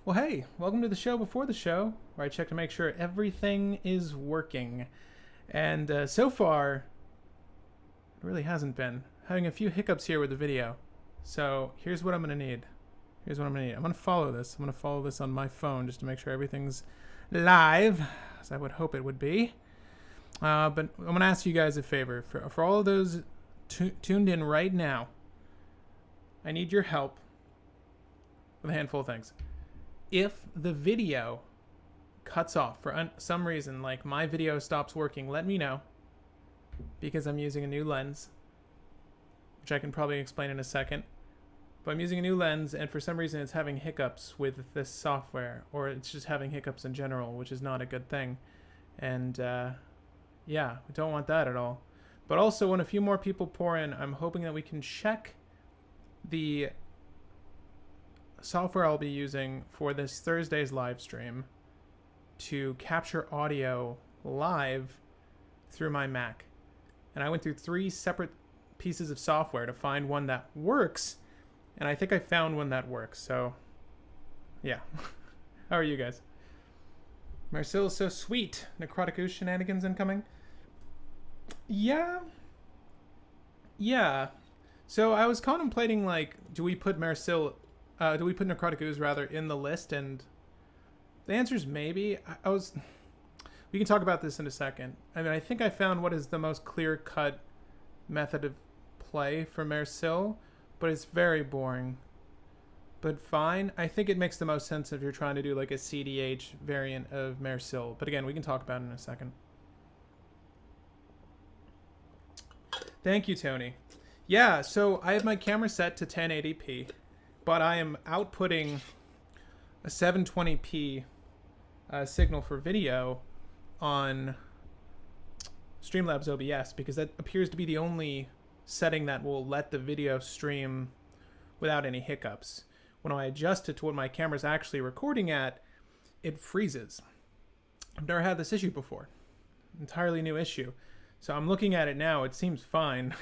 Well, hey, welcome to the show before the show, where I check to make sure everything is working. And so far, it really hasn't been. Having a few hiccups here with the video. So here's what I'm going to need. I'm going to follow this. I'm going to follow this on my phone just to make sure everything's live, as I would hope it would be. But I'm going to ask you guys a favor. For all of those tuned in right now, I need your help with a handful of things. If the video cuts off for some reason, like my video stops working, let me know, because I'm using a new lens, which I can probably explain in a second. But I'm using a new lens, and for some reason it's having hiccups with this software, or it's just having hiccups in general, which is not a good thing. And yeah, we don't want that at all. But also, when a few more people pour in, I'm hoping that we can check the software I'll be using for this Thursday's live stream to capture audio live through my Mac. And I went through 3 separate pieces of software to find one that works, and I think I found one that works. So yeah. How are you guys? Mairsil is so sweet. Necrotic Ooze shenanigans incoming. Yeah. So I was contemplating, like, do we put Necrotic Ooze rather in the list? And the answer is maybe. We can talk about this in a second. I mean, I think I found what is the most clear-cut method of play for Mairsil, but it's very boring. But fine. I think it makes the most sense if you're trying to do like a cEDH variant of Mairsil. But again, we can talk about it in a second. Thank you, Tony. Yeah, so I have my camera set to 1080p, but I am outputting a 720p signal for video on Streamlabs OBS, because that appears to be the only setting that will let the video stream without any hiccups. When I adjust it to what my camera's actually recording at, it freezes. I've never had this issue before. Entirely new issue. So I'm looking at it now, it seems fine.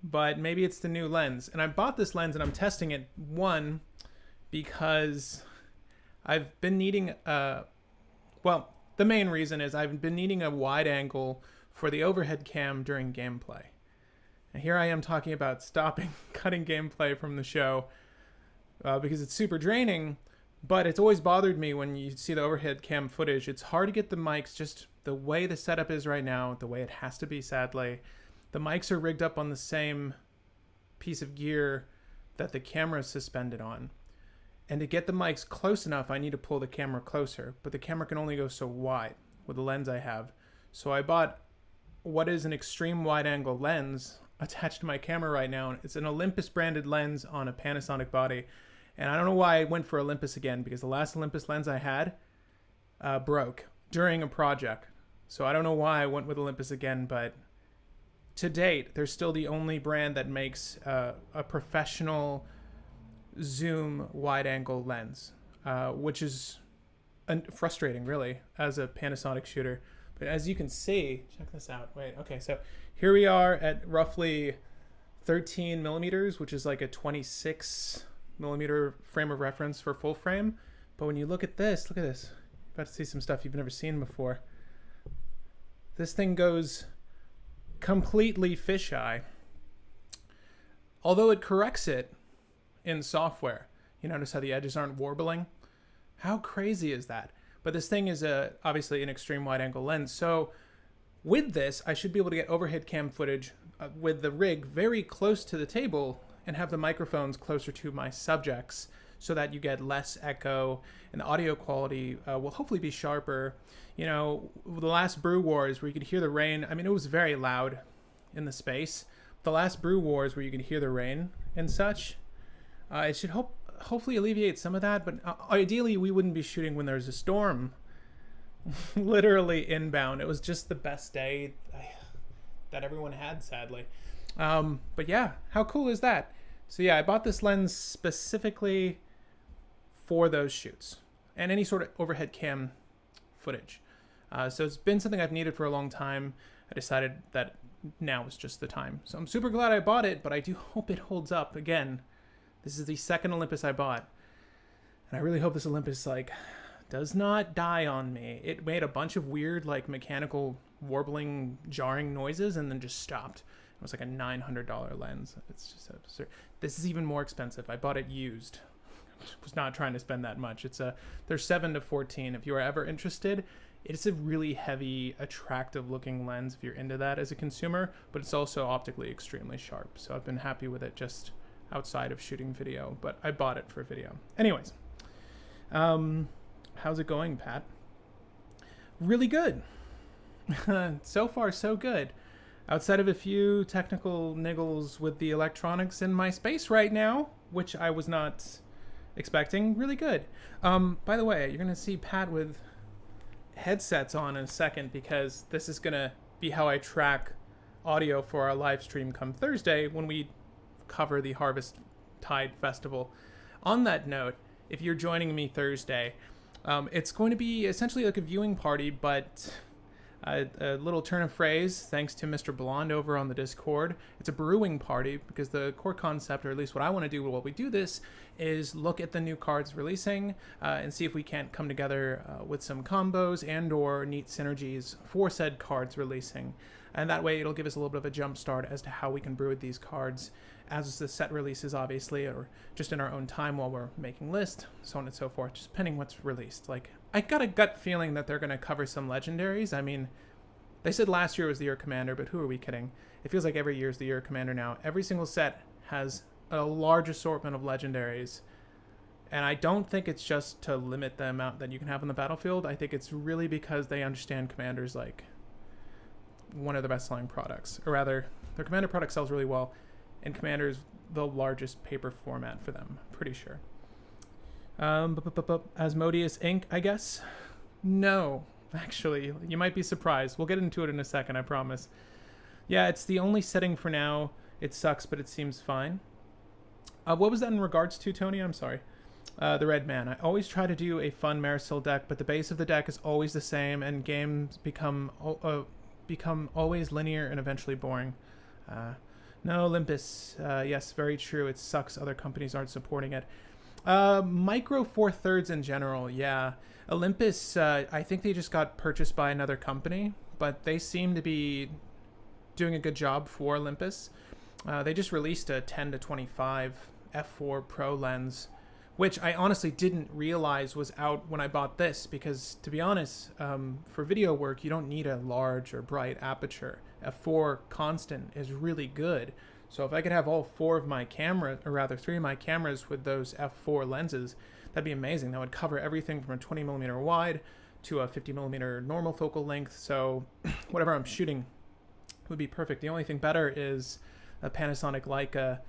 But maybe it's the new lens. And I bought this lens and I'm testing it, one, because I've been needing well, the main reason is I've been needing a wide angle for the overhead cam during gameplay. And here I am talking about cutting gameplay from the show because it's super draining, but it's always bothered me when you see the overhead cam footage. It's hard to get the mics just the way the setup is right now, the way it has to be, sadly. The mics are rigged up on the same piece of gear that the camera is suspended on. And to get the mics close enough, I need to pull the camera closer, but the camera can only go so wide with the lens I have. So I bought what is an extreme wide angle lens attached to my camera right now. It's an Olympus branded lens on a Panasonic body. And I don't know why I went for Olympus again, because the last Olympus lens I had broke during a project. So I don't know why I went with Olympus again, but to date, they're still the only brand that makes a professional zoom wide-angle lens, which is frustrating, really, as a Panasonic shooter. But as you can see, check this out. Wait, okay, so here we are at roughly 13 millimeters, which is like a 26 millimeter frame of reference for full frame. But when you look at this, you're about to see some stuff you've never seen before. This thing goes completely fisheye. Although it corrects it in software. You notice how the edges aren't warbling? How crazy is that? But this thing is obviously an extreme wide angle lens. So with this, I should be able to get overhead cam footage with the rig very close to the table and have the microphones closer to my subjects so that you get less echo and the audio quality will hopefully be sharper. You know, the last Brew Wars where you could hear the rain, I mean, it was very loud in the space. The last Brew Wars where you could hear the rain and such, it should hopefully alleviate some of that, but ideally we wouldn't be shooting when there's a storm literally inbound. It was just the best day that everyone had, sadly. But yeah, how cool is that? So yeah, I bought this lens specifically for those shoots and any sort of overhead cam footage. So it's been something I've needed for a long time. I decided that now is just the time. So I'm super glad I bought it, but I do hope it holds up. Again, this is the second Olympus I bought. And I really hope this Olympus, like, does not die on me. It made a bunch of weird, like, mechanical warbling, jarring noises and then just stopped. It was like a $900 lens. It's just absurd. This is even more expensive. I bought it used. I was not trying to spend that much. They're 7 to 14. If you are ever interested, it's a really heavy, attractive looking lens if you're into that as a consumer, but it's also optically extremely sharp. So I've been happy with it just outside of shooting video, but I bought it for video. Anyways, how's it going, Pat? Really good. So far, so good. Outside of a few technical niggles with the electronics in my space right now, which I was not expecting, really good. By the way, you're going to see Pat with headsets on in a second because this is going to be how I track audio for our live stream come Thursday when we cover the Harvest Tide Festival. On that note, if you're joining me Thursday, it's going to be essentially like a viewing party, but a little turn of phrase thanks to Mr. Blonde over on the Discord. It's a brewing party because the core concept, or at least what I want to do while we do this, is look at the new cards releasing and see if we can't come together with some combos and or neat synergies for said cards releasing. And that way it'll give us a little bit of a jump start as to how we can brew with these cards as the set releases, obviously, or just in our own time while we're making lists, so on and so forth, just depending what's released. Like, I got a gut feeling that they're going to cover some legendaries. I mean, they said last year was the year commander, but who are we kidding? It feels like every year is the year commander now. Every single set has a large assortment of legendaries, and I don't think it's just to limit the amount that you can have on the battlefield. I think it's really because they understand commanders like one of the best selling products, or rather, their commander product sells really well, and commander is the largest paper format for them, pretty sure. Asmodeus Inc., I guess? No, actually, you might be surprised. We'll get into it in a second, I promise. Yeah, it's the only setting for now. It sucks, but it seems fine. What was that in regards to, Tony? I'm sorry. The Red Man. I always try to do a fun Mairsil deck, but the base of the deck is always the same, and games become always linear and eventually boring. No, Olympus. Yes, very true. It sucks other companies aren't supporting it. Micro Four Thirds in general, yeah. Olympus, I think they just got purchased by another company, but they seem to be doing a good job for Olympus. They just released a 10 to 25 f4 Pro lens, which I honestly didn't realize was out when I bought this, because to be honest, for video work, you don't need a large or bright aperture. F4 constant is really good. So if I could have all four of my cameras, or rather three of my cameras with those f4 lenses, that'd be amazing. That would cover everything from a 20mm wide to a 50mm normal focal length. So whatever I'm shooting would be perfect. The only thing better is a Panasonic Leica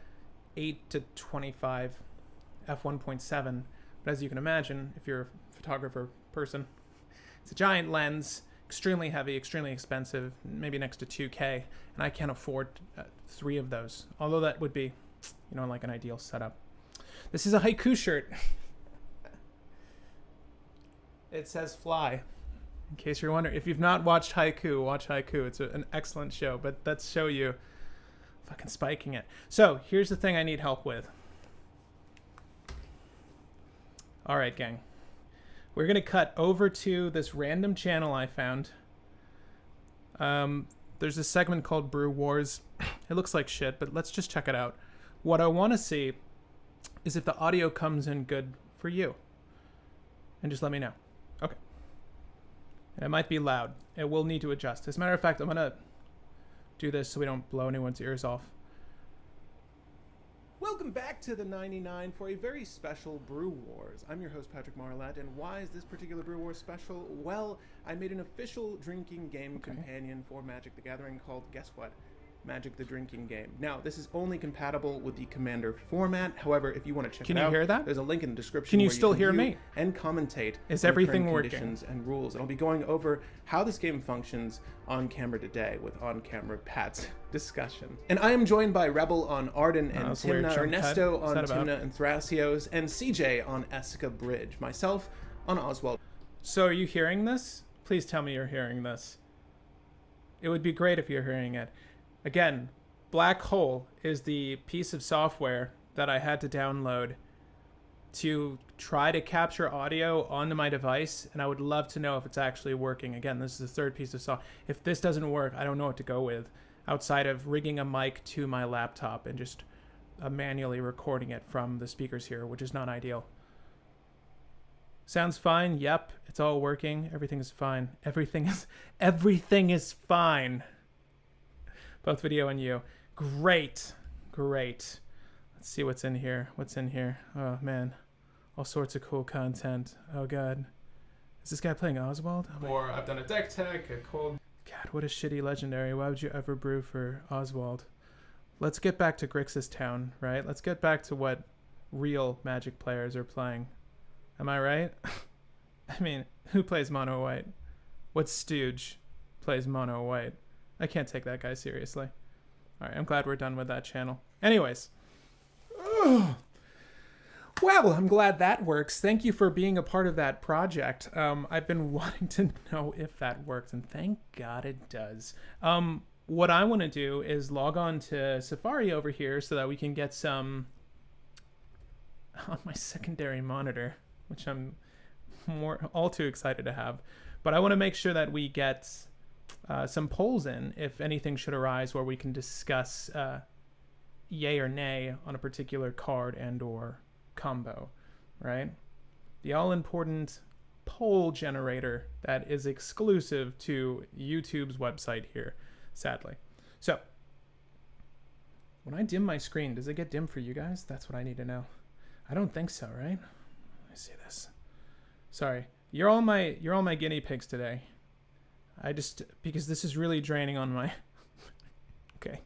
8 to 25 f1.7. But as you can imagine, if you're a photographer person, it's a giant lens, extremely heavy, extremely expensive, maybe next to 2K, and I can't afford 3 of those. Although that would be, like an ideal setup. This is a haiku shirt. It says fly. In case you're wondering, if you've not watched Haiku, watch Haiku. It's an excellent show, but let's show you fucking spiking it. So here's the thing I need help with. All right, gang. We're going to cut over to this random channel I found. There's a segment called Brew Wars. It looks like shit, but let's just check it out. What I want to see is if the audio comes in good for you. And just let me know. Okay. And it might be loud. It will need to adjust. As a matter of fact, I'm going to do this so we don't blow anyone's ears off. Welcome back to the 99 for a very special Brew Wars. I'm your host, Patrick Marlatt, and why is this particular Brew Wars special? Well, I made an official drinking game companion for Magic the Gathering called, guess what? Magic the Drinking Game. Now, this is only compatible with the Commander format. However, if you want to check it out, can you hear that? There's a link in the description. Can you still hear me? And commentate. Is everything on the working? Conditions and rules. And I'll be going over how this game functions on camera today with on-camera Pat's discussion. And I am joined by Rebel on Arden and Timna, Ernesto on Timna and Thrasios, and CJ on Esca Bridge. Myself on Oswald. So are you hearing this? Please tell me you're hearing this. It would be great if you're hearing it. Again, Black Hole is the piece of software that I had to download to try to capture audio onto my device, and I would love to know if it's actually working. Again, this is the third piece of software. If this doesn't work, I don't know what to go with outside of rigging a mic to my laptop and just manually recording it from the speakers here, which is not ideal. Sounds fine. Yep, it's all working. Everything is fine. Everything is fine. Both video and you. Great. Let's see what's in here. Oh man, all sorts of cool content. Oh god, is this guy playing Oswald? Or I've done a deck tech, a cold. God, what a shitty legendary. Why would you ever brew for Oswald? Let's get back to Grixis Town, right? Let's get back to what real Magic players are playing. Am I right? I mean, who plays mono white? What stooge plays mono white? I can't take that guy seriously. All right, I'm glad we're done with that channel. Anyways. Well, I'm glad that works. Thank you for being a part of that project. I've been wanting to know if that works, and thank God it does. What I want to do is log on to Safari over here so that we can get some on my secondary monitor, which I'm all too excited to have. But I want to make sure that we get some polls in if anything should arise where we can discuss yay or nay on a particular card and or combo, right? The all-important poll generator that is exclusive to YouTube's website here, sadly. So, when I dim my screen, does it get dim for you guys? That's what I need to know. I don't think so, right? Let me see this. Sorry, you're all my guinea pigs today. Because this is really draining on my... Okay.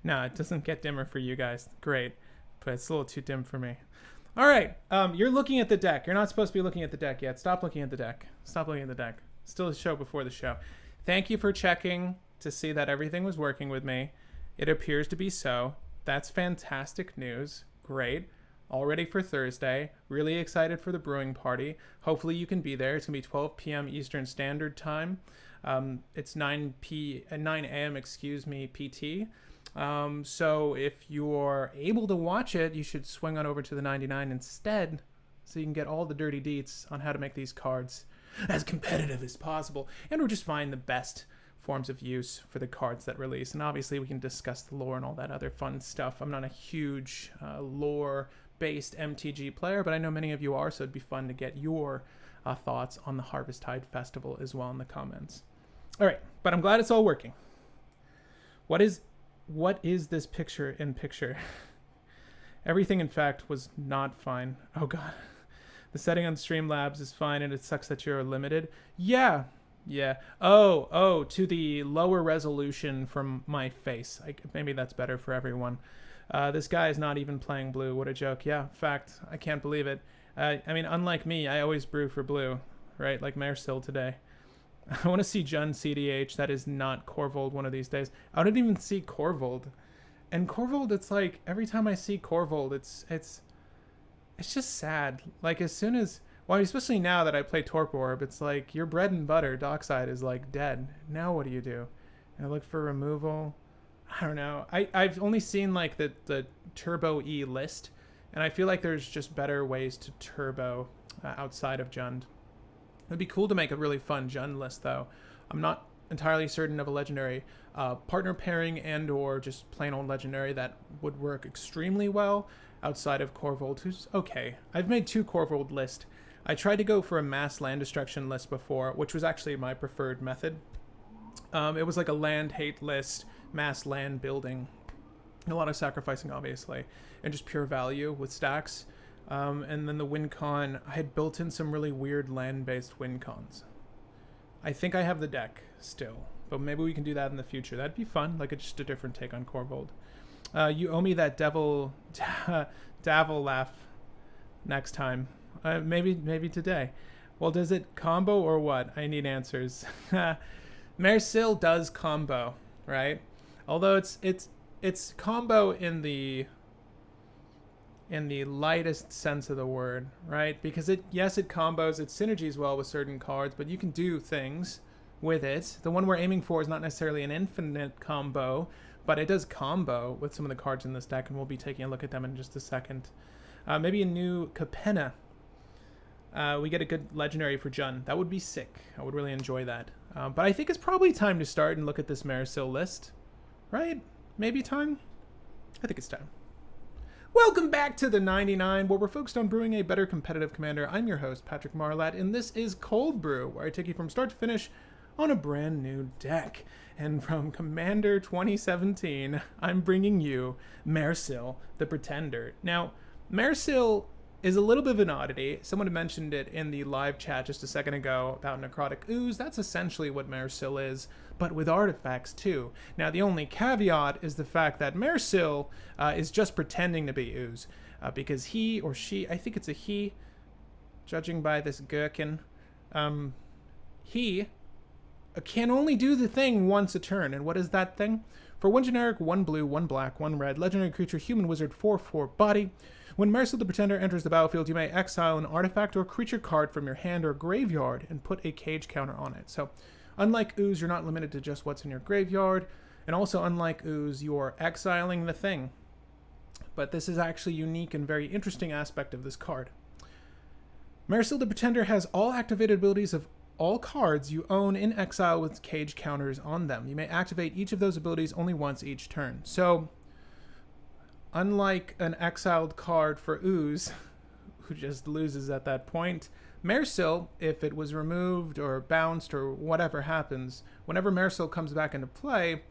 No, it doesn't get dimmer for you guys. Great. But it's a little too dim for me. All right. You're looking at the deck. You're not supposed to be looking at the deck yet. Stop looking at the deck. Still a show before the show. Thank you for checking to see that everything was working with me. It appears to be so. That's fantastic news. Great. All ready for Thursday. Really excited for the brewing party. Hopefully you can be there. It's going to be 12 p.m. Eastern Standard Time. It's 9 a.m. PT. So if you're able to watch it, you should swing on over to the 99 instead, so you can get all the dirty deets on how to make these cards as competitive as possible, and we'll just find the best forms of use for the cards that release. And obviously we can discuss the lore and all that other fun stuff. I'm not a huge lore-based MTG player, but I know many of you are, so it'd be fun to get your thoughts on the Harvesttide Festival as well in the comments. All right, but I'm glad it's all working. What is this picture in picture? Everything, in fact, was not fine. Oh, God. The setting on Streamlabs is fine, and it sucks that you're limited. Yeah. Oh, to the lower resolution from my face. Maybe that's better for everyone. This guy is not even playing blue. What a joke. Yeah, fact. I can't believe it. I mean, unlike me, I always brew for blue, right? Like Mairsil today. I want to see Jund cEDH. That is not Corvold one of these days. I didn't even see Corvold. And Corvold, it's like, every time I see Corvold, it's just sad. Like, as soon as... Well, especially now that I play Torp Orb, it's like, your bread and butter, Dockside, is, like, dead. Now what do? And I look for removal. I don't know. I've only seen, like, the Turbo E list, and I feel like there's just better ways to turbo outside of Jund. It'd be cool to make a really fun Jund list, though. I'm not entirely certain of a legendary partner pairing and or just plain old legendary that would work extremely well outside of Corvold, who's okay. I've made 2 Corvold lists. I tried to go for a mass land destruction list before, which was actually my preferred method. It was like a land hate list, mass land building, a lot of sacrificing, obviously, and just pure value with stacks. And then the win con, I had built in some really weird land-based win cons. I think I have the deck still, but maybe we can do that in the future. That'd be fun, like just a different take on Corvold. You owe me that Davil laugh next time. Maybe today. Well, does it combo or what? I need answers. Mairsil does combo, right? Although it's combo in the lightest sense of the word, right? Because it combos, it synergies well with certain cards, but you can do things with it. The one we're aiming for is not necessarily an infinite combo, but it does combo with some of the cards in this deck, and we'll be taking a look at them in just a second. Maybe a new Capenna. We get a good legendary for Jun. That would be sick. I would really enjoy that. But I think it's probably time to start and look at this Mairsil list. Right? Maybe time? I think it's time. Welcome back to the 99, where we're focused on brewing a better competitive commander. I'm your host, Patrick Marlatt, and this is Cold Brew, where I take you from start to finish on a brand new deck. And from Commander 2017, I'm bringing you Mairsil, the Pretender. Now, Mairsil is a little bit of an oddity. Someone had mentioned it in the live chat just a second ago about Necrotic Ooze. That's essentially what Mairsil is, but with artifacts too. Now, the only caveat is the fact that Mairsil is just pretending to be Ooze, because he or she, I think it's a he, judging by this gherkin, he can only do the thing once a turn. And what is that thing? For 1 generic, 1 blue, 1 black, 1 red, legendary creature, human wizard, 4/4 body. When Mairsil the Pretender enters the battlefield, you may exile an artifact or creature card from your hand or graveyard and put a cage counter on it. So, unlike Ooze, you're not limited to just what's in your graveyard. And also, unlike Ooze, you're exiling the thing. But this is actually a unique and very interesting aspect of this card. Mairsil the Pretender has all activated abilities of all cards you own in exile with cage counters on them. You may activate each of those abilities only once each turn. So, unlike an exiled card for Ooze, who just loses at that point, Mairsil, if it was removed or bounced or whatever happens, whenever Mairsil comes back into play,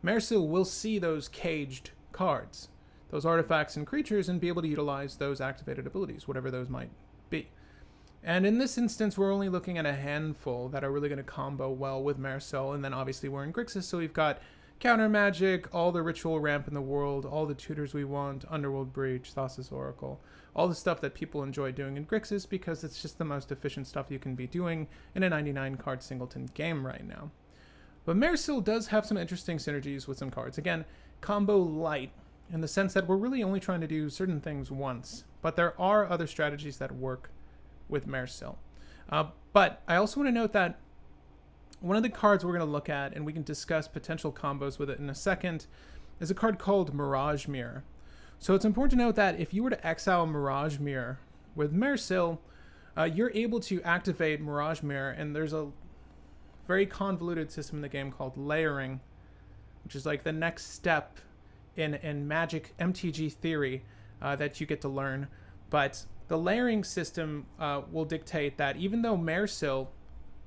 Mairsil will see those caged cards, those artifacts and creatures, and be able to utilize those activated abilities, whatever those might be. And in this instance, we're only looking at a handful that are really going to combo well with Mairsil, and then obviously we're in Grixis, so we've got Counter Magic, all the ritual ramp in the world, all the tutors we want, Underworld Breach, Thassa's Oracle, all the stuff that people enjoy doing in Grixis because it's just the most efficient stuff you can be doing in a 99 card singleton game right now. But Mairsil does have some interesting synergies with some cards. Again, combo light in the sense that we're really only trying to do certain things once, but there are other strategies that work with Mairsil. But I also want to note that one of the cards we're going to look at, and we can discuss potential combos with it in a second, is a card called Mirage Mirror. So it's important to note that if you were to exile Mirage Mirror with Mairsil, you're able to activate Mirage Mirror, and there's a very convoluted system in the game called layering, which is like the next step in Magic MTG theory that you get to learn. But the layering system will dictate that even though Mairsil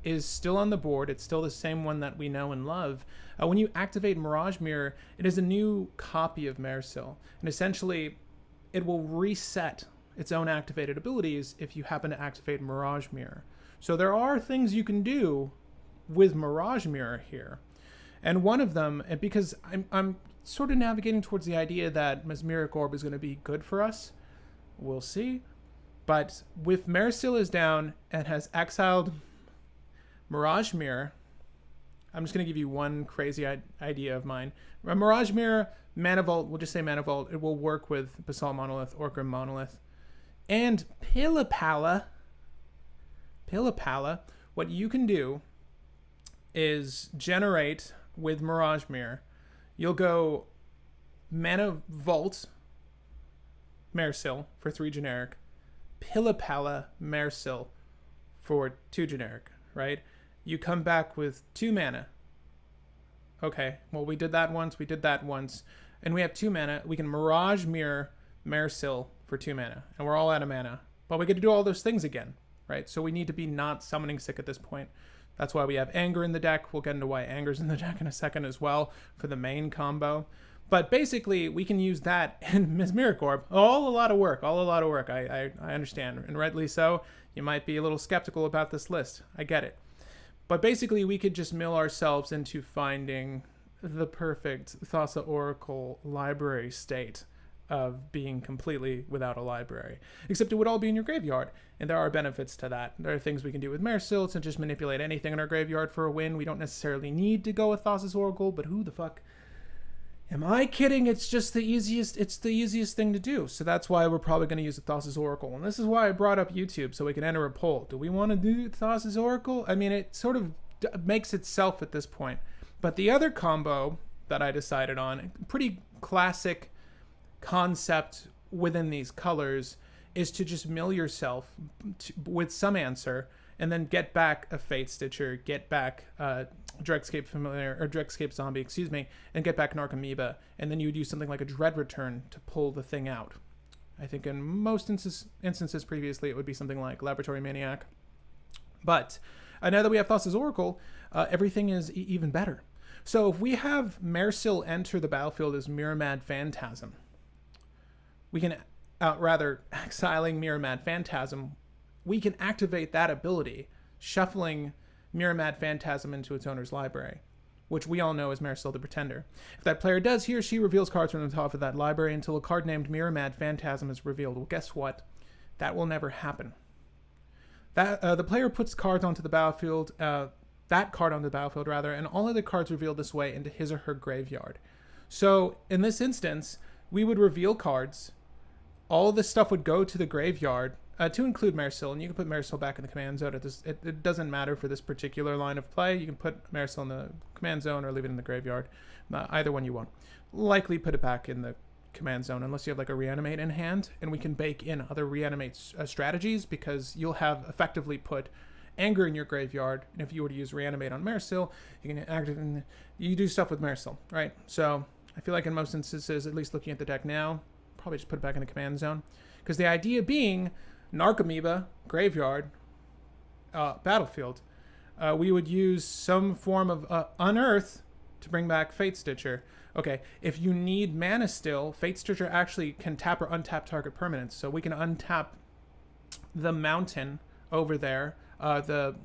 is still on the board, it's still the same one that we know and love, when you activate Mirage Mirror, it is a new copy of Mairsil. And essentially, it will reset its own activated abilities if you happen to activate Mirage Mirror. So there are things you can do with Mirage Mirror here. And one of them, because I'm sort of navigating towards the idea that Mesmeric Orb is going to be good for us. We'll see. But with Mairsil is down and has exiled Mirage Mirror, I'm just going to give you one crazy idea of mine. Mirage Mirror, Mana Vault, we'll just say Mana Vault, it will work with Basalt Monolith or Grim Monolith. And Pillapalla, what you can do is generate with Mirage Mirror. You'll go Mana Vault Mairsil for 3 generic, Pillapalla Mairsil for 2 generic, right? You come back with 2 mana. Okay, well, we did that once, and we have 2 mana. We can Mirage Mirror Mairsil for 2 mana, and we're all out of mana. But we get to do all those things again, right? So we need to be not summoning sick at this point. That's why we have Anger in the deck. We'll get into why Anger's in the deck in a second as well for the main combo. But basically, we can use that in Mesmeric Orb. All a lot of work. I understand, and rightly so. You might be a little skeptical about this list. I get it. But basically, we could just mill ourselves into finding the perfect Thassa Oracle library state of being completely without a library. Except it would all be in your graveyard, and there are benefits to that. There are things we can do with Mairsil to just manipulate anything in our graveyard for a win. We don't necessarily need to go with Thassa's Oracle, but who the fuck am I kidding? It's just the easiest thing to do. So that's why we're probably going to use the Thassa's Oracle. And this is why I brought up YouTube, so we can enter a poll. Do we want to do Thassa's Oracle? I mean, it sort of makes itself at this point. But the other combo that I decided on, pretty classic concept within these colors, is to just mill yourself with some answer, and then get back a Fate Stitcher, get back Dregscape Familiar, or Dregscape Zombie, excuse me, and get back Narcomoeba, and then you would use something like a Dread Return to pull the thing out. I think in most instances previously, it would be something like Laboratory Maniac. But now that we have Thassa's Oracle, everything is even better. So if we have Mairsil enter the battlefield as Mirror-Mad Phantasm, we can, rather exiling Mirror-Mad Phantasm, we can activate that ability, shuffling Mirror-Mad Phantasm into its owner's library, which we all know is Mairsil the Pretender. If that player does, he or she reveals cards from the top of that library until a card named Mirror-Mad Phantasm is revealed. Well, guess what? That will never happen. The player puts cards onto the battlefield, that card onto the battlefield, rather, and all of the cards revealed this way into his or her graveyard. So in this instance, we would reveal cards. All of this stuff would go to the graveyard, to include Mairsil, and you can put Mairsil back in the command zone. It doesn't matter for this particular line of play. You can put Mairsil in the command zone or leave it in the graveyard. Either one you want. Likely put it back in the command zone unless you have like a reanimate in hand, and we can bake in other reanimate strategies, because you'll have effectively put anger in your graveyard, and if you were to use reanimate on Mairsil, you can activate, you do stuff with Mairsil, right? So I feel like in most instances, at least looking at the deck now, probably just put it back in the command zone, because the idea being Narcomoeba, graveyard, battlefield, we would use some form of unearth to bring back Fate Stitcher. Okay, if you need mana still, Fate Stitcher actually can tap or untap target permanents. So we can untap the mountain over there. What am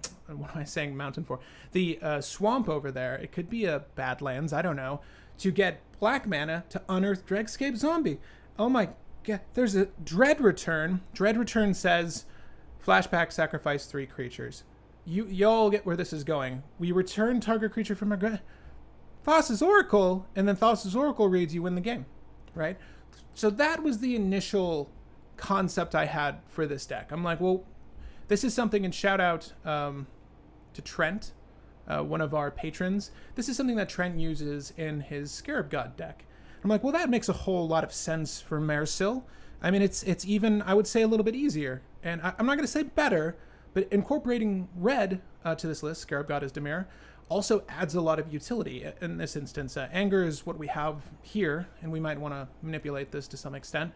I saying mountain for? The swamp over there. It could be a Badlands, I don't know. To get black mana to unearth Dregscape Zombie. Oh my god, there's a Dread Return. Dread Return says, flashback, sacrifice 3 creatures. Y'all get where this is going. We return target creature from our Thassa's Oracle, and then Thassa's Oracle reads, you win the game, right? So that was the initial concept I had for this deck. I'm like, well, this is something, and shout out to Trent, one of our patrons. This is something that Trent uses in his Scarab God deck. I'm like, well, that makes a whole lot of sense for Mairsil. I mean, it's even, I would say, a little bit easier. And I'm not going to say better, but incorporating red to this list, Scarab God is Dimir, also adds a lot of utility in this instance. Anger is what we have here, and we might want to manipulate this to some extent.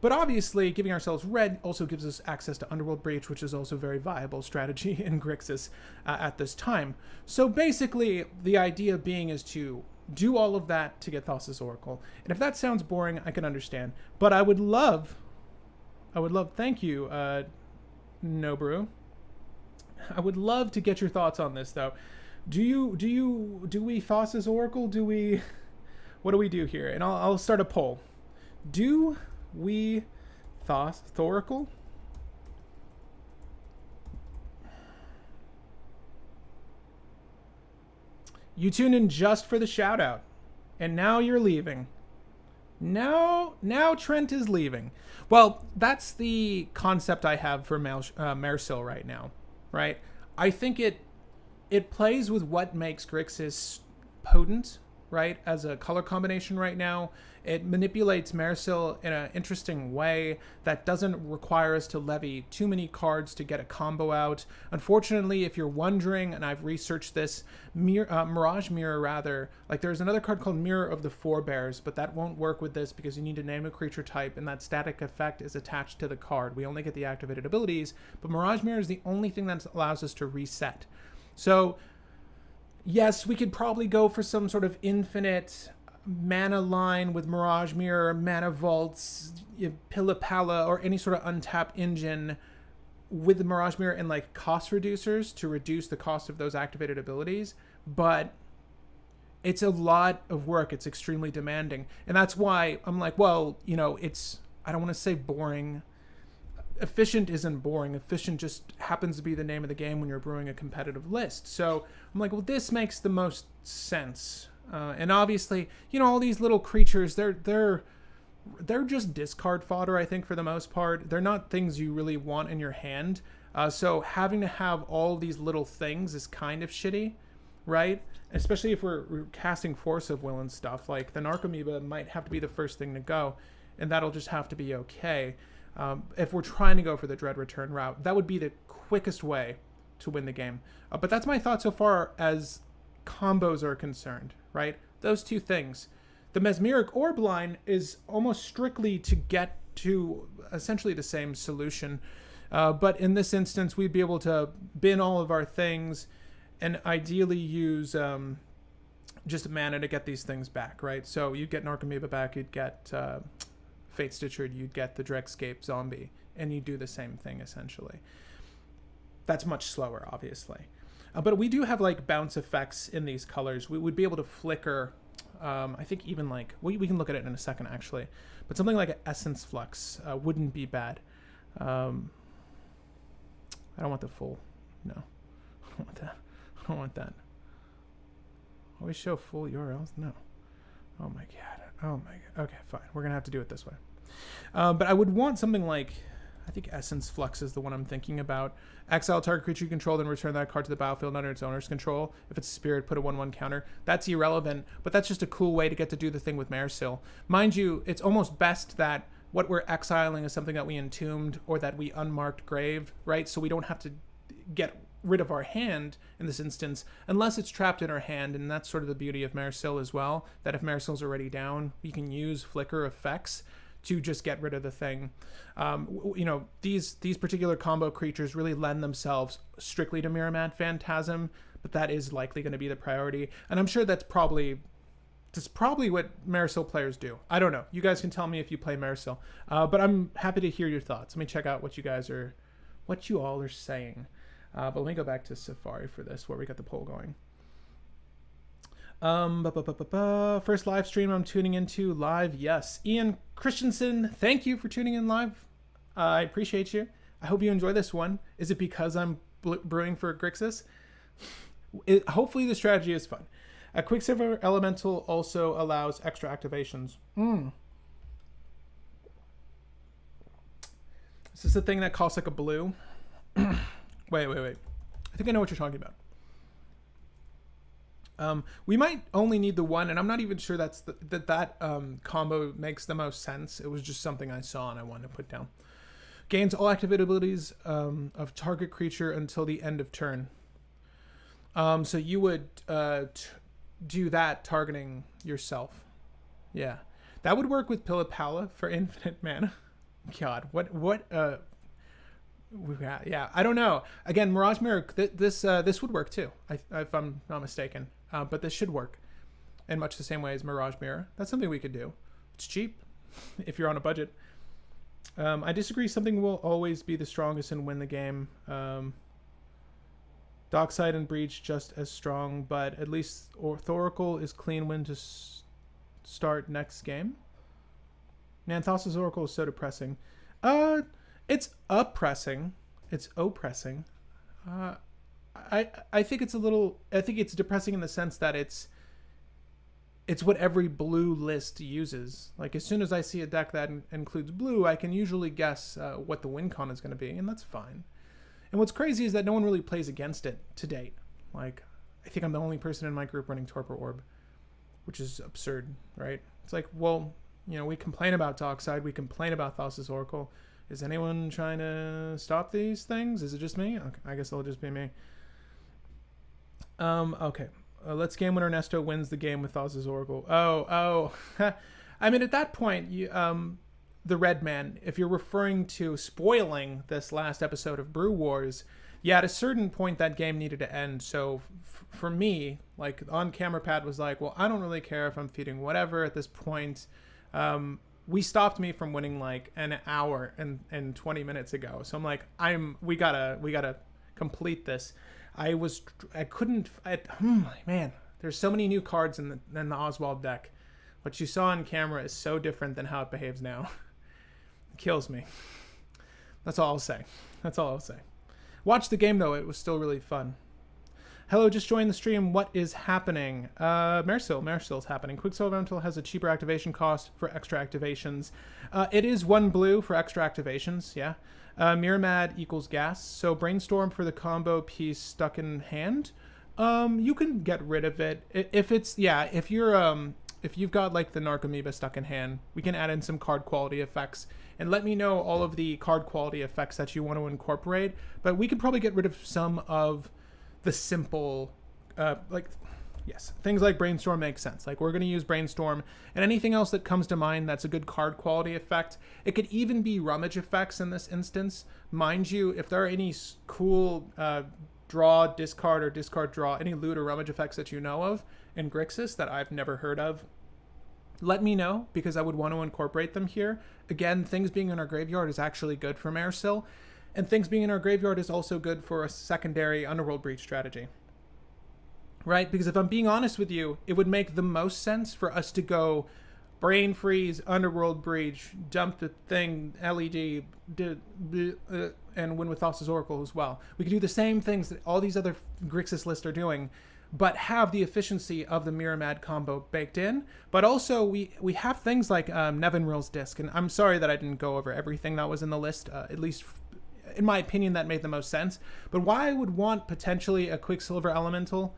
But obviously, giving ourselves red also gives us access to Underworld Breach, which is also a very viable strategy in Grixis at this time. So basically, the idea being is to do all of that to get Thassa's Oracle. And if that sounds boring, I can understand. But I would love, thank you, Brew. I would love to get your thoughts on this, though. Do we Thassa's Oracle? What do we do here? And I'll start a poll. Do we Thoracle? You tuned in just for the shout out, and now you're leaving. Now Trent is leaving. Well, that's the concept I have for Mairsil right now, right? I think it plays with what makes Grixis potent, right? As a color combination right now, it manipulates Mairsil in an interesting way that doesn't require us to levy too many cards to get a combo out. Unfortunately, if you're wondering, and I've researched this, Mirage Mirror rather, like there's another card called Mirror of the Forebears, but that won't work with this because you need to name a creature type, and that static effect is attached to the card. We only get the activated abilities, but Mirage Mirror is the only thing that allows us to reset. So yes, we could probably go for some sort of infinite mana line with Mirage Mirror, Mana Vaults, Pilla-Palla, or any sort of untapped engine with the Mirage Mirror and like cost reducers to reduce the cost of those activated abilities. But it's a lot of work. It's extremely demanding. And that's why I'm like, well, I don't want to say boring. Efficient isn't boring. Efficient just happens to be the name of the game when you're brewing a competitive list. So I'm like, well, this makes the most sense. And obviously, all these little creatures, they're just discard fodder, I think, for the most part. They're not things you really want in your hand. So having to have all these little things is kind of shitty, right? Especially if we're casting Force of Will and stuff. Like the Narcomoeba might have to be the first thing to go, and that'll just have to be okay. If we're trying to go for the Dread Return route, that would be the quickest way to win the game. But that's my thought so far as combos are concerned, right? Those two things. The Mesmeric Orb line is almost strictly to get to essentially the same solution. But in this instance, we'd be able to bin all of our things and ideally use just mana to get these things back, right? So you'd get Narcomoeba back, you'd get Fate Stitcher, you'd get the Dregscape Zombie, and you do the same thing essentially. That's much slower, obviously. But we do have like bounce effects in these colors. We would be able to flicker, I think even like, we can look at it in a second actually, but something like an Essence Flux wouldn't be bad. I don't want the full, no, I don't want that. I don't want that. Always show full URLs? No. Oh my god. Oh my god. Okay, fine. We're going to have to do it this way. But I would want something like, I think Essence Flux is the one I'm thinking about. Exile target creature you control, then return that card to the battlefield under its owner's control. If it's a spirit, put a 1/1 counter. That's irrelevant, but that's just a cool way to get to do the thing with Mairsil. Mind you, it's almost best that what we're exiling is something that we entombed or that we unmarked graved, right? So we don't have to get rid of our hand in this instance unless it's trapped in our hand, and that's sort of the beauty of Mairsil as well, that if Mairsil's already down, we can use flicker effects to just get rid of the thing. You know, these particular combo creatures really lend themselves strictly to Mirror Phantasm, but that is likely going to be the priority, and I'm sure that's probably what Mairsil players do. I don't know. You guys can tell me if you play Mairsil, but I'm happy to hear your thoughts. Let me check out what you all are saying. But let me go back to Safari for this, where we got the poll going. First live stream I'm tuning into live. Yes. Ian Christensen, thank you for tuning in live. I appreciate you. I hope you enjoy this one. Is it because I'm brewing for Grixis? Hopefully the strategy is fun. A Quicksilver Elemental also allows extra activations. Is this the thing that costs like a blue? Wait. I think I know what you're talking about. We might only need the one, and I'm not even sure that combo makes the most sense. It was just something I saw and I wanted to put down. Gains all activated abilities of target creature until the end of turn. So you would do that targeting yourself. Yeah. That would work with Pilla for infinite mana. God, yeah, I don't know. Again, Mirage Mirror, this would work too, if I'm not mistaken. But this should work in much the same way as Mirage Mirror. That's something we could do. It's cheap if you're on a budget. I disagree. Something will always be the strongest and win the game. Dockside and Breach just as strong, but at least Thoracle is clean win to start next game. Man, Thassa's Oracle is so depressing. It's oppressing. It's oppressing. I think it's a little. I think it's depressing in the sense that it's what every blue list uses. Like as soon as I see a deck that includes blue, I can usually guess what the win con is going to be, and that's fine. And what's crazy is that no one really plays against it to date. Like I think I'm the only person in my group running Torpor Orb, which is absurd, right? It's like, well, you know, we complain about Dockside, we complain about Thassa's Oracle. Is anyone trying to stop these things? Is it just me? Okay, I guess it'll just be me. Okay. Let's game when Ernesto wins the game with Thassa's Oracle. Oh. I mean, at that point, you, the Red Man, if you're referring to spoiling this last episode of Brew Wars, yeah, at a certain point, that game needed to end. So for me, like, on-camera Pat was like, well, I don't really care if I'm feeding whatever at this point. We stopped me from winning like an hour and 20 minutes ago. So I'm like, we gotta complete this. Man, there's so many new cards in the Oswald deck. What you saw on camera is so different than how it behaves now. It kills me. That's all I'll say. Watch the game though, it was still really fun. Hello, just joined the stream. What is happening? Mairsil's happening. Quicksilver Elemental has a cheaper activation cost for extra activations. It is 1 blue for extra activations, yeah. Mirror equals gas. So Brainstorm for the combo piece stuck in hand. You can get rid of it. If you're if you've got like the Narcomoeba stuck in hand, we can add in some card quality effects and let me know all of the card quality effects that you want to incorporate. But we could probably get rid of some of the simple, yes, things like Brainstorm make sense. Like we're going to use Brainstorm, and anything else that comes to mind that's a good card quality effect. It could even be Rummage effects in this instance. Mind you, if there are any cool draw, discard, or discard draw, any loot or Rummage effects that you know of in Grixis that I've never heard of, let me know, because I would want to incorporate them here. Again, things being in our graveyard is actually good for Mairsil, and things being in our graveyard is also good for a secondary Underworld Breach strategy. Right? Because if I'm being honest with you, it would make the most sense for us to go Brain Freeze, Underworld Breach, dump the thing, LED, and win with Thassa's Oracle as well. We could do the same things that all these other Grixis lists are doing, but have the efficiency of the Mirror Mad combo baked in. But also, we have things like Nevinril's Disc, and I'm sorry that I didn't go over everything that was in the list, at least in my opinion that made the most sense. But why I would want potentially a Quicksilver Elemental,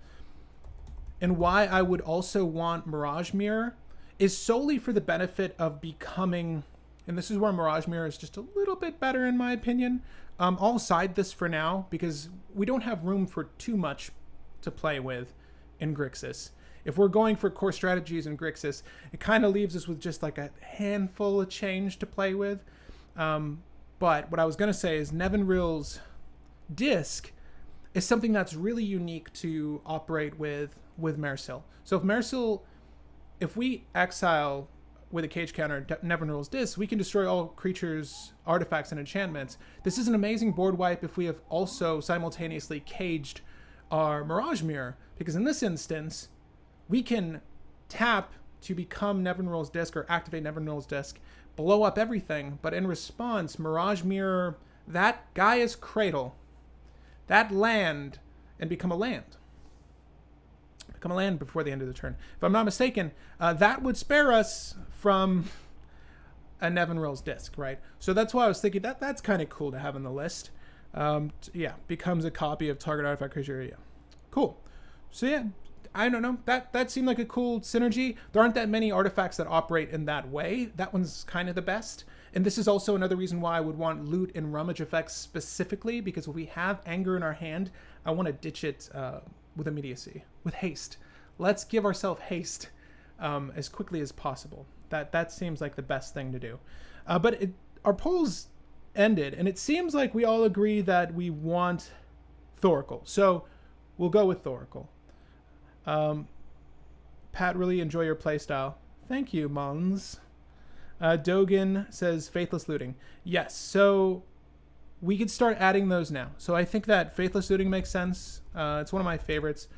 and why I would also want Mirage Mirror, is solely for the benefit of becoming, and this is where Mirage Mirror is just a little bit better in my opinion. I'll side this for now because we don't have room for too much to play with in Grixis. If we're going for core strategies in Grixis, it kind of leaves us with just like a handful of change to play with. But what I was going to say is Nevinril's Disc is something that's really unique to operate with Mairsil. So if we exile with a cage counter Nevinril's Disc, we can destroy all creatures, artifacts, and enchantments. This is an amazing board wipe if we have also simultaneously caged our Mirage Mirror, because in this instance, we can tap to become Nevinril's Disc or activate Nevinril's Disc, blow up everything, but in response, Mirage Mirror that Gaia's Cradle, that land, and become a land. Become a land before the end of the turn. If I'm not mistaken, that would spare us from a Nevinril's Disc, right? So that's why I was thinking that's kind of cool to have in the list. Yeah, becomes a copy of target artifact creature. Yeah, cool. So yeah, I don't know. That seemed like a cool synergy. There aren't that many artifacts that operate in that way. That one's kind of the best. And this is also another reason why I would want loot and Rummage effects specifically, because if we have Anger in our hand, I want to ditch it with immediacy, with haste. Let's give ourselves haste as quickly as possible. That seems like the best thing to do. But our polls ended, and it seems like we all agree that we want Thoracle. So we'll go with Thoracle. Pat, really enjoy your playstyle. Thank you, Mons. Dogan says Faithless Looting. Yes, so we could start adding those now. So I think that Faithless Looting makes sense. It's one of my favorites.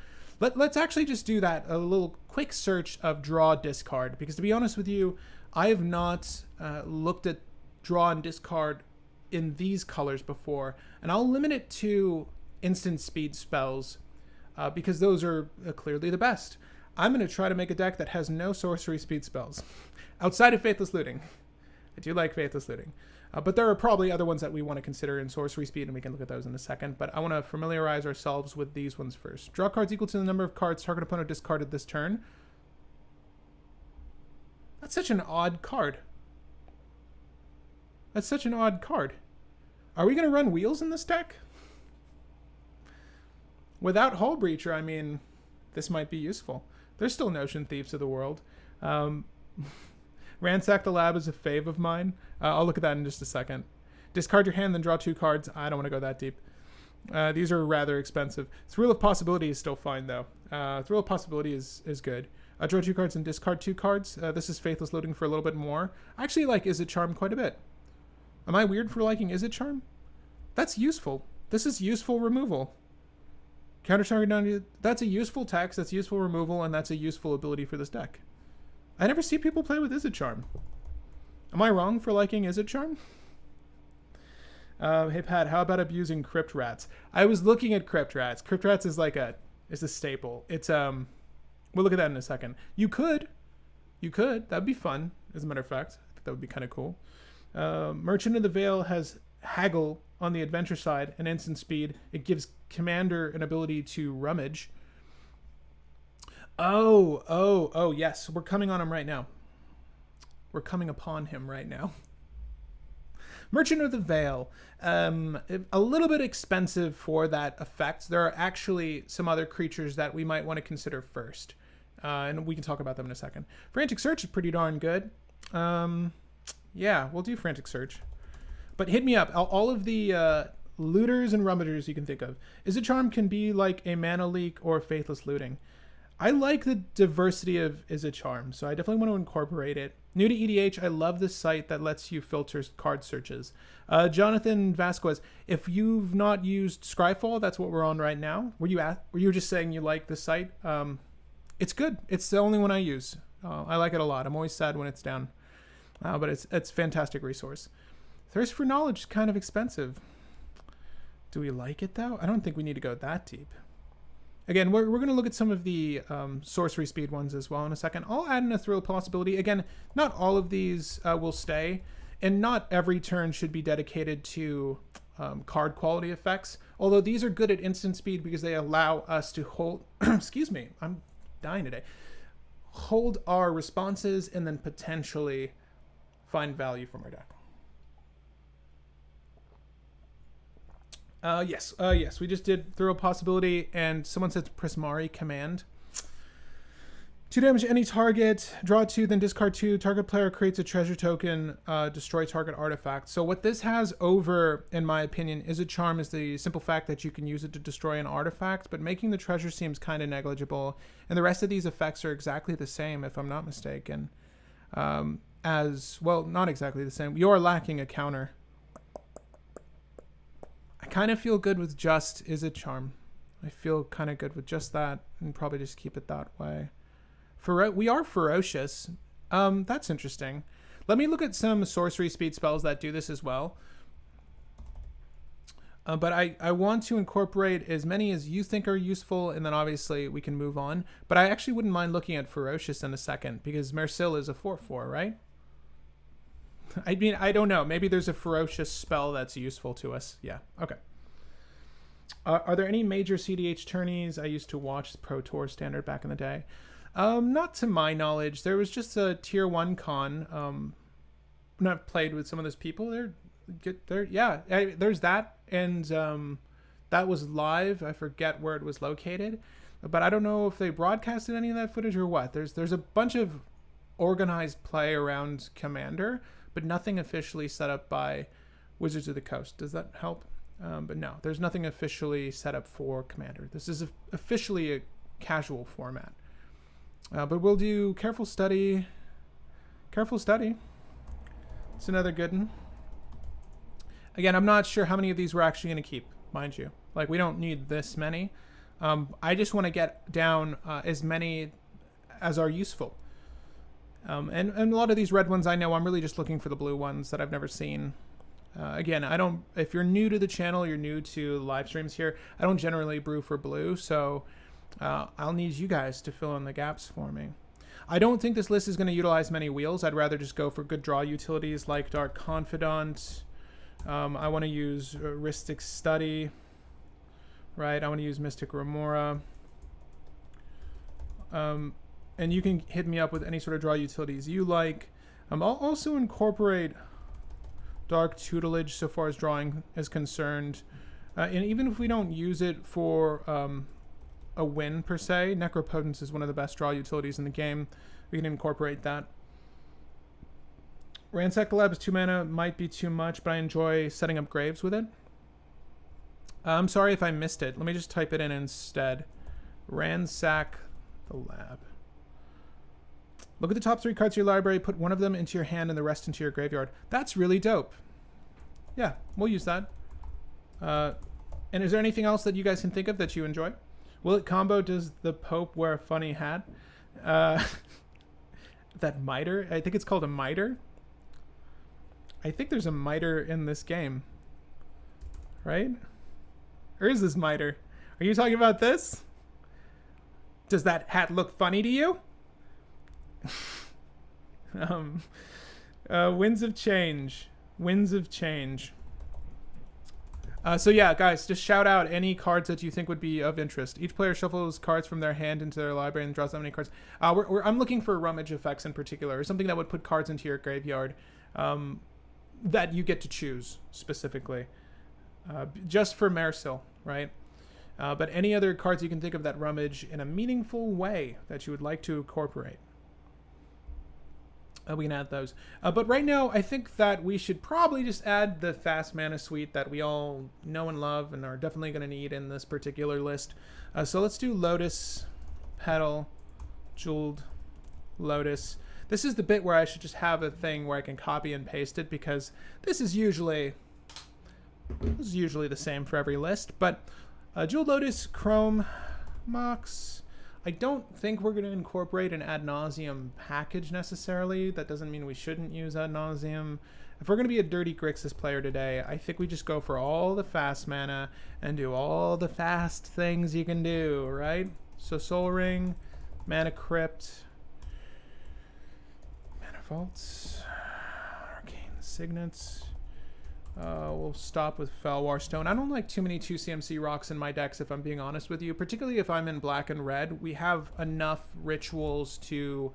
Let's actually just do that, a little quick search of draw discard, because to be honest with you, I have not looked at draw and discard in these colors before, and I'll limit it to instant speed spells because those are clearly the best. I'm going to try to make a deck that has no sorcery speed spells outside of Faithless Looting. I do like Faithless Looting. But there are probably other ones that we want to consider in sorcery speed, and we can look at those in a second. But I want to familiarize ourselves with these ones first. Draw cards equal to the number of cards target opponent discarded this turn. That's such an odd card. That's such an odd card. Are we going to run wheels in this deck? Without Hull Breacher, I mean, this might be useful. There's still Notion Thieves of the world. Ransack the Lab is a fave of mine. I'll look at that in just a second. Discard your hand, then draw 2 cards. I don't want to go that deep. These are rather expensive. Thrill of Possibility is still fine, though. Thrill of Possibility is good. Draw 2 cards and discard 2 cards. This is Faithless Looting for a little bit more. I actually like Is It Charm quite a bit. Am I weird for liking Is It Charm? That's useful. This is useful removal. Counter target down. That's a useful text, that's useful removal, and that's a useful ability for this deck. I never see people play with Is It Charm. Am I wrong for liking Is It Charm? Hey Pat, how about abusing Crypt Rats? I was looking at Crypt Rats. Crypt Rats is like it's a staple. It's we'll look at that in a second. You could. That'd be fun, as a matter of fact. I think that would be kind of cool. Merchant of the Veil has Haggle on the adventure side and instant speed. It gives Commander an ability to rummage. Oh, yes. We're coming on him right now. We're coming upon him right now. Merchant of the Veil. A little bit expensive for that effect. There are actually some other creatures that we might want to consider first. And we can talk about them in a second. Frantic Search is pretty darn good. Yeah, we'll do Frantic Search. But hit me up. All of the looters and rummagers you can think of. Is a Charm can be like a Mana Leak or Faithless Looting. I like the diversity of Is a Charm, so I definitely want to incorporate it. New to EDH, I love this site that lets you filter card searches. Jonathan Vasquez, if you've not used Scryfall, that's what we're on right now. Were you just saying you like the site? It's good. It's the only one I use. I like it a lot. I'm always sad when it's down, but it's a fantastic resource. Thirst for Knowledge is kind of expensive. Do we like it though? I don't think we need to go that deep. Again, we're going to look at some of the sorcery speed ones as well in a second. I'll add in a thrill possibility. Again, not all of these will stay, and not every turn should be dedicated to card quality effects. Although these are good at instant speed because they allow us to hold, excuse me, I'm dying today, hold our responses and then potentially find value from our deck. Yes, we just did Thorough Possibility, and someone said Prismari Command. 2 damage to any target, draw 2, then discard 2. Target player creates a treasure token, destroy target artifact. So what this has over, in my opinion, Is a Charm is the simple fact that you can use it to destroy an artifact, but making the treasure seems kind of negligible. And the rest of these effects are exactly the same, if I'm not mistaken. As, well, not exactly the same. You're lacking a counter. I kind of feel good with just Is a Charm. I feel kind of good with just that, and probably just keep it that way. We are ferocious. That's interesting. Let me look at some sorcery speed spells that do this as well. But I want to incorporate as many as you think are useful, and then obviously we can move on. But I actually wouldn't mind looking at ferocious in a second, because Mairsil is a 4/4, right? I mean, I don't know. Maybe there's a ferocious spell that's useful to us. Yeah, okay. Are there any major cEDH tourneys? I used to watch the Pro Tour Standard back in the day. Not to my knowledge. There was just a tier 1 con. When I've played with some of those people, they're good. There's that, and that was live. I forget where it was located, but I don't know if they broadcasted any of that footage or what. There's a bunch of organized play around Commander, but nothing officially set up by Wizards of the Coast. Does that help? But no, there's nothing officially set up for Commander. This is officially a casual format. But we'll do Careful Study. Careful Study. It's another good one. Again, I'm not sure how many of these we're actually going to keep, mind you. Like, we don't need this many. I just want to get down as many as are useful. And a lot of these red ones, I know I'm really just looking for the blue ones that I've never seen. Again, if you're new to the channel, you're new to live streams here, I don't generally brew for blue, so I'll need you guys to fill in the gaps for me. I don't think this list is going to utilize many wheels. I'd rather just go for good draw utilities like Dark Confidant. I want to use Rhystic Study, right? I want to use Mystic Remora. And you can hit me up with any sort of draw utilities you like. I'll also incorporate Dark Tutelage so far as drawing is concerned. And even if we don't use it for a win per se, Necropotence is one of the best draw utilities in the game. We can incorporate that. Ransack the Lab is 2 mana, might be too much, but I enjoy setting up graves with it. I'm sorry if I missed it. Let me just type it in instead. Ransack the Lab. Look at the top 3 cards of your library, put one of them into your hand and the rest into your graveyard. That's really dope. Yeah, we'll use that. And is there anything else that you guys can think of that you enjoy? Will it combo Does the Pope Wear a Funny Hat? That miter? I think it's called a miter. I think there's a miter in this game. Right? Or is this miter? Are you talking about this? Does that hat look funny to you? Winds of Change. Winds of Change. So yeah, guys, just shout out any cards that you think would be of interest. Each player shuffles cards from their hand into their library and draws that many cards. I'm looking for rummage effects in particular, or something that would put cards into your graveyard that you get to choose specifically, just for Mairsil, right? But any other cards you can think of that rummage in a meaningful way that you would like to incorporate. We can add those. But right now, I think that we should probably just add the fast mana suite that we all know and love and are definitely going to need in this particular list. So let's do Lotus, Petal, Jeweled, Lotus. This is the bit where I should just have a thing where I can copy and paste it, because this is usually the same for every list. But Jeweled Lotus, Chrome, Mox. I don't think we're going to incorporate an ad nauseum package necessarily. That doesn't mean we shouldn't use ad nauseum. If we're going to be a Dirty Grixis player today, I think we just go for all the fast mana and do all the fast things you can do, right? So Soul Ring, Mana Crypt, Mana Vaults, Arcane Signets. We'll stop with Felwar Stone. I don't like too many 2CMC rocks in my decks, if I'm being honest with you. Particularly if I'm in black and red. We have enough rituals to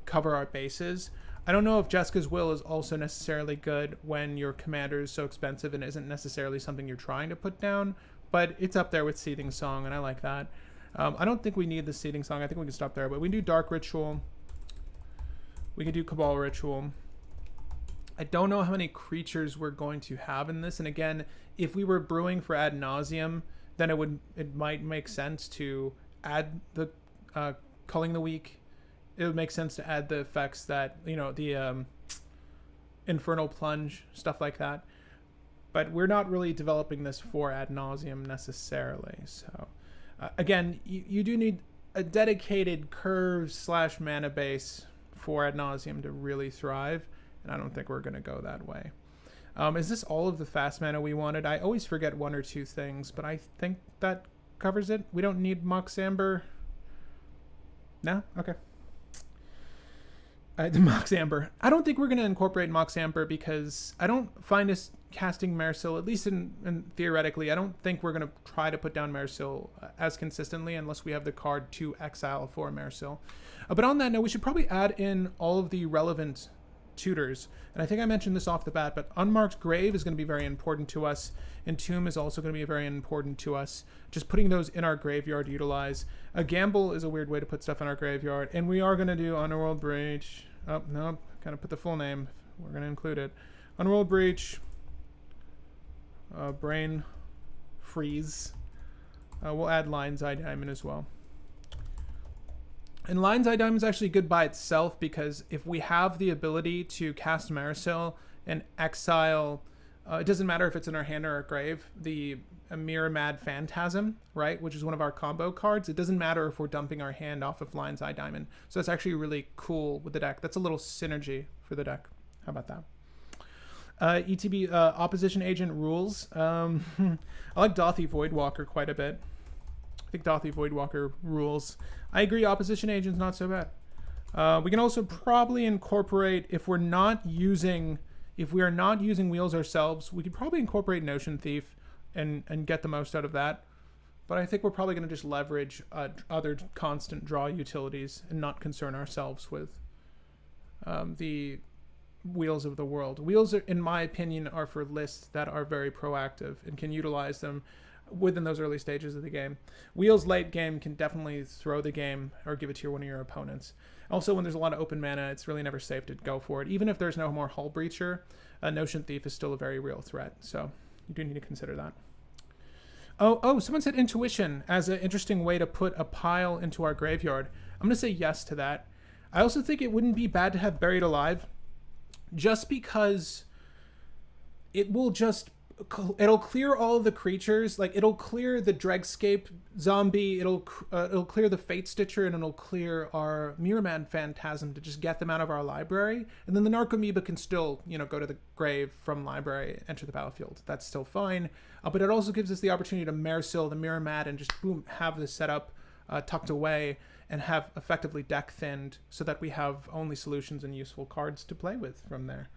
cover our bases. I don't know if Jessica's Will is also necessarily good when your commander is so expensive and isn't necessarily something you're trying to put down. But it's up there with Seething Song, and I like that. I don't think we need the Seething Song. I think we can stop there. But we can do Dark Ritual. We can do Cabal Ritual. I don't know how many creatures we're going to have in this. And again, if we were brewing for ad nauseum, then it might make sense to add the Culling the Weak. It would make sense to add the effects that, you know, the Infernal Plunge, stuff like that. But we're not really developing this for ad nauseum necessarily. So again, you do need a dedicated curve/mana base for ad nauseum to really thrive. And I don't think we're going to go that way. Is this all of the fast mana we wanted? I always forget one or two things, but I think that covers it. We don't need Mox Amber. No? Okay. The Mox Amber. I don't think we're going to incorporate Mox Amber because I don't find us casting Mairsil, at least in theoretically, I don't think we're going to try to put down Mairsil as consistently unless we have the card to exile for Mairsil. But on that note, we should probably add in all of the relevant tutors, and I think I mentioned this off the bat, but Unmarked Grave is going to be very important to us. Entomb is also going to be very important to us. Just putting those in our graveyard utilize. A Gamble is a weird way to put stuff in our graveyard, and we are going to do Underworld Breach. Oh no, gotta put the full name. We're going to include it. Underworld Breach, Brain Freeze. We'll add Lion's Eye Diamond as well. And Lion's Eye Diamond is actually good by itself because if we have the ability to cast Mairsil and exile, it doesn't matter if it's in our hand or our grave, the Mirror Mad Phantasm, right, which is one of our combo cards. It doesn't matter if we're dumping our hand off of Lion's Eye Diamond. So that's actually really cool with the deck. That's a little synergy for the deck. How about that? ETB Opposition Agent rules. I like Dothy Voidwalker quite a bit. I think Dothy Voidwalker rules. I agree, Opposition Agent's not so bad. We can also probably incorporate, if we are not using Wheels ourselves, we could probably incorporate Notion Thief and get the most out of that. But I think we're probably going to just leverage other constant draw utilities and not concern ourselves with the Wheels of the world. Wheels, in my opinion, are for lists that are very proactive and can utilize them within those early stages of the game. Wheels late game can definitely throw the game or give it to one of your opponents. Also, when there's a lot of open mana, it's really never safe to go for it. Even if there's no more Hull Breacher, Notion Thief is still a very real threat. So you do need to consider that. Oh, someone said Intuition as an interesting way to put a pile into our graveyard. I'm going to say yes to that. I also think it wouldn't be bad to have Buried Alive, just because it'll clear all of the creatures. Like, it'll clear the Dregscape zombie, it'll clear the Fate Stitcher, and it'll clear our Mirror Man Phantasm to just get them out of our library. And then the Narcomoeba can still, go to the grave from library, enter the battlefield. That's still fine. But it also gives us the opportunity to Mairsil the Mirror Mad and just boom, have the setup tucked away and have effectively deck thinned so that we have only solutions and useful cards to play with from there.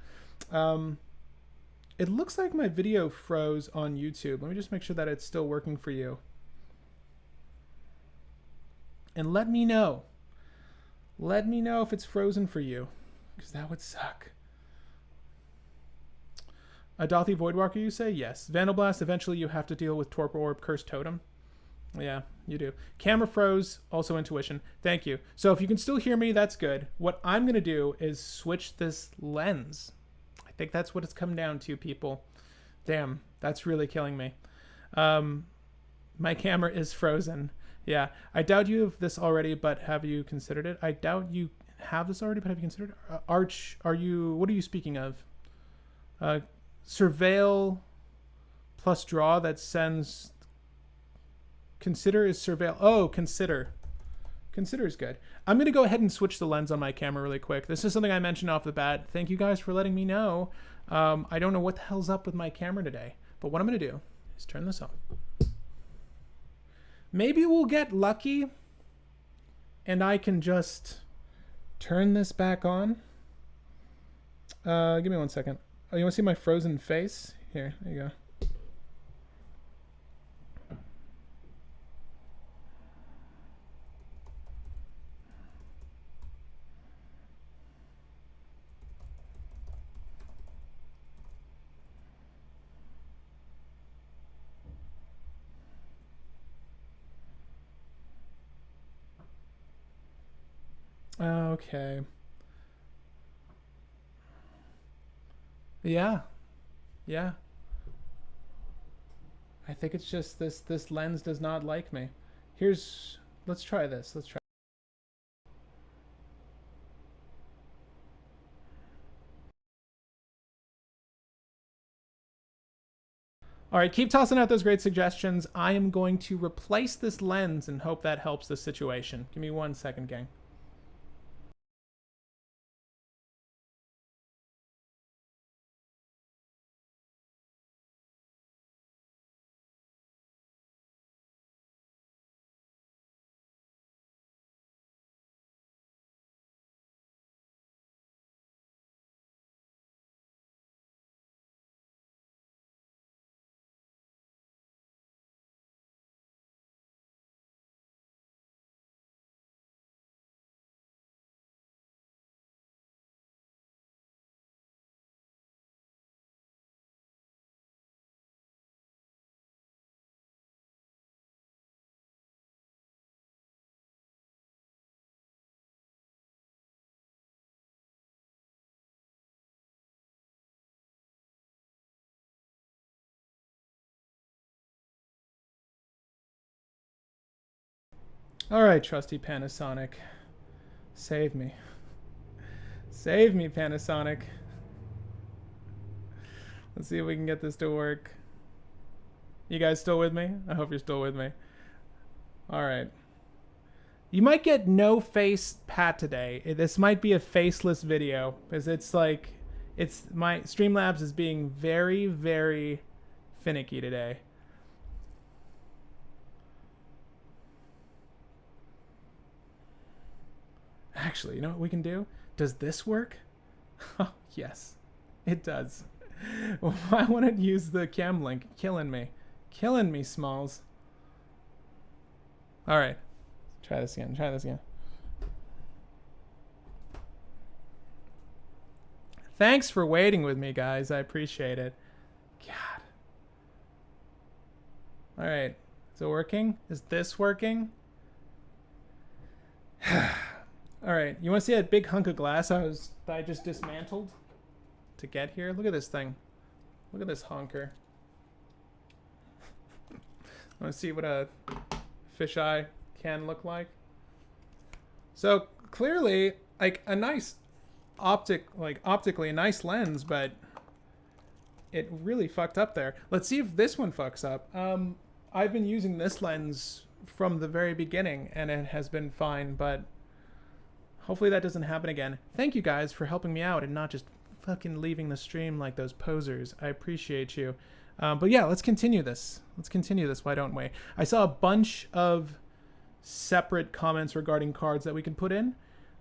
It looks like my video froze on YouTube. Let me just make sure that it's still working for you. And let me know. Let me know if it's frozen for you, because that would suck. Adalthi Voidwalker, you say? Yes. Vandalblast, eventually you have to deal with Torpor Orb, Cursed Totem. Yeah, you do. Camera froze, also intuition. Thank you. So if you can still hear me, that's good. What I'm going to do is switch this lens. I think that's what it's come down to, people. Damn, that's really killing me. My camera is frozen. Yeah, I doubt you have this already, but have you considered it? I doubt you have this already, but have you considered it? Arch, what are you speaking of? Surveil plus draw that sends... Consider is surveil. Oh, consider. Consider is good. I'm going to go ahead and switch the lens on my camera really quick. This is something I mentioned off the bat. Thank you guys for letting me know. I don't know what the hell's up with my camera today, but what I'm going to do is turn this on. Maybe we'll get lucky and I can just turn this back on. Give me 1 second. Oh, you want to see my frozen face? Here, there you go. Okay. Yeah. Yeah. I think it's just this lens does not like me. Let's try this. Let's try. All right, keep tossing out those great suggestions. I am going to replace this lens and hope that helps the situation. Give me 1 second, gang. All right, trusty Panasonic. Save me. Save me, Panasonic. Let's see if we can get this to work. You guys still with me? I hope you're still with me. All right. You might get no face Pat today. This might be a faceless video because it's like, my Streamlabs is being very, very finicky today. Actually, you know what we can do? Does this work? Oh, yes, it does. I want to use the cam link. Killing me. Killing me, Smalls. All right. Try this again. Try this again. Thanks for waiting with me, guys. I appreciate it. God. All right. Is it working? Is this working? All right. You want to see that big hunk of glass that I just dismantled to get here? Look at this thing. Look at this honker. Want to see what a fisheye can look like? So clearly, like a nice optically a nice lens, but it really fucked up there. Let's see if this one fucks up. I've been using this lens from the very beginning and it has been fine, but hopefully that doesn't happen again. Thank you guys for helping me out and not just fucking leaving the stream like those posers. I appreciate you. But yeah, let's continue this. Let's continue this, why don't we? I saw a bunch of separate comments regarding cards that we can put in.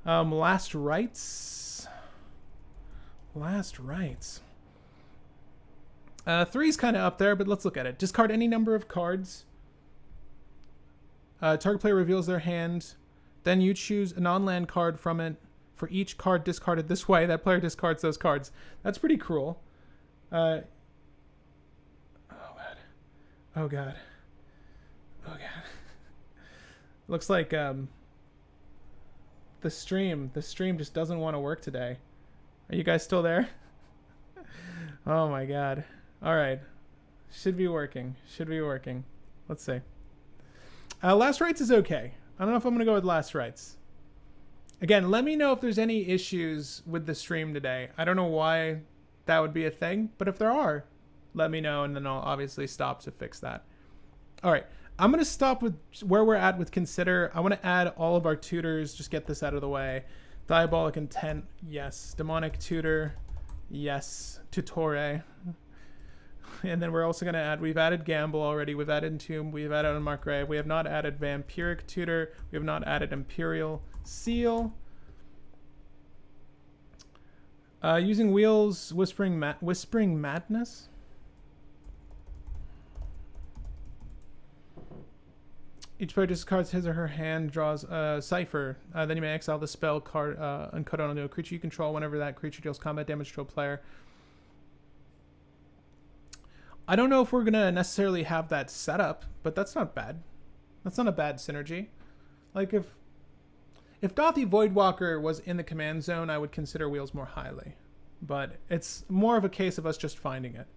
Last Rites. Last Rites. 3's kind of up there, but let's look at it. Discard any number of cards. Target player reveals their hand. Then you choose a non-land card from it. For each card discarded this way, that player discards those cards. That's pretty cruel. Oh god. Oh god. Oh god. Looks like the stream just doesn't want to work today. Are you guys still there? Oh my god. All right. Should be working. Should be working. Let's see. Last Rites is okay. I don't know if I'm going to go with Last Rites. Again, let me know if there's any issues with the stream today. I don't know why that would be a thing, but if there are, let me know, and then I'll obviously stop to fix that. All right. I'm going to stop with where we're at with Consider. I want to add all of our tutors. Just get this out of the way. Diabolic Intent, yes. Demonic Tutor, yes. Tutor. And then we're also going to add, we've added Gamble already, we've added Entomb, we've added Unmarked Grave, we have not added Vampiric Tutor, we have not added Imperial Seal. Using Wheels, Whispering Madness. Each player discards his or her hand, draws a Cipher. Then you may exile the spell card and cut it onto a creature you control whenever that creature deals combat damage to a player. I don't know if we're going to necessarily have that set up, but that's not bad. That's not a bad synergy. Like if Dothy Voidwalker was in the command zone, I would consider Wheels more highly. But it's more of a case of us just finding it.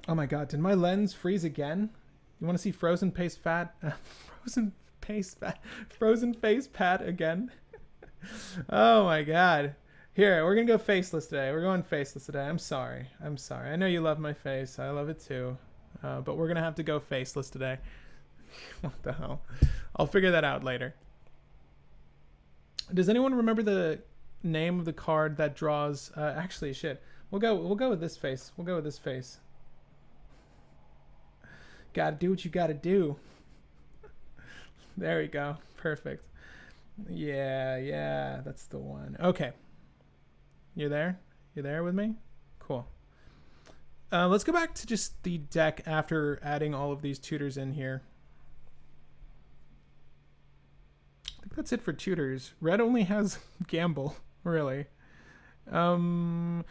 Oh my god, did my lens freeze again? You want to see Frozen Face Fat? Frozen Face Pat again? Oh my god. Here, we're going to go faceless today. We're going faceless today. I'm sorry. I'm sorry. I know you love my face. I love it too. But we're going to have to go faceless today. What the hell? I'll figure that out later. Does anyone remember the name of the card that draws... actually, shit. We'll go with this face. We'll go with this face. Gotta do what you gotta do. There we go. Perfect. Yeah. That's the one. Okay. You're there? You there with me? Cool. Let's go back to just the deck after adding all of these tutors in here. I think that's it for tutors. Red only has Gamble, really. Hold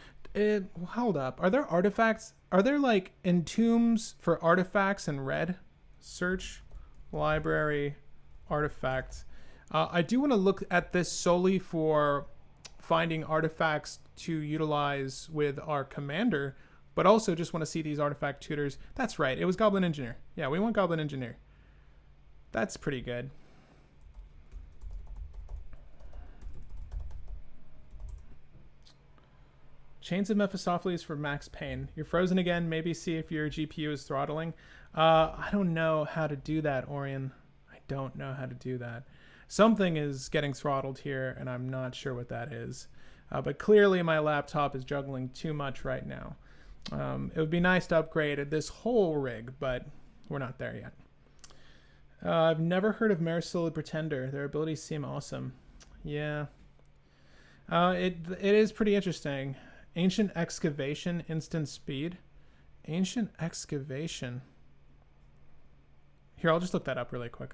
up. Are there artifacts? Are there like entombs for artifacts in red? Search, library, artifacts. I do want to look at this solely for finding artifacts to utilize with our commander, but also just want to see these artifact tutors. That's right. It was Goblin Engineer. Yeah, we want Goblin Engineer. That's pretty good. Chains of Mephistopheles for max pain. You're frozen again. Maybe see if your GPU is throttling. I don't know how to do that, Orion. I don't know how to do that. Something is getting throttled here, and I'm not sure what that is. But clearly my laptop is juggling too much right now. It would be nice to upgrade this whole rig, but we're not there yet. I've never heard of Mairsil Pretender. Their abilities seem awesome. Yeah. It is pretty interesting. Ancient Excavation, instant speed. Ancient Excavation. Here, I'll just look that up really quick.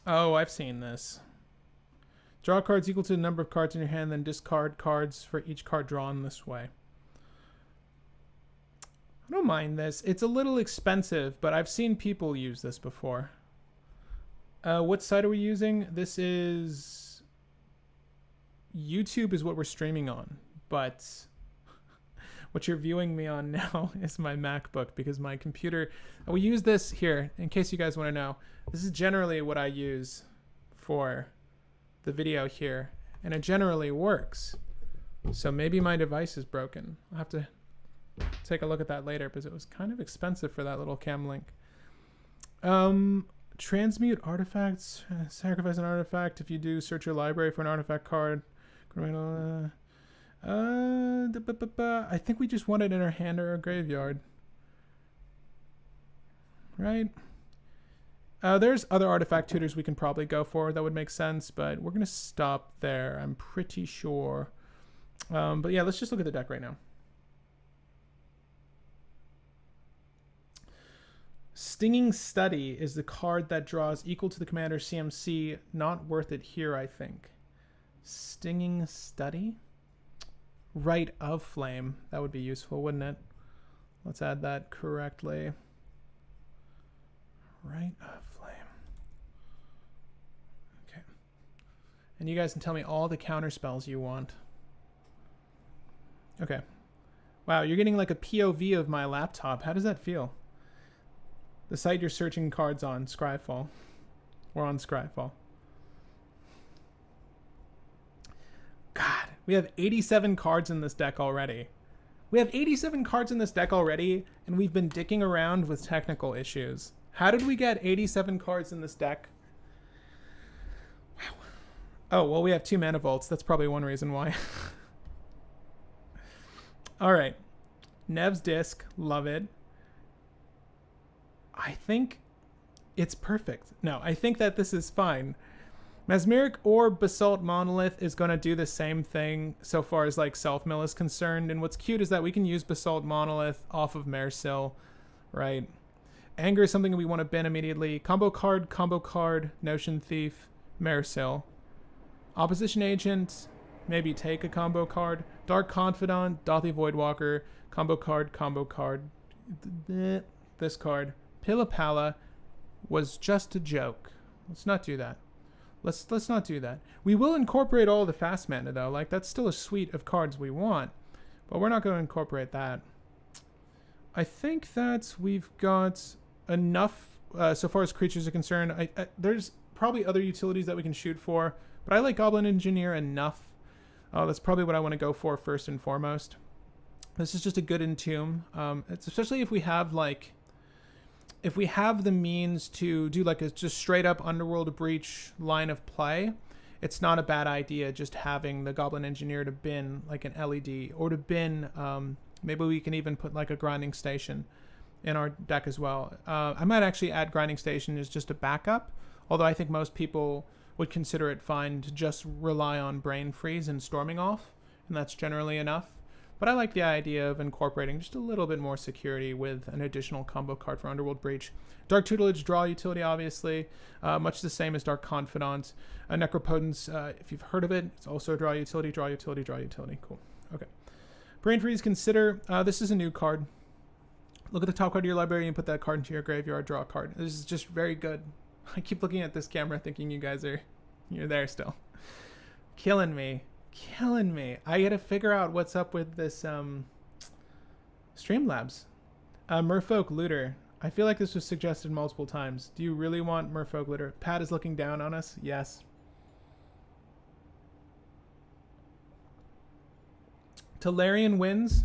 Oh, I've seen this. Draw cards equal to the number of cards in your hand, then discard cards for each card drawn this way. I don't mind this. It's a little expensive, but I've seen people use this before. What site are we using? This is... YouTube is what we're streaming on, but what you're viewing me on now is my MacBook because my computer... We use this here, in case you guys want to know. This is generally what I use for the video here, and it generally works. So maybe my device is broken. I'll have to take a look at that later because it was kind of expensive for that little cam link. Transmute artifacts. Sacrifice an artifact. If you do, search your library for an artifact card. I think we just want it in our hand or our graveyard. Right? There's other artifact tutors we can probably go for that would make sense, but we're going to stop there, I'm pretty sure. But yeah, let's just look at the deck right now. Stinging Study is the card that draws equal to the commander's CMC. Not worth it here, I think. Stinging Study? Rite of Flame. That would be useful, wouldn't it? Let's add that correctly. Rite of Flame. Okay. And you guys can tell me all the counter spells you want. Okay. Wow, you're getting like a POV of my laptop. How does that feel? The site you're searching cards on, Scryfall. We're on Scryfall. God, we have 87 cards in this deck already. We have 87 cards in this deck already, and we've been dicking around with technical issues. How did we get 87 cards in this deck? Wow. Oh, well, we have 2 mana vaults. That's probably one reason why. All right. Nev's Disc, love it. I think it's perfect. No, I think that this is fine. Mesmeric or Basalt Monolith is going to do the same thing so far as like self-mill is concerned. And what's cute is that we can use Basalt Monolith off of Mairsil, right? Anger is something we want to bin immediately. Combo card, Notion Thief, Mairsil. Opposition Agent, maybe take a combo card. Dark Confidant, Dothy Voidwalker, combo card. This card. Pillapala was just a joke. Let's not do that. Let's not do that. We will incorporate all the fast mana though. Like that's still a suite of cards we want, but we're not going to incorporate that. I think that we've got enough so far as creatures are concerned. There's probably other utilities that we can shoot for, but I like Goblin Engineer enough. That's probably what I want to go for first and foremost. This is just a good entomb. It's especially if we have like. If we have the means to do like a just straight up Underworld Breach line of play, it's not a bad idea just having the Goblin Engineer to bin like an LED or to bin, maybe we can even put like a Grinding Station in our deck as well. I might actually add Grinding Station as just a backup, although I think most people would consider it fine to just rely on Brain Freeze and Storming Off, and that's generally enough. But I like the idea of incorporating just a little bit more security with an additional combo card for Underworld Breach. Dark Tutelage, draw utility, obviously. Much the same as Dark Confidant. Necropotence, if you've heard of it, it's also a draw utility. Cool. Okay. Brain Freeze, consider. This is a new card. Look at the top card of your library and put that card into your graveyard, draw a card. This is just very good. I keep looking at this camera thinking you're there still. Killing me. I gotta figure out what's up with this Streamlabs. Merfolk Looter. I feel like this was suggested multiple times. Do you really want Merfolk Looter? Pat is looking down on us. Yes. Tolarian wins.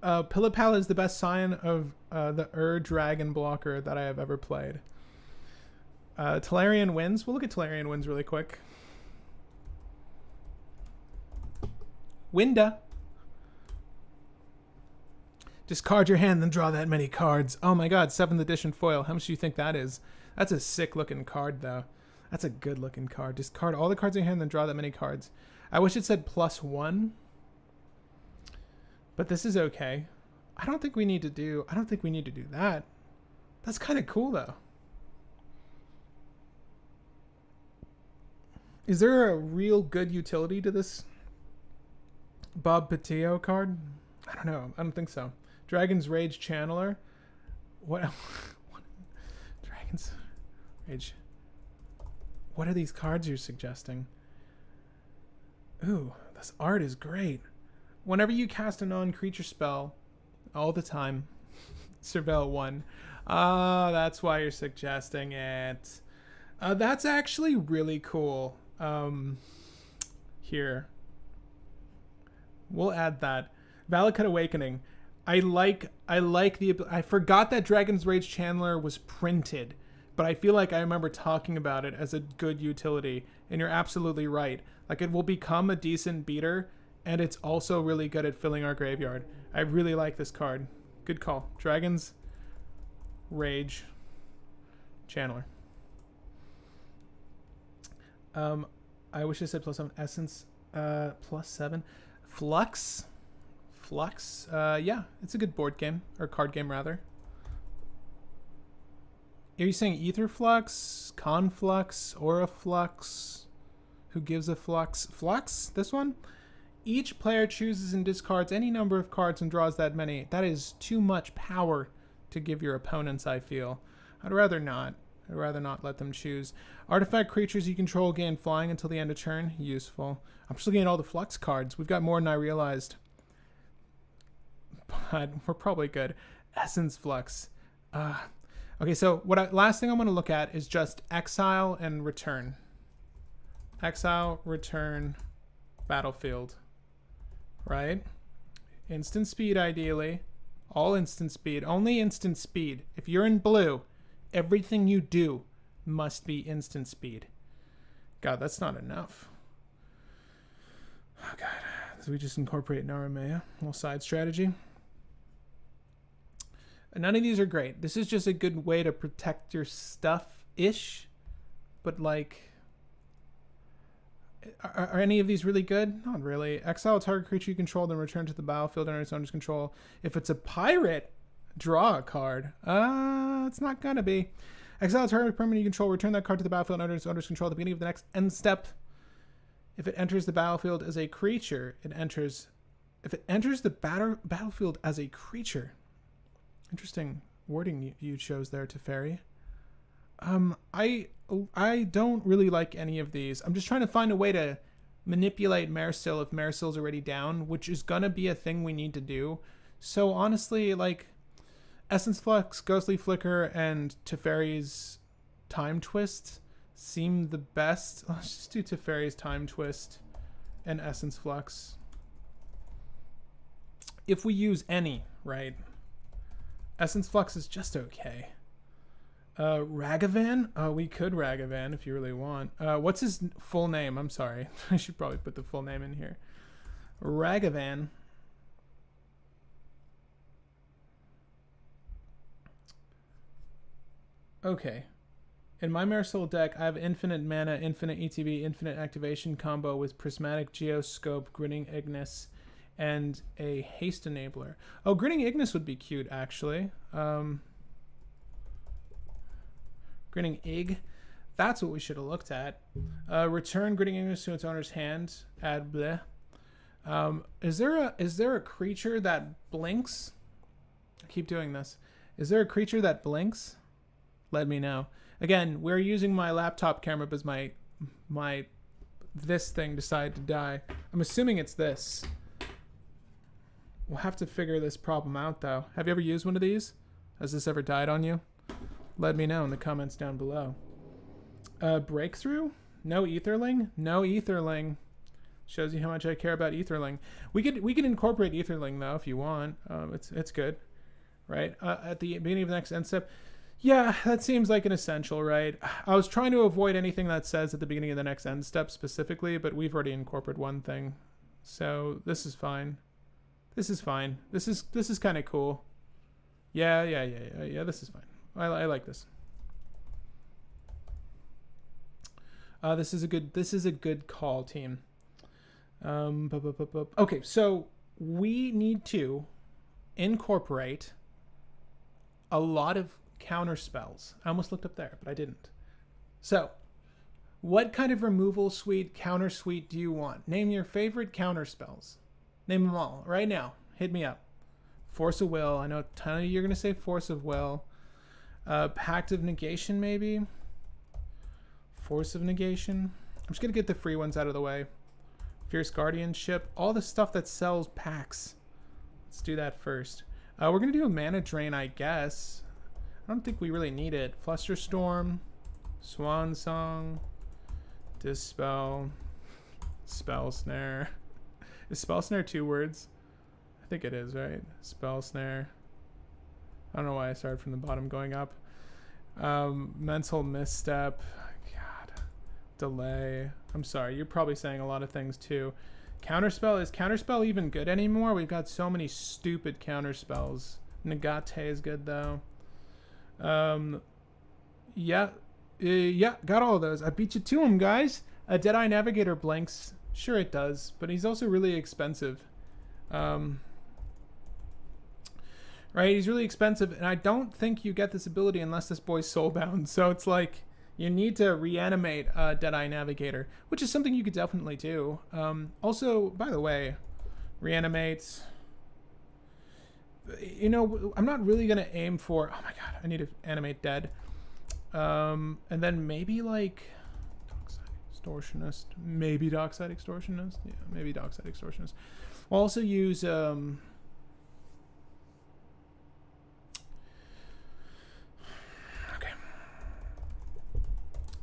Pillapala is the best sign of the Dragon blocker that I have ever played. Tolarian wins. We'll look at Tolarian wins really quick. Winda. Discard your hand, then draw that many cards. Oh my god, 7th edition foil. How much do you think that is? That's a sick looking card though. That's a good looking card. Discard all the cards in your hand, then draw that many cards. I wish it said +1. But this is okay. I don't think we need to do that. That's kind of cool though. Is there a real good utility to this Bob Patillo card? I don't know. I don't think so. Dragon's Rage Channeler. What Dragon's Rage. What are these cards you're suggesting? Ooh, this art is great. Whenever you cast a non-creature spell, all the time, Surveil 1. That's why you're suggesting it. That's actually really cool. Here. We'll add that. Valakut Awakening. I forgot that Dragon's Rage Channeler was printed, but I feel like I remember talking about it as a good utility, and you're absolutely right. Like, it will become a decent beater And it's also really good at filling our graveyard. I really like this card. Good call. Dragon's Rage Channeler. I wish I said +7. Essence +7. Flux. Yeah, it's a good board game, or card game rather. Are you saying Ether Flux, Conflux, Aura Flux? Who gives a flux? Flux? This one? Each player chooses and discards any number of cards and draws that many. That is too much power to give your opponents, I feel. I'd rather not. I'd rather not let them choose. Artifact creatures you control gain flying until the end of turn. Useful. I'm just looking at all the Flux cards. We've got more than I realized. But we're probably good. Essence Flux. Okay, so last thing I want to look at is just exile and return. Exile, return, battlefield. Right? Instant speed, ideally. All instant speed. Only instant speed. If you're in blue, everything you do must be instant speed. God, that's not enough. Oh, God. So we just incorporate Naramea. Little side strategy. None of these are great. This is just a good way to protect your stuff-ish. But, like... Are any of these really good? Not really. Exile a target creature you control, then return to the battlefield under its owner's control. If it's a pirate, draw a card. It's not gonna be. Exile a target permanent you control, return that card to the battlefield under its owner's control at the beginning of the next end step. If it enters the battlefield as a creature, if it enters the battlefield as a creature. Interesting wording you chose there, Teferi. I don't really like any of these. I'm just trying to find a way to manipulate Mairsil if Mairsil's already down, which is gonna be a thing we need to do. So honestly, like, Essence Flux, Ghostly Flicker, and Teferi's Time Twist seem the best. Let's just do Teferi's Time Twist and Essence Flux. If we use any, right? Essence Flux is just okay. Ragavan? Oh, we could Ragavan if you really want. What's his full name? I'm sorry. I should probably put the full name in here. Ragavan. Okay. In my Mairsil deck, I have infinite mana, infinite ETB, infinite activation combo with Prismatic Geoscope, Grinning Ignis, and a Haste Enabler. Oh, Grinning Ignis would be cute, actually. Grinning Ig. That's what we should have looked at. Return Grinning Ignis to its owner's hand. Add bleh. Is there a creature that blinks? I keep doing this. Is there a creature that blinks? Let me know. Again, we're using my laptop camera because my this thing decided to die. I'm assuming it's this. We'll have to figure this problem out, though. Have you ever used one of these? Has this ever died on you? Let me know in the comments down below. Breakthrough? No Etherling? No Etherling. Shows you how much I care about Etherling. We could incorporate Etherling, though, if you want. It's good, right? At the beginning of the next end step. Yeah, that seems like an essential, right? I was trying to avoid anything that says at the beginning of the next end step specifically, but we've already incorporated one thing. So this is fine. This is fine. This is kind of cool. Yeah, this is fine. I like this. This is a good call, team. Okay, so we need to incorporate a lot of counter spells. I almost looked up there, but I didn't. So, what kind of removal suite, counter suite do you want? Name your favorite counter spells. Name them all right now. Hit me up. Force of Will. I know a ton of you are going to say Force of Will. Pact of Negation, maybe. Force of Negation. I'm just going to get the free ones out of the way. Fierce Guardianship. All the stuff that sells packs. Let's do that first. We're going to do a mana drain, I guess. I don't think we really need it. Flusterstorm. Swan Song. Dispel. Spell Snare. Is Spell Snare 2 words? I think it is, right? Spell Snare. I don't know why I started from the bottom going up. Mental Misstep. God. Delay. I'm sorry. You're probably saying a lot of things too. Counterspell, is Counterspell even good anymore? We've got so many stupid counterspells. Negate is good though. Yeah, yeah, got all of those. I beat you to them, guys. A Deadeye Navigator blinks. Sure it does, but he's also really expensive. Right, he's really expensive, and I don't think you get this ability unless this boy's soulbound. So it's like you need to reanimate Deadeye Navigator, which is something you could definitely do. Also, by the way, reanimate. You know, I'm not really gonna aim for. Oh my god, I need to animate dead. And then maybe like Dockside Extortionist, maybe Dockside Extortionist. Yeah, maybe Dockside Extortionist. We'll also use okay.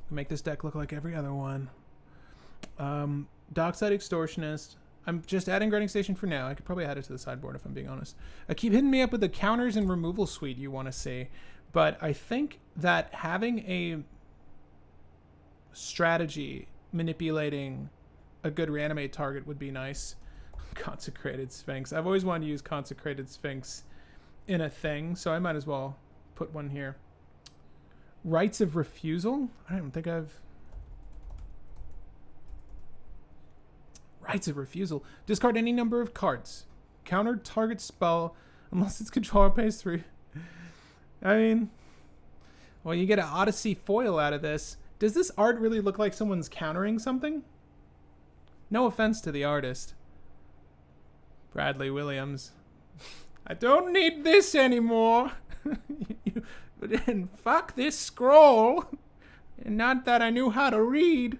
Make this deck look like every other one. Dockside Extortionist. I'm just adding Grading Station for now. I could probably add it to the sideboard if I'm being honest. Keep hitting me up with the counters and removal suite you want to see. But I think that having a strategy manipulating a good reanimate target would be nice. Consecrated Sphinx. I've always wanted to use Consecrated Sphinx in a thing, so I might as well put one here. Rights of Refusal? I don't think I've... Rights of Refusal. Discard any number of cards. Counter target spell unless its controller pays 3. I mean, well, you get an Odyssey foil out of this. Does this art really look like someone's countering something? No offense to the artist. Bradley Williams. I don't need this anymore. Fuck this scroll. Not that I knew how to read.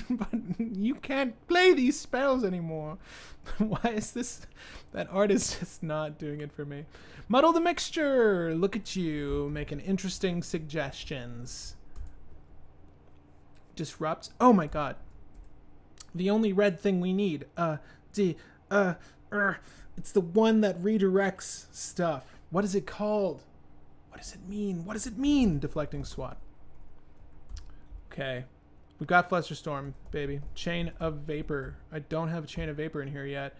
But you can't play these spells anymore. Why is this? That art is just not doing it for me. Muddle the Mixture. Look at you making interesting suggestions. Disrupt. Oh my god. The only red thing we need. It's the one that redirects stuff. What is it called? What does it mean? What does it mean? Deflecting SWAT. Okay. We've got Flusterstorm, baby. Chain of Vapor. I don't have a Chain of Vapor in here yet.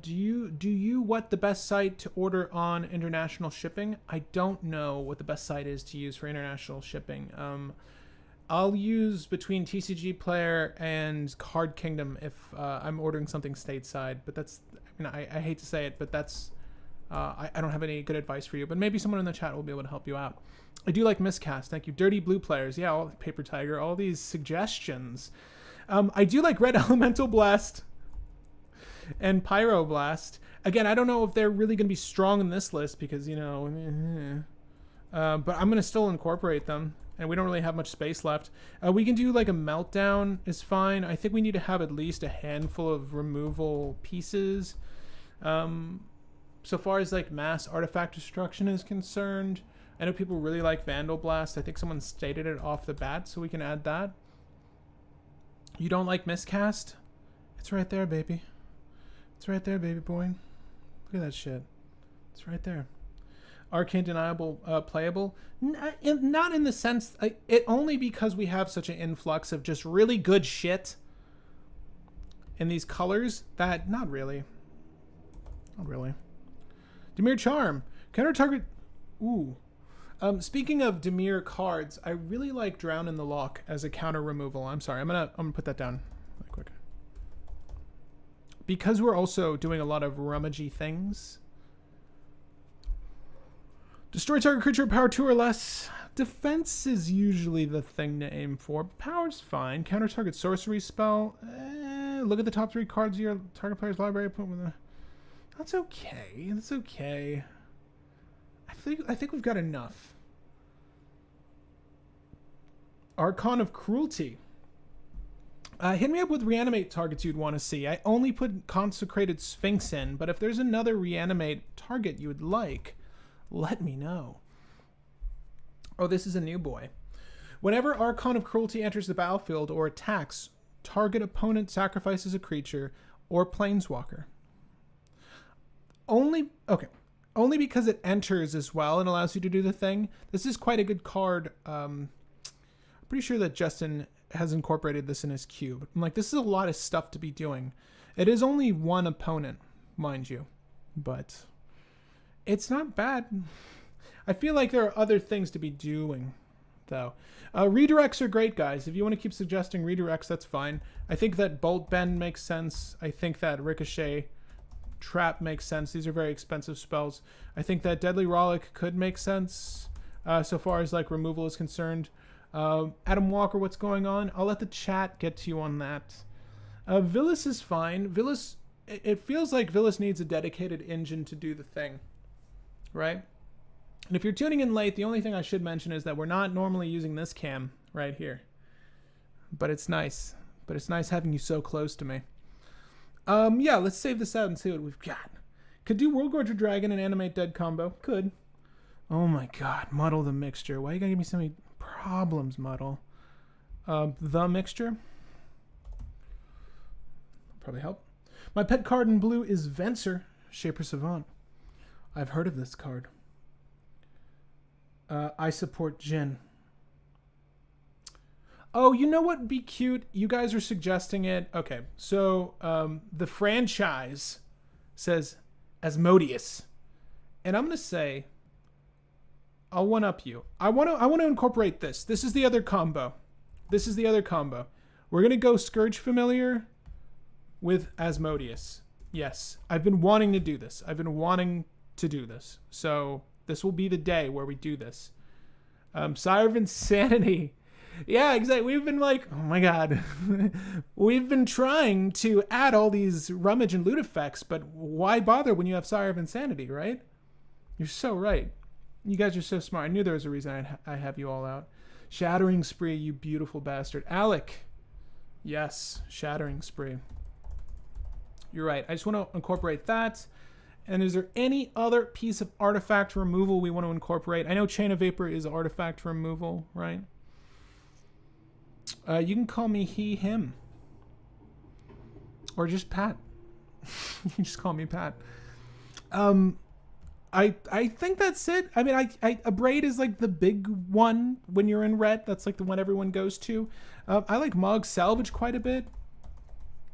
Do you what the best site to order on international shipping? I don't know what the best site is to use for international shipping. I'll use between TCG Player and Card Kingdom if I'm ordering something stateside. But that's, I mean, I hate to say it, but that's I don't have any good advice for you. But maybe someone in the chat will be able to help you out. I do like Miscast. Thank you. Dirty Blue Players. Yeah, all Paper Tiger. All these suggestions. I do like Red Elemental Blast and Pyroblast. Again, I don't know if they're really going to be strong in this list because, you know, but I'm going to still incorporate them. And we don't really have much space left. We can do like a Meltdown is fine. I think we need to have at least a handful of removal pieces. So far as like mass artifact destruction is concerned, I know people really like Vandal Blast. I think someone stated it off the bat, so we can add that. You don't like Miscast? It's right there, baby. It's right there, baby boy. Look at that shit. It's right there. Arcane Deniable playable? Not in the sense... it only because we have such an influx of just really good shit in these colors that... Not really. Not really. Dimir Charm. Counter target... Ooh. Speaking of Dimir cards, I really like Drown in the Loch as a counter removal. I'm sorry. I'm gonna put that down really quick. Because we're also doing a lot of rummagey things... Destroy target creature, power 2 or less. Defense is usually the thing to aim for. Power's fine. Counter target sorcery spell. Look at the top 3 cards of your target player's library. Put with a... That's okay. That's okay. I think we've got enough. Archon of Cruelty. Hit me up with reanimate targets you'd want to see. I only put Consecrated Sphinx in, but if there's another reanimate target you would like, let me know. Oh, this is a new boy. Whenever Archon of Cruelty enters the battlefield or attacks, target opponent sacrifices a creature or planeswalker. Only because it enters as well and allows you to do the thing. This is quite a good card. I'm pretty sure that Justin has incorporated this in his cube. I'm like, this is a lot of stuff to be doing. It is only one opponent, mind you, but it's not bad. I feel like there are other things to be doing, though. Redirects are great, guys. If you want to keep suggesting redirects, that's fine. I think that Bolt Bend makes sense. I think that Ricochet Trap makes sense. These are very expensive spells. I think that Deadly Rollick could make sense so far as like removal is concerned. Adam Walker, what's going on? I'll let the chat get to you on that. Villas is fine. Villas, it feels like Villas needs a dedicated engine to do the thing, right? And if you're tuning in late, the only thing I should mention is that we're not normally using this cam right here. But it's nice. But it's nice having you so close to me. Yeah, let's save this out and see what we've got. Could do World Gorger Dragon and Animate Dead combo. Could. Oh my god, Muddle the Mixture. Why you gotta give me so many problems, Muddle? The Mixture. Probably help. My pet card in blue is Venser, Shaper Savant. I've heard of this card. I support Jin. Oh, you know what would be cute? You guys are suggesting it. Okay, so the franchise says Asmodeus. And I'm going to say, I'll one-up you. I want to incorporate this. This is the other combo. This is the other combo. We're going to go Scourge Familiar with Asmodeus. Yes, I've been wanting to do this. I've been wanting to do this. So this will be the day where we do this. Sire of Insanity. Yeah, exactly. We've been like, oh my god. We've been trying to add all these rummage and loot effects, but why bother when you have Sire of Insanity, right? You're so right. You guys are so smart. I knew there was a reason I have you all out. Shattering Spree, you beautiful bastard. Alec. Yes, Shattering Spree. You're right. I just want to incorporate that. And is there any other piece of artifact removal we want to incorporate? I know Chain of Vapor is artifact removal, right? You can call me he, him. Or just Pat. You just call me Pat. I think that's it. I mean, a braid is like the big one when you're in red. That's like the one everyone goes to. I like Mog Salvage quite a bit.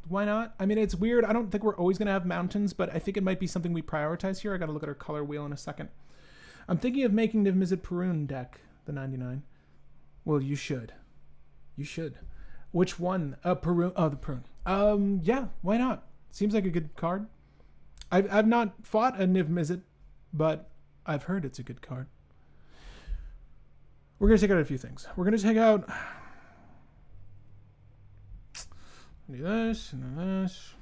Why not? I mean, it's weird. I don't think we're always going to have mountains, but I think it might be something we prioritize here. I got to look at our color wheel in a second. I'm thinking of making the Mizzet Perun deck, the 99. Well, you should. You should. Which one? Perun. Oh, the Perun. Yeah, why not? Seems like a good card. I've not fought a Niv Mizzet, but I've heard it's a good card. We're going to take out a few things. We're going to take out... Do this and this.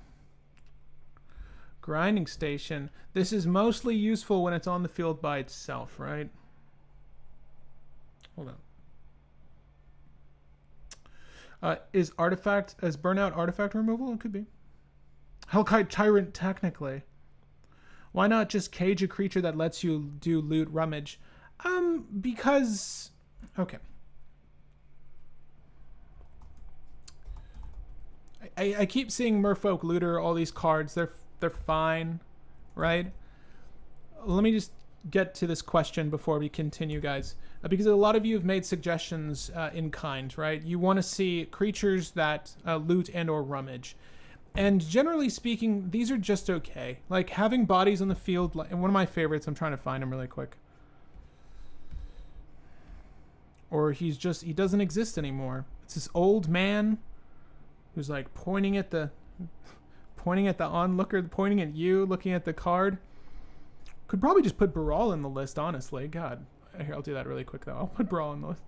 Grinding Station. This is mostly useful when it's on the field by itself, right? Hold on. Is Burnout artifact removal? It could be. Hellkite Tyrant, technically. Why not just cage a creature that lets you do loot rummage? Because... Okay. I keep seeing Merfolk Looter, all these cards. They're fine, right? Let me just get to this question before we continue, guys. Because a lot of you have made suggestions in kind, right? You want to see creatures that loot and or rummage. And generally speaking, these are just okay. Like having bodies on the field, and one of my favorites, I'm trying to find him really quick. Or he doesn't exist anymore. It's this old man who's like pointing at the onlooker, pointing at you, looking at the card. Could probably just put Baral in the list, honestly. God. Here, I'll do that really quick, though. I'll put Baral in the list.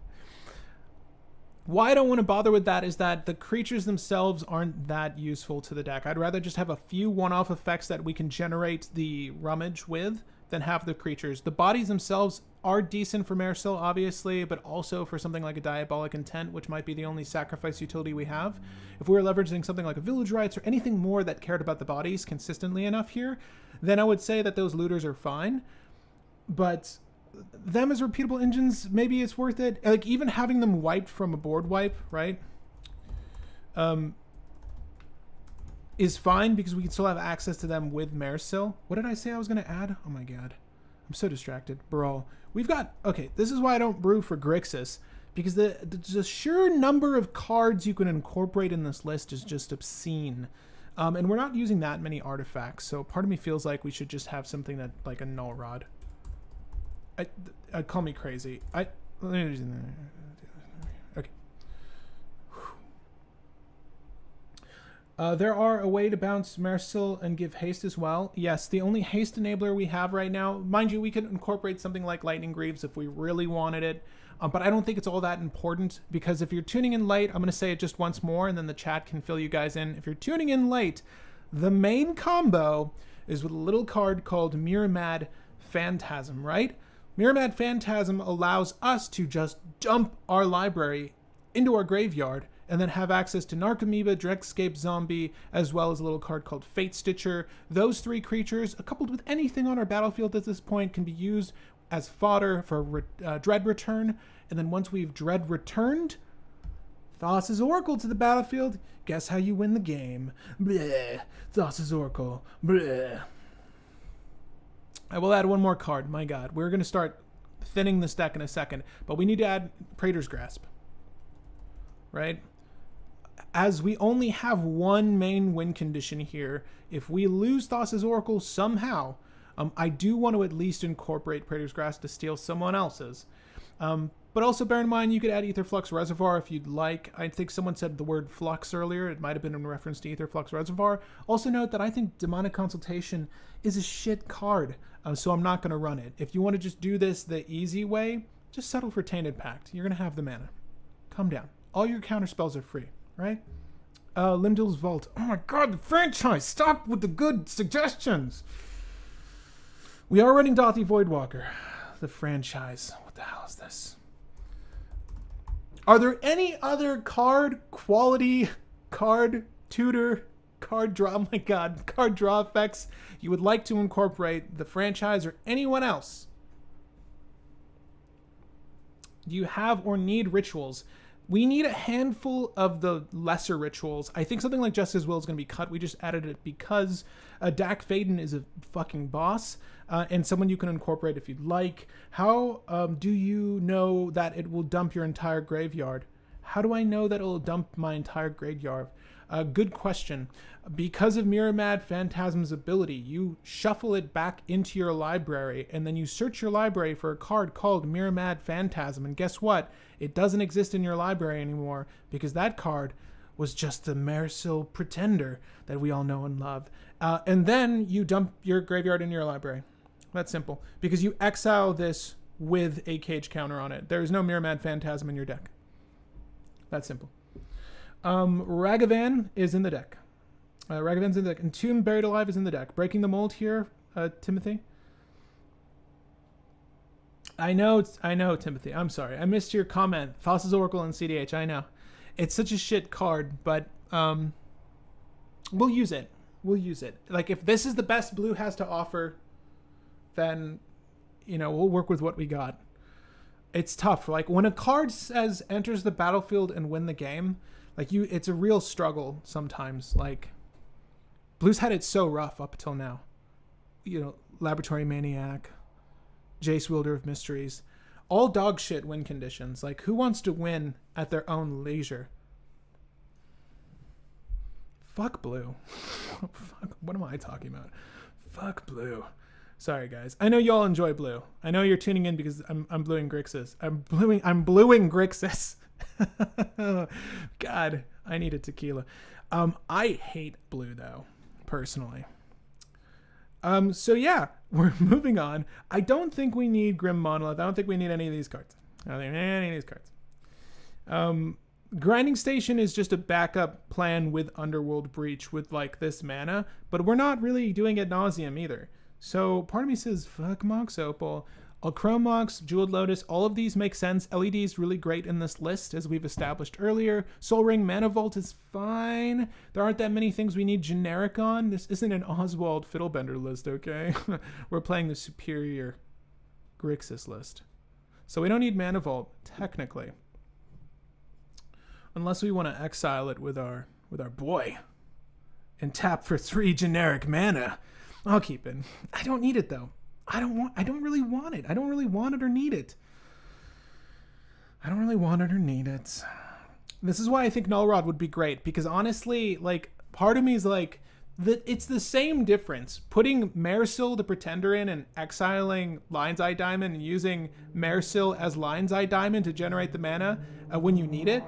Why I don't want to bother with that is that the creatures themselves aren't that useful to the deck. I'd rather just have a few one-off effects that we can generate the rummage with than have the creatures. The bodies themselves are decent for Mairsil, obviously, but also for something like a Diabolic Intent, which might be the only sacrifice utility we have. If we were leveraging something like a Village Rites or anything more that cared about the bodies consistently enough here, then I would say that those looters are fine. But them as repeatable engines, maybe it's worth it. Like, even having them wiped from a board wipe, right? Is fine because we can still have access to them with Mairsil. What did I say I was going to add? Oh my god. I'm so distracted. Baral. We've got... Okay, this is why I don't brew for Grixis. because the sheer number of cards you can incorporate in this list is just obscene. And we're not using that many artifacts, so part of me feels like we should just have something that, like a null rod. Call me crazy. Okay. There are a way to bounce Mairsil and give haste as well. Yes, the only haste enabler we have right now, mind you, we could incorporate something like Lightning Greaves if we really wanted it, but I don't think it's all that important, because if you're tuning in late, I'm going to say it just once more and then the chat can fill you guys in. If you're tuning in late, the main combo is with a little card called Miramad Phantasm, right? Miramad Phantasm allows us to just dump our library into our graveyard and then have access to Narcomoeba, Dregscape Zombie, as well as a little card called Fate Stitcher. Those three creatures, coupled with anything on our battlefield at this point, can be used as fodder for Dread Return. And then once we've Dread returned Thassa's Oracle to the battlefield, guess how you win the game? Bleh. Thassa's Oracle. Bleh. I will add one more card. My god. We're going to start thinning this deck in a second. But we need to add Praetor's Grasp. Right? As we only have one main win condition here, if we lose Thassa's Oracle somehow, I do want to at least incorporate Praetor's Grasp to steal someone else's. But also bear in mind, you could add Aetherflux Reservoir if you'd like. I think someone said the word flux earlier. It might have been in reference to Aetherflux Reservoir. Also note that I think Demonic Consultation is a shit card, so I'm not going to run it. If you want to just do this the easy way, just settle for Tainted Pact. You're going to have the mana. Calm down. All your counter spells are free, right? Limdil's Vault. Oh my god, the franchise! Stop with the good suggestions! We are running Dothy Voidwalker. The franchise. What the hell is this? Are there any other card quality, card tutor, card draw, oh my god, card draw effects you would like to incorporate the franchise or anyone else? Do you have or need rituals? We need a handful of the lesser rituals. I think something like Justice's Will is going to be cut. We just added it because Dak Faden is a fucking boss and someone you can incorporate if you'd like. How do you know that it will dump your entire graveyard? How do I know that it will dump my entire graveyard? Good question. Because of Miramad Phantasm's ability, you shuffle it back into your library, and then you search your library for a card called Miramad Phantasm, and guess what? It doesn't exist in your library anymore, because that card was just the Mairsil Pretender that we all know and love. And then you dump your graveyard in your library. That's simple. Because you exile this with a cage counter on it. There is no Miramad Phantasm in your deck. That's simple. Ragavan is in the deck. Ragavan's in the deck. Entomb Buried Alive is in the deck. Breaking the Mold here, Timothy. I know, Timothy. I'm sorry. I missed your comment. Thassa's Oracle and cEDH. I know. It's such a shit card, but we'll use it. We'll use it. Like, if this is the best blue has to offer, then, you know, we'll work with what we got. It's tough. Like, when a card says enters the battlefield and win the game, like, it's a real struggle sometimes. Like, Blue's had it so rough up until now. You know, Laboratory Maniac, Jace Wielder of Mysteries, all dog shit win conditions. Like, who wants to win at their own leisure? Fuck Blue. Fuck, what am I talking about? Fuck Blue. Sorry, guys. I know y'all enjoy Blue. I know you're tuning in because I'm bluing Grixis. I'm bluing Grixis. God, I need a tequila. I hate Blue though, personally. So yeah, we're moving on. I don't think we need Grim Monolith. I don't think we need any of these cards. I don't think we need any of these cards. Grinding Station is just a backup plan with Underworld Breach with like this mana, but we're not really doing ad nauseum either. So part of me says, fuck Mox Opal. Chromox, Jeweled Lotus, all of these make sense. LED is really great in this list, as we've established earlier. Soul Ring, Mana Vault is fine. There aren't that many things we need generic on. This isn't an Oswald Fiddlebender list, okay? We're playing the superior Grixis list. So we don't need Mana Vault, technically. Unless we want to exile it with our boy. And tap for 3 generic mana. I'll keep it. I don't need it, though. I don't really want it. I don't really want it or need it. I don't really want it or need it. This is why I think Null Rod would be great, because honestly, like, part of me is like, it's the same difference. Putting Mairsil the Pretender in and exiling Lion's Eye Diamond and using Mairsil as Lion's Eye Diamond to generate the mana when you need it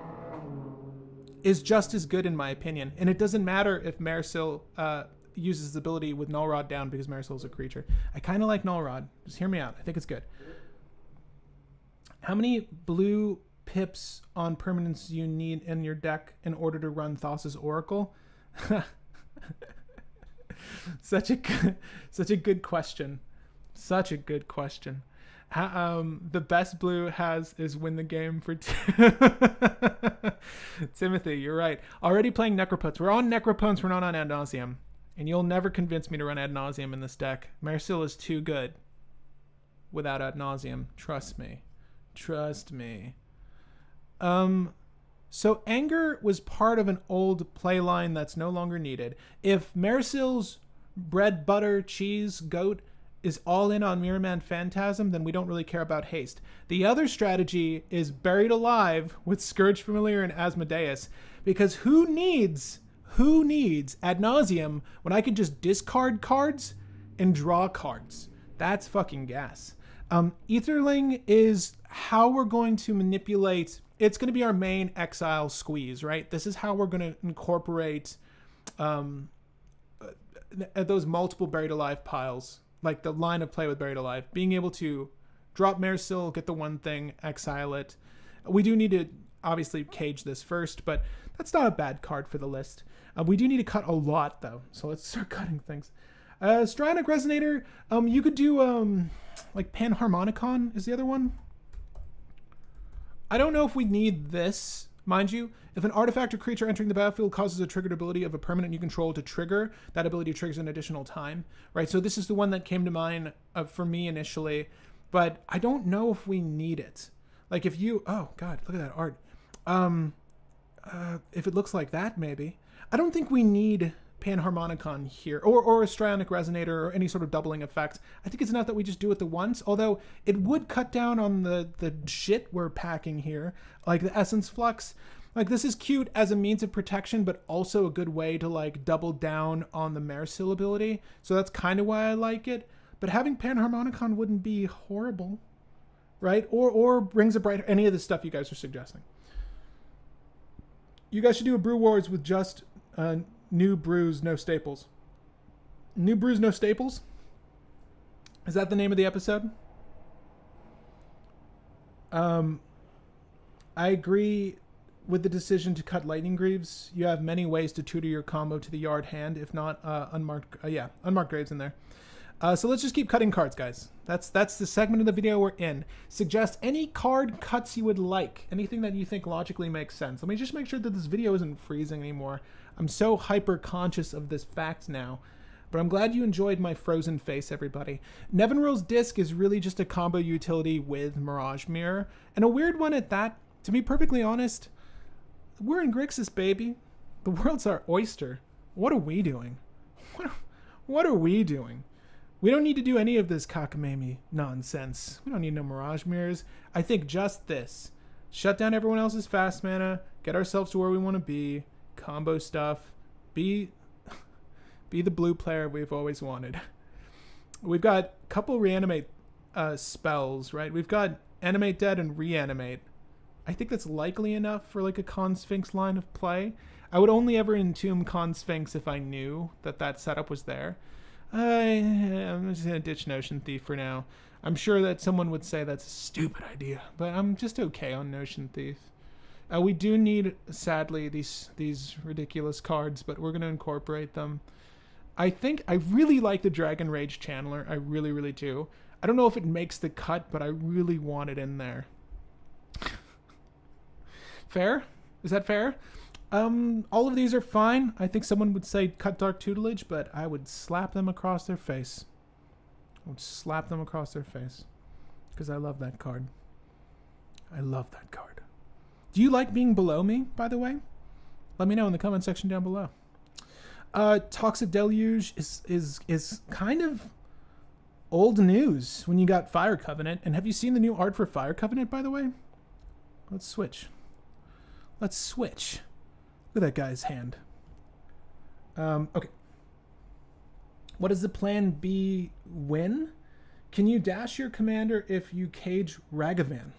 is just as good in my opinion. And it doesn't matter if Mairsil uses his ability with Null Rod down because Mairsil is a creature. I kind of like Null Rod. Just hear me out. I think it's good. How many blue pips on permanence you need in your deck in order to run Thassa's Oracle? Such a good question. Such a good question. The best blue has is win the game for 2. Timothy, you're right. Already playing Necropotence. We're on Necropotence. We're not on Ad Nauseam. And you'll never convince me to run Ad Nauseam in this deck. Mairsil is too good without Ad Nauseam. Trust me. Trust me. So Anger was part of an old play line that's no longer needed. If Mairsil's bread, butter, cheese, goat is all in on Mirrorman Phantasm, then we don't really care about haste. The other strategy is Buried Alive with Scourge Familiar and Asmodeus, because who needs Ad Nauseam when I could just discard cards and draw cards? That's fucking gas. Etherling is how we're going to manipulate. It's going to be our main exile squeeze, right? This is how we're going to incorporate those multiple Buried Alive piles, like the line of play with Buried Alive. Being able to drop Mairsil, get the one thing, exile it. We do need to obviously cage this first, but that's not a bad card for the list. We do need to cut a lot, though, so let's start cutting things. Strionic Resonator, you could do like Panharmonicon is the other one. I don't know if we need this, mind you. If an artifact or creature entering the battlefield causes a triggered ability of a permanent you control to trigger, that ability triggers an additional time, right? So this is the one that came to mind for me initially, but I don't know if we need it. Like if you, oh God, look at that art. If it looks like that, maybe. I don't think we need Panharmonicon here, or a Strionic Resonator, or any sort of doubling effect. I think it's enough that we just do it the once, although it would cut down on the shit we're packing here, like the Essence Flux. Like, this is cute as a means of protection, but also a good way to, like, double down on the Mairsil ability. So that's kind of why I like it. But having Panharmonicon wouldn't be horrible, right? Or brings a brighter, any of the stuff you guys are suggesting. You guys should do a Brew Wars with just new brews, no staples. New brews, no staples? Is that the name of the episode? I agree with the decision to cut Lightning Greaves. You have many ways to tutor your combo to the yard hand, if not unmarked Graves in there. So let's just keep cutting cards, guys. That's the segment of the video we're in. Suggest any card cuts you would like. Anything that you think logically makes sense. Let me just make sure that this video isn't freezing anymore. I'm so hyper conscious of this fact now. But I'm glad you enjoyed my frozen face, everybody. Nevinyrral's Disc is really just a combo utility with Mirage Mirror. And a weird one at that. To be perfectly honest, we're in Grixis, baby. The world's our oyster. What are we doing? What are we doing? We don't need to do any of this cockamamie nonsense. We don't need no Mirage Mirrors. I think just this. Shut down everyone else's fast mana. Get ourselves to where we want to be. Combo stuff. Be the blue player we've always wanted. We've got a couple reanimate spells, right? We've got Animate Dead and Reanimate. I think that's likely enough for like a Consphinx line of play. I would only ever entomb Consphinx if I knew that setup was there. I'm just going to ditch Notion Thief for now. I'm sure that someone would say that's a stupid idea, but I'm just okay on Notion Thief. We do need, sadly, these ridiculous cards, but we're going to incorporate them. I really like the Dragon Rage Channeler. I really, really do. I don't know if it makes the cut, but I really want it in there. Fair? Is that fair? All of these are fine. I think someone would say cut Dark Tutelage, but I would slap them across their face. I would slap them across their face. Because I love that card. I love that card. Do you like being below me, by the way? Let me know in the comment section down below. Toxic Deluge is kind of old news when you got Fire Covenant. And have you seen the new art for Fire Covenant, by the way? Let's switch. Let's switch. Look at that guy's hand. Okay. What does the plan B win? Can you dash your commander if you cage Ragavan?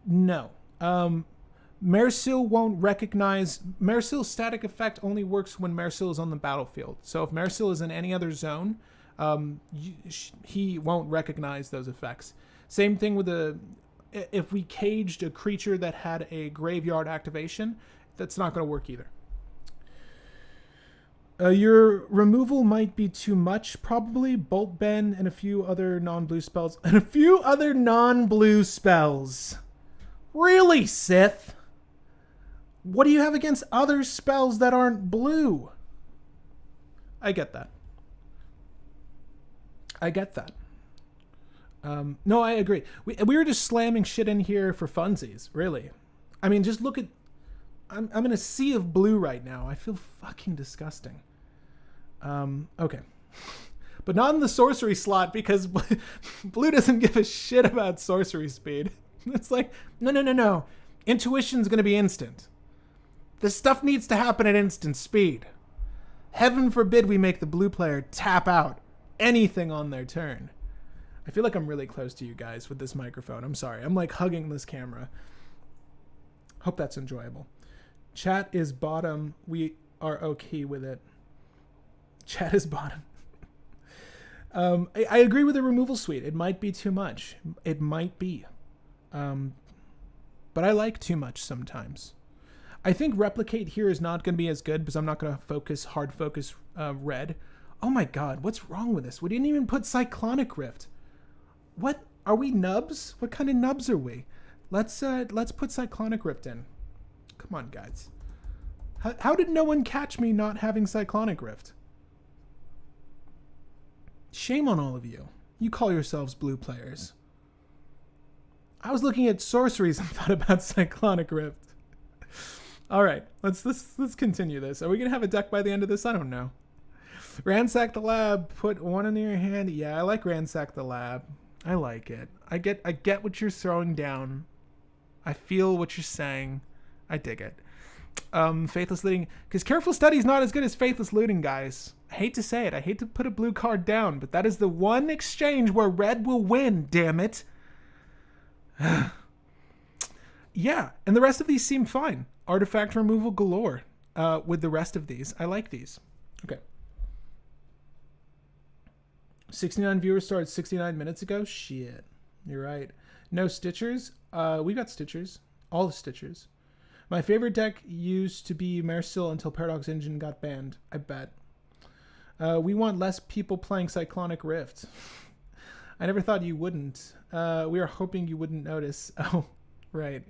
No. Mairsil won't recognize... Mairsil's static effect only works when Mairsil is on the battlefield. So if Mairsil is in any other zone, he won't recognize those effects. Same thing with if we caged a creature that had a graveyard activation, that's not going to work either. Your removal might be too much, probably. Bolt Bend and a few other non-blue spells. And a few other non-blue spells. Really, Sith? What do you have against other spells that aren't blue? I get that. I get that. No, I agree. We were just slamming shit in here for funsies, really. I mean, just look at... I'm in a sea of blue right now. I feel fucking disgusting. Okay. But not in the sorcery slot, because blue doesn't give a shit about sorcery speed. It's like, no. Intuition's going to be instant. This stuff needs to happen at instant speed. Heaven forbid we make the blue player tap out anything on their turn. I feel like I'm really close to you guys with this microphone. I'm sorry. I'm like hugging this camera. Hope that's enjoyable. Chat is bottom. We are okay with it. Chat is bottom. I agree with the removal suite. It might be too much. It might be. But I like too much sometimes. I think replicate here is not going to be as good because I'm not going to hard focus red. Oh my god, what's wrong with this? We didn't even put Cyclonic Rift. What? Are we nubs? What kind of nubs are we? Let's put Cyclonic Rift in. Come on, guys. How did no one catch me not having Cyclonic Rift? Shame on all of you. You call yourselves blue players. I was looking at sorceries and thought about Cyclonic Rift. All right, let's continue this. Are we gonna have a deck by the end of this? I don't know. Ransack the lab. Put one in your hand. Yeah, I like Ransack the lab. I like it. I get what you're throwing down. I feel what you're saying. I dig it. Faithless Looting. Because Careful Study is not as good as Faithless Looting, guys. I hate to say it. I hate to put a blue card down, but that is the one exchange where red will win, damn it. Yeah, and the rest of these seem fine. Artifact removal galore with the rest of these. I like these. Okay. 69 viewers started 69 minutes ago? Shit. You're right. No Stitchers? We got Stitchers. All the Stitchers. My favorite deck used to be Mairsil until Paradox Engine got banned. I bet. We want less people playing Cyclonic Rift. I never thought you wouldn't. We are hoping you wouldn't notice. Oh, right.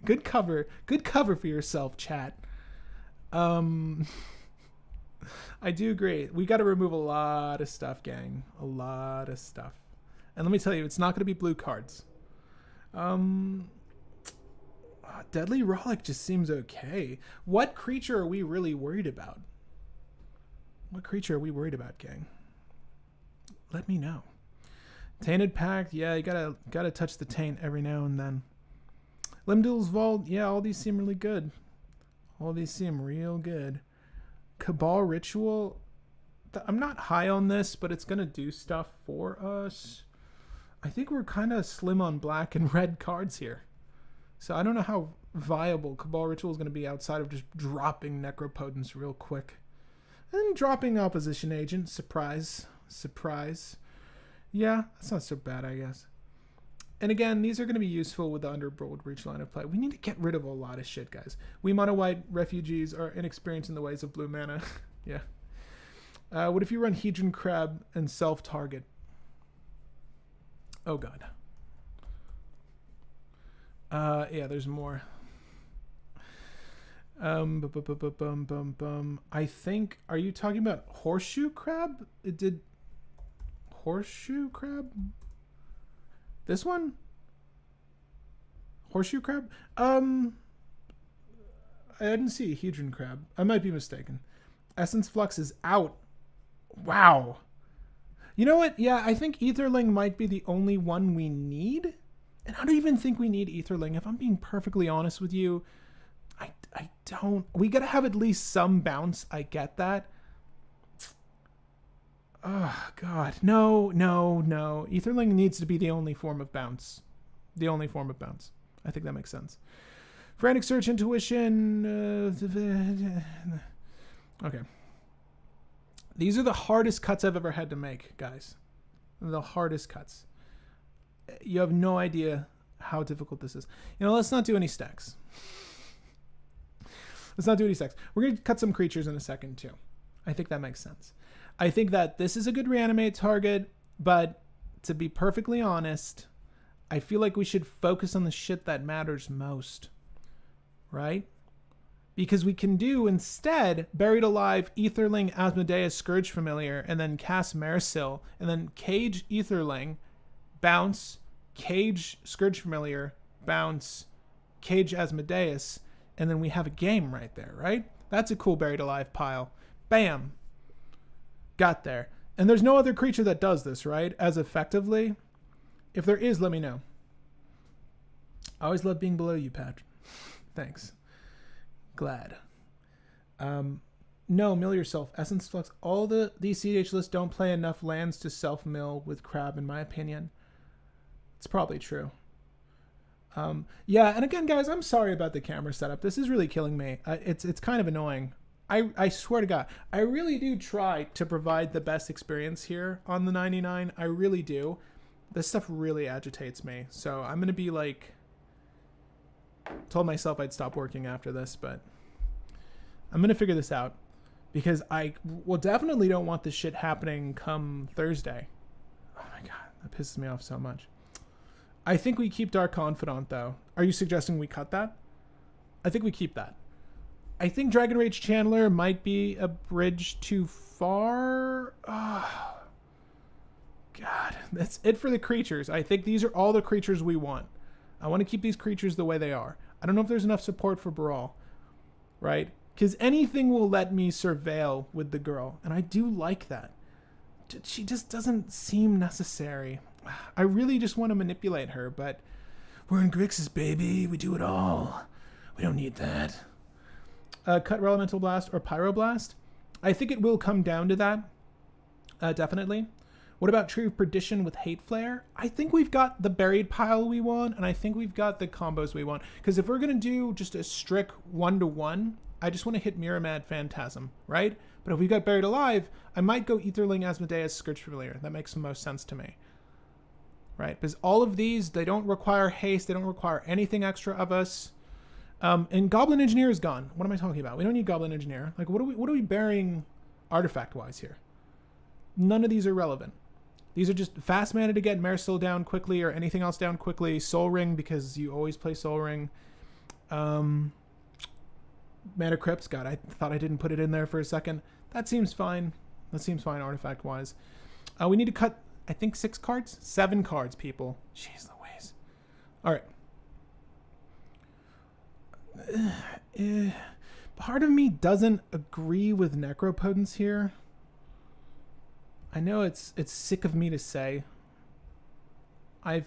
Good cover. Good cover for yourself, chat. I do agree. We got to remove a lot of stuff, gang. A lot of stuff. And let me tell you, it's not going to be blue cards. Deadly Rollick just seems okay. What creature are we really worried about? What creature are we worried about, gang? Let me know. Tainted Pact, yeah, you gotta touch the taint every now and then. Limdul's Vault, yeah, all these seem really good. All these seem real good. Cabal Ritual, I'm not high on this, but it's gonna do stuff for us. I think we're kind of slim on black and red cards here. So I don't know how viable Cabal Ritual is going to be outside of just dropping Necropotence real quick. And dropping Opposition Agent. Surprise. Surprise. Yeah, that's not so bad, I guess. And again, these are going to be useful with the Underworld Reach line of play. We need to get rid of a lot of shit, guys. We mono white refugees are inexperienced in the ways of blue mana. Yeah. What if you run Hedron Crab and self-target? Oh, God. Yeah, there's more. I think, are you talking about Horseshoe Crab? It did Horseshoe Crab? This one? Horseshoe Crab? I didn't see Hedron Crab. I might be mistaken. Essence Flux is out. Wow. You know what? Yeah, I think Aetherling might be the only one we need. And I don't even think we need Aetherling. If I'm being perfectly honest with you, I don't. We got to have at least some bounce. I get that. Oh, God. No. Aetherling needs to be the only form of bounce. The only form of bounce. I think that makes sense. Frantic Search, Intuition. Okay. These are the hardest cuts I've ever had to make, guys. The hardest cuts. You have no idea how difficult this is. Let's not do any stacks. We're going to cut some creatures in a second, too. I think that makes sense. I think that this is a good reanimate target, but to be perfectly honest, I feel like we should focus on the shit that matters most, right? Because we can do, instead, Buried Alive, Aetherling, Asmodeus, Scourge Familiar, and then cast Mairsil, and then cage Aetherling, bounce, cage Scourge Familiar, bounce, cage Asmodeus, and then we have a game right there, right? That's a cool Buried Alive pile. Bam. Got there. And there's no other creature that does this, right? As effectively. If there is, let me know. I always love being below you, Pat. Thanks. Glad. No, mill yourself. Essence Flux. All these cEDH lists don't play enough lands to self-mill with Crab, in my opinion. It's probably true. Yeah, and again, guys, I'm sorry about the camera setup. This is really killing me. It's kind of annoying. I swear to God, I really do try to provide the best experience here on the 99. I really do. This stuff really agitates me. So I'm going to be like... Told myself I'd stop working after this, but I'm going to figure this out. Because I definitely don't want this shit happening come Thursday. Oh my God, that pisses me off so much. I think we keep Dark Confidant, though. Are you suggesting we cut that? I think we keep that. I think Dragon Rage Chandler might be a bridge too far. Oh, God, that's it for the creatures. I think these are all the creatures we want. I want to keep these creatures the way they are. I don't know if there's enough support for Brawl, right? Because anything will let me surveil with the girl, and I do like that. She just doesn't seem necessary. I really just want to manipulate her, but we're in Grixis, baby. We do it all. We don't need that. Cut Elemental Blast or Pyroblast? I think it will come down to that. Definitely. What about Tree of Perdition with Hate Flare? I think we've got the buried pile we want, and I think we've got the combos we want. Because if we're going to do just a strict 1-to-1, I just want to hit Miramad Phantasm, right? But if we've got Buried Alive, I might go Aetherling, Asmodeus, Scourge Familiar. That makes the most sense to me. Right? Because all of these, they don't require haste. They don't require anything extra of us. And Goblin Engineer is gone. What am I talking about? We don't need Goblin Engineer. Like, what are we burying artifact-wise here? None of these are relevant. These are just fast mana to get Mairsil down quickly or anything else down quickly. Soul Ring, because you always play Soul Ring. Mana Crypts. God, I thought I didn't put it in there for a second. That seems fine. That seems fine artifact-wise. We need to cut, I think, 6 cards? 7 cards, people. Jeez Louise. All right. Part of me doesn't agree with Necropotence here. I know it's sick of me to say. I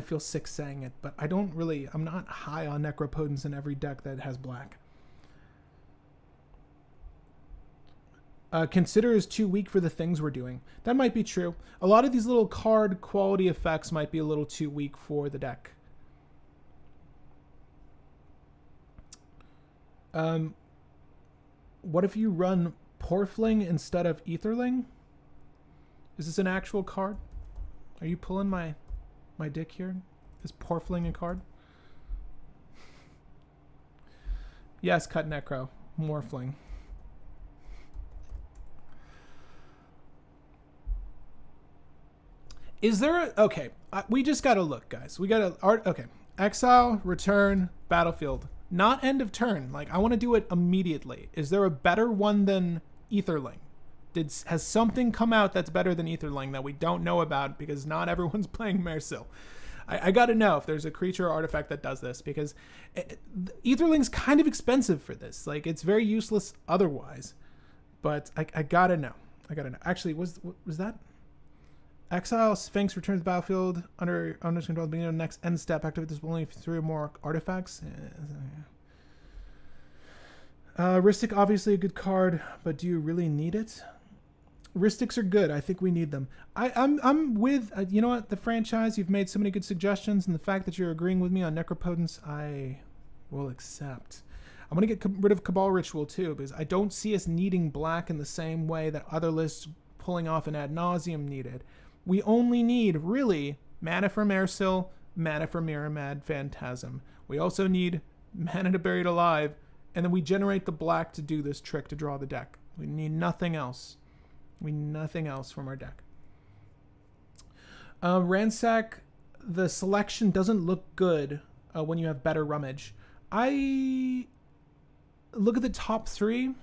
feel sick saying it, but I'm not high on Necropotence in every deck that has black. Consider is too weak for the things we're doing. That might be true. A lot of these little card quality effects might be a little too weak for the deck. What if you run Porfling instead of Aetherling? Is this an actual card? Are you pulling my dick here? Is Porfling a card? Yes, cut Necro. Morphling. Is there a... Okay, we just gotta look, guys. We gotta... Okay. Exile, return, battlefield. Not end of turn. Like, I want to do it immediately. Is there a better one than Aetherling? Has something come out that's better than Aetherling that we don't know about because not everyone's playing Mairsil? I got to know if there's a creature or artifact that does this because Aetherling's kind of expensive for this. Like, it's very useless otherwise. But I got to know. I got to know. Actually, was that... Exile Sphinx returns to the battlefield under owner's control at the beginning of the next end step. Activate this with only 3 or more artifacts. Ristic, obviously a good card, but do you really need it? Ristics are good. I think we need them. I'm with, you know what, the franchise, you've made so many good suggestions, and the fact that you're agreeing with me on Necropotence, I will accept. I'm going to get rid of Cabal Ritual too, because I don't see us needing black in the same way that other lists pulling off an ad nauseum needed. We only need, really, mana for Mairsil, mana for Miramad Phantasm. We also need mana to Buried Alive, and then we generate the black to do this trick to draw the deck. We need nothing else. We need nothing else from our deck. Ransack, the selection doesn't look good when you have better rummage. I look at the top 3.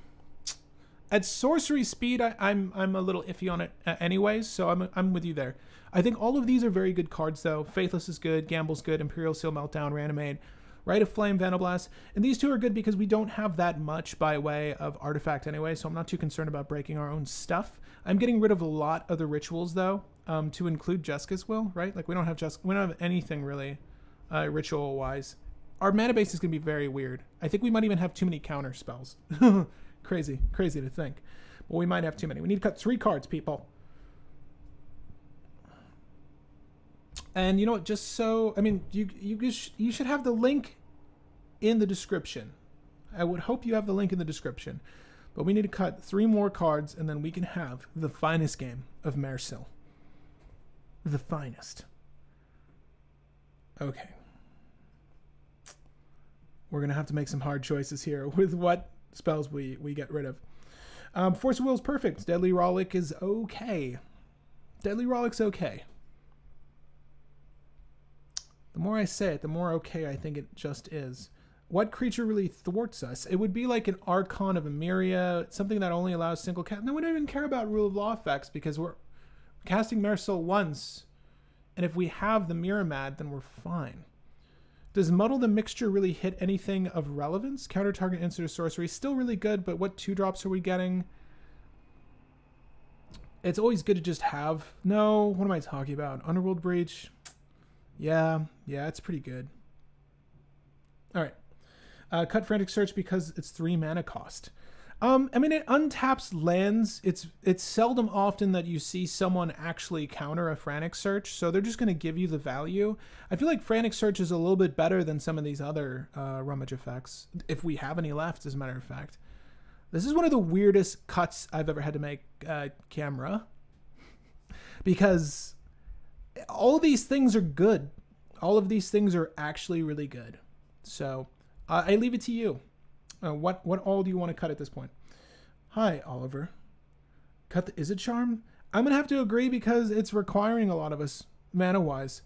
At sorcery speed, I'm a little iffy on it anyways, so I'm with you there. I think all of these are very good cards, though. Faithless is good, Gamble's good, Imperial Seal, Meltdown, Reanimate, Rite of Flame, Vandalblast. And these two are good because we don't have that much by way of artifact anyway, so I'm not too concerned about breaking our own stuff. I'm getting rid of a lot of the rituals, though, to include Jessica's Will, right? Like, we don't have anything really ritual-wise. Our mana base is going to be very weird. I think we might even have too many counter spells. Crazy to think. But we might have too many. We need to cut 3 cards, people. And you know what? Just so, I mean, you should have the link in the description. I would hope you have the link in the description. But we need to cut 3 more cards, and then we can have the finest game of Mairsil. The finest. Okay. We're going to have to make some hard choices here with what spells we get rid of. Force of Will is perfect. Deadly Rollick is okay. Deadly Rollick's okay. The more I say it, the more okay I think it just is. What creature really thwarts us? It would be like an Archon of Emeria, something that only allows single cast. No, we don't even care about Rule of Law effects because we're casting Mairsil once, and if we have the Miramad, then we're fine. Does Muddle the Mixture really hit anything of relevance? Counter target instant or sorcery. Still really good, but what 2-drops are we getting? It's always good to just have. No, what am I talking about? Underworld Breach. Yeah, it's pretty good. All right. Cut Frantic Search because it's 3 mana cost. I mean, it untaps lands. It's seldom often that you see someone actually counter a Frantic Search, so they're just going to give you the value. I feel like Frantic Search is a little bit better than some of these other rummage effects, if we have any left, as a matter of fact. This is one of the weirdest cuts I've ever had to make camera, because all of these things are good. All of these things are actually really good. So I leave it to you. What all do you want to cut at this point? Hi, Oliver. Cut the Izzet Charm? I'm going to have to agree because it's requiring a lot of us mana-wise.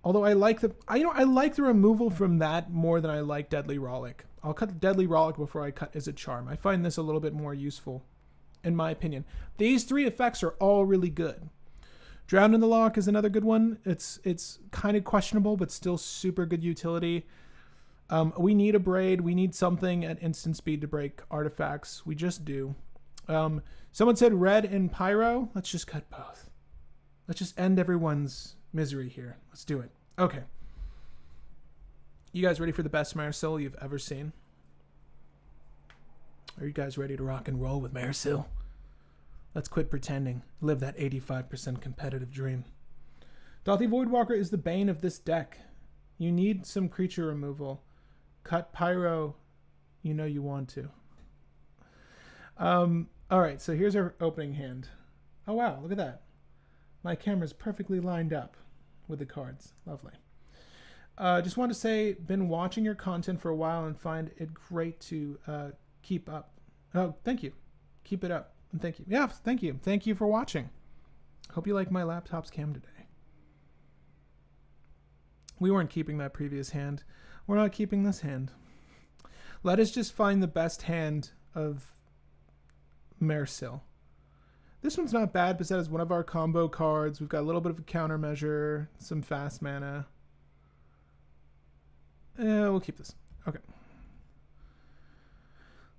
Although I like I like the removal from that more than I like Deadly Rollick. I'll cut the Deadly Rollick before I cut Izzet Charm. I find this a little bit more useful, in my opinion. These 3 effects are all really good. Drown in the Lock is another good one. It's kind of questionable, but still super good utility. We need a Braid. We need something at instant speed to break artifacts. We just do. Someone said red and pyro. Let's just cut both. Let's just end everyone's misery here. Let's do it. Okay. You guys ready for the best Mairsil you've ever seen? Are you guys ready to rock and roll with Mairsil? Let's quit pretending. Live that 85% competitive dream. Dauthi Voidwalker is the bane of this deck. You need some creature removal. Cut pyro. You know you want to. All right, so here's our opening hand. Oh, wow, look at that. My camera's perfectly lined up with the cards. Lovely. Just want to say, been watching your content for a while and find it great to keep up. Oh, thank you. Keep it up. And thank you. Yeah, thank you. Thank you for watching. Hope you like my laptop's cam today. We weren't keeping that previous hand. We're not keeping this hand. Let us just find the best hand of Mairsil. This one's not bad, because that is one of our combo cards. We've got a little bit of a countermeasure, some fast mana. We'll keep this. Okay.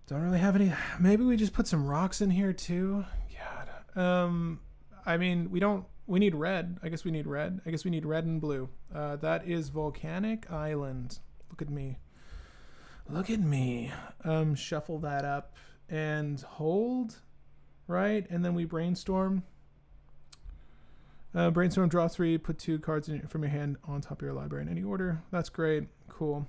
Don't really have any. Maybe we just put some rocks in here too. God. I mean, we don't We need red. I guess we need red. I guess we need red and blue. That is Volcanic Island. Look at me. Look at me. Shuffle that up and hold, right? And then we brainstorm. Brainstorm, draw 3, put 2 cards from your hand on top of your library in any order. That's great. Cool.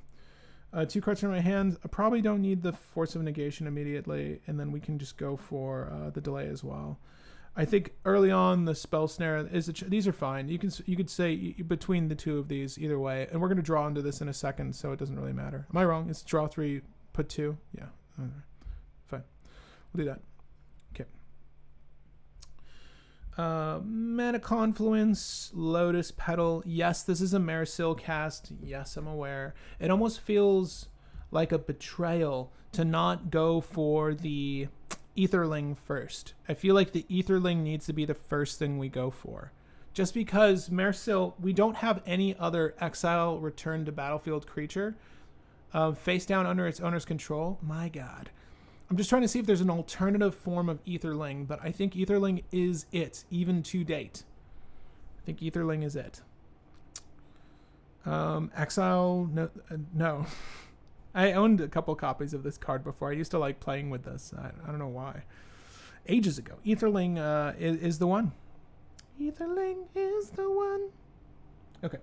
2 cards from my hand. I probably don't need the Force of Negation immediately, and then we can just go for the delay as well. I think early on the Spell Snare these are fine. You could say between the two of these either way, and we're gonna draw into this in a second, so it doesn't really matter. Am I wrong? It's draw 3, put 2. Yeah, fine. We'll do that. Okay. Mana Confluence, Lotus Petal. Yes, this is a Mairsil cast. Yes, I'm aware. It almost feels like a betrayal to not go for the Etherling first. I feel like the Etherling needs to be the first thing we go for. Just because Mairsil, we don't have any other exile return to battlefield creature face down under its owner's control. My God. I'm just trying to see if there's an alternative form of Etherling, but I think Etherling is it, even to date. I think Etherling is it. Exile, no. I owned a couple copies of this card before. I used to like playing with this. I don't know why. Ages ago. Etherling is the one. Etherling is the one. Okay.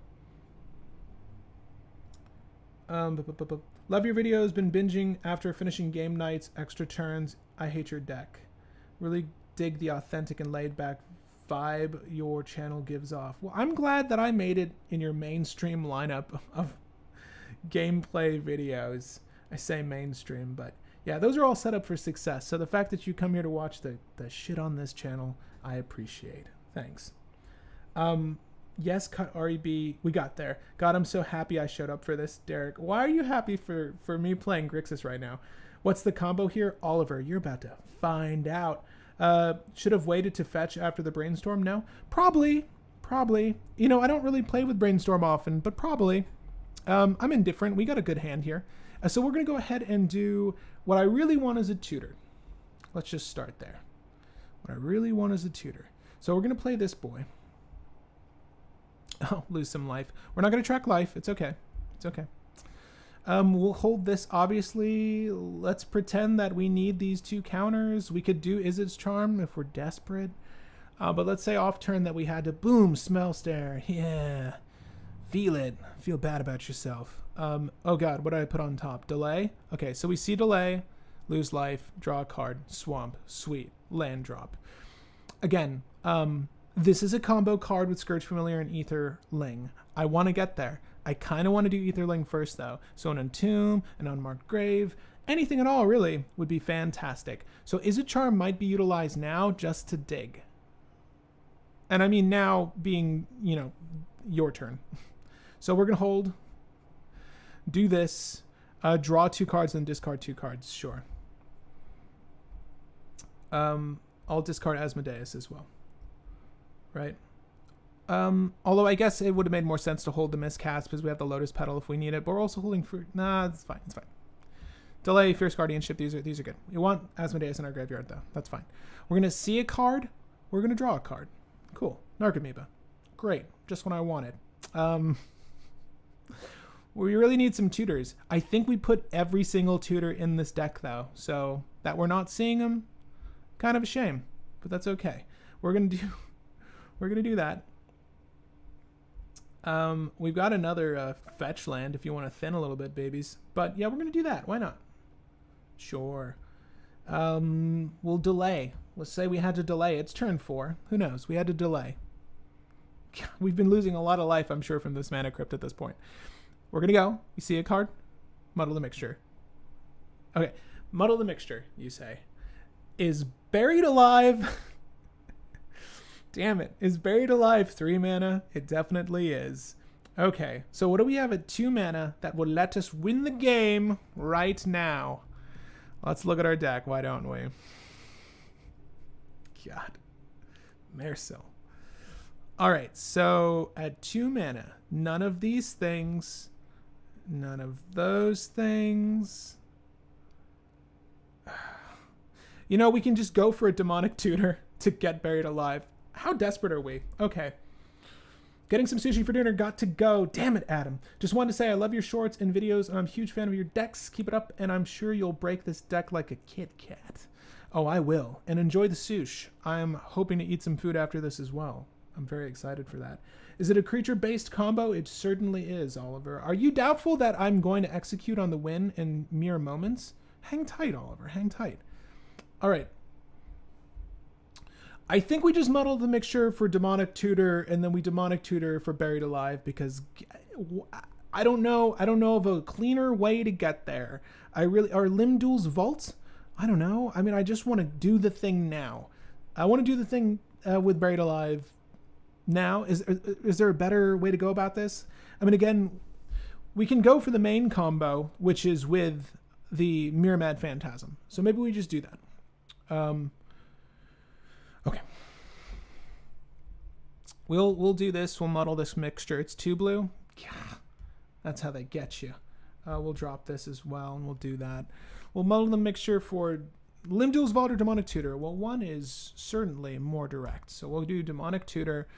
Love your videos. Been binging after finishing game nights. Extra turns. I hate your deck. Really dig the authentic and laid back vibe your channel gives off. Well, I'm glad that I made it in your mainstream lineup of gameplay videos. I say mainstream, but yeah, those are all set up for success. So the fact that you come here to watch the shit on this channel, I appreciate. Thanks. Yes, cut REB. We got there. God, I'm so happy I showed up for this, Derek. Why are you happy for me playing Grixis right now? What's the combo here? Oliver, you're about to find out. Should have waited to fetch after the brainstorm? No? Probably. You know, I don't really play with brainstorm often, but probably. I'm indifferent. We got a good hand here. So we're going to go ahead and do what I really want as a tutor. Let's just start there. What I really want as a tutor. So we're going to play this boy. Oh, lose some life. We're not going to track life. It's okay. It's okay. We'll hold this, obviously. Let's pretend that we need these 2 counters. We could do Izzet's Charm if we're desperate. But let's say off turn that we had to, boom, Smell Stare. Yeah. Feel it. Feel bad about yourself. Oh God, what did I put on top? Delay? Okay, so we see delay, lose life, draw a card, swamp, sweet, land drop. Again, this is a combo card with Scourge Familiar and Etherling. I want to get there. I kind of want to do Etherling first though. So an Entomb, an Unmarked Grave, anything at all really would be fantastic. So Izzet Charm might be utilized now just to dig. And I mean now being, you know, your turn. So we're going to hold, do this, draw 2 cards and discard 2 cards. Sure. I'll discard Asmodeus as well. Right? Although I guess it would have made more sense to hold the miscast because we have the Lotus Petal if we need it, but we're also holding fruit. Nah, it's fine. It's fine. Delay, Fierce Guardianship. These are good. We want Asmodeus in our graveyard though. That's fine. We're going to see a card. We're going to draw a card. Cool. Narcomoeba. Great. Just what I wanted. We really need some tutors. I think we put every single tutor in this deck though, so that we're not seeing them, kind of a shame, but that's okay. We're gonna do that. We've got another fetch land if you want to thin a little bit, babies. But yeah, we're gonna do that. Why not? Sure. We'll delay. Let's say we had to delay. It's turn 4. Who knows? We had to delay. We've been losing a lot of life, I'm sure, from this Mana Crypt at this point. We're going to go. You see a card? Muddle the Mixture. Okay. Muddle the Mixture, you say. Is Buried Alive... Damn it. Is Buried Alive 3 mana? It definitely is. Okay. So what do we have at 2 mana that would let us win the game right now? Let's look at our deck. Why don't we? God. Mairsil. All right, so at 2 mana, none of these things, none of those things. You know, we can just go for a Demonic Tutor to get Buried Alive. How desperate are we? Okay. Getting some sushi for dinner, got to go. Damn it, Adam. Just wanted to say I love your shorts and videos, and I'm a huge fan of your decks. Keep it up, and I'm sure you'll break this deck like a Kit Kat. Oh, I will. And enjoy the sushi. I'm hoping to eat some food after this as well. I'm very excited for that. Is it a creature-based combo? It certainly is, Oliver. Are you doubtful that I'm going to execute on the win in mere moments? Hang tight, Oliver. Hang tight. All right. I think we just muddled the mixture for Demonic Tutor, and then we Demonic Tutor for Buried Alive, because I don't know of a cleaner way to get there. Are Limdul's vaults? I don't know. I mean, I just want to do the thing now. I want to do the thing with Buried Alive now. Is there a better way to go about this? I mean, again, we can go for the main combo, which is with the Mirror-Mad Phantasm. So maybe we just do that. Okay. We'll do this. We'll muddle this mixture. It's 2 blue. Yeah, that's how they get you. We'll drop this as well, and we'll do that. We'll muddle the mixture for Limdul's Vault or Demonic Tutor. Well, one is certainly more direct. So we'll do Demonic Tutor.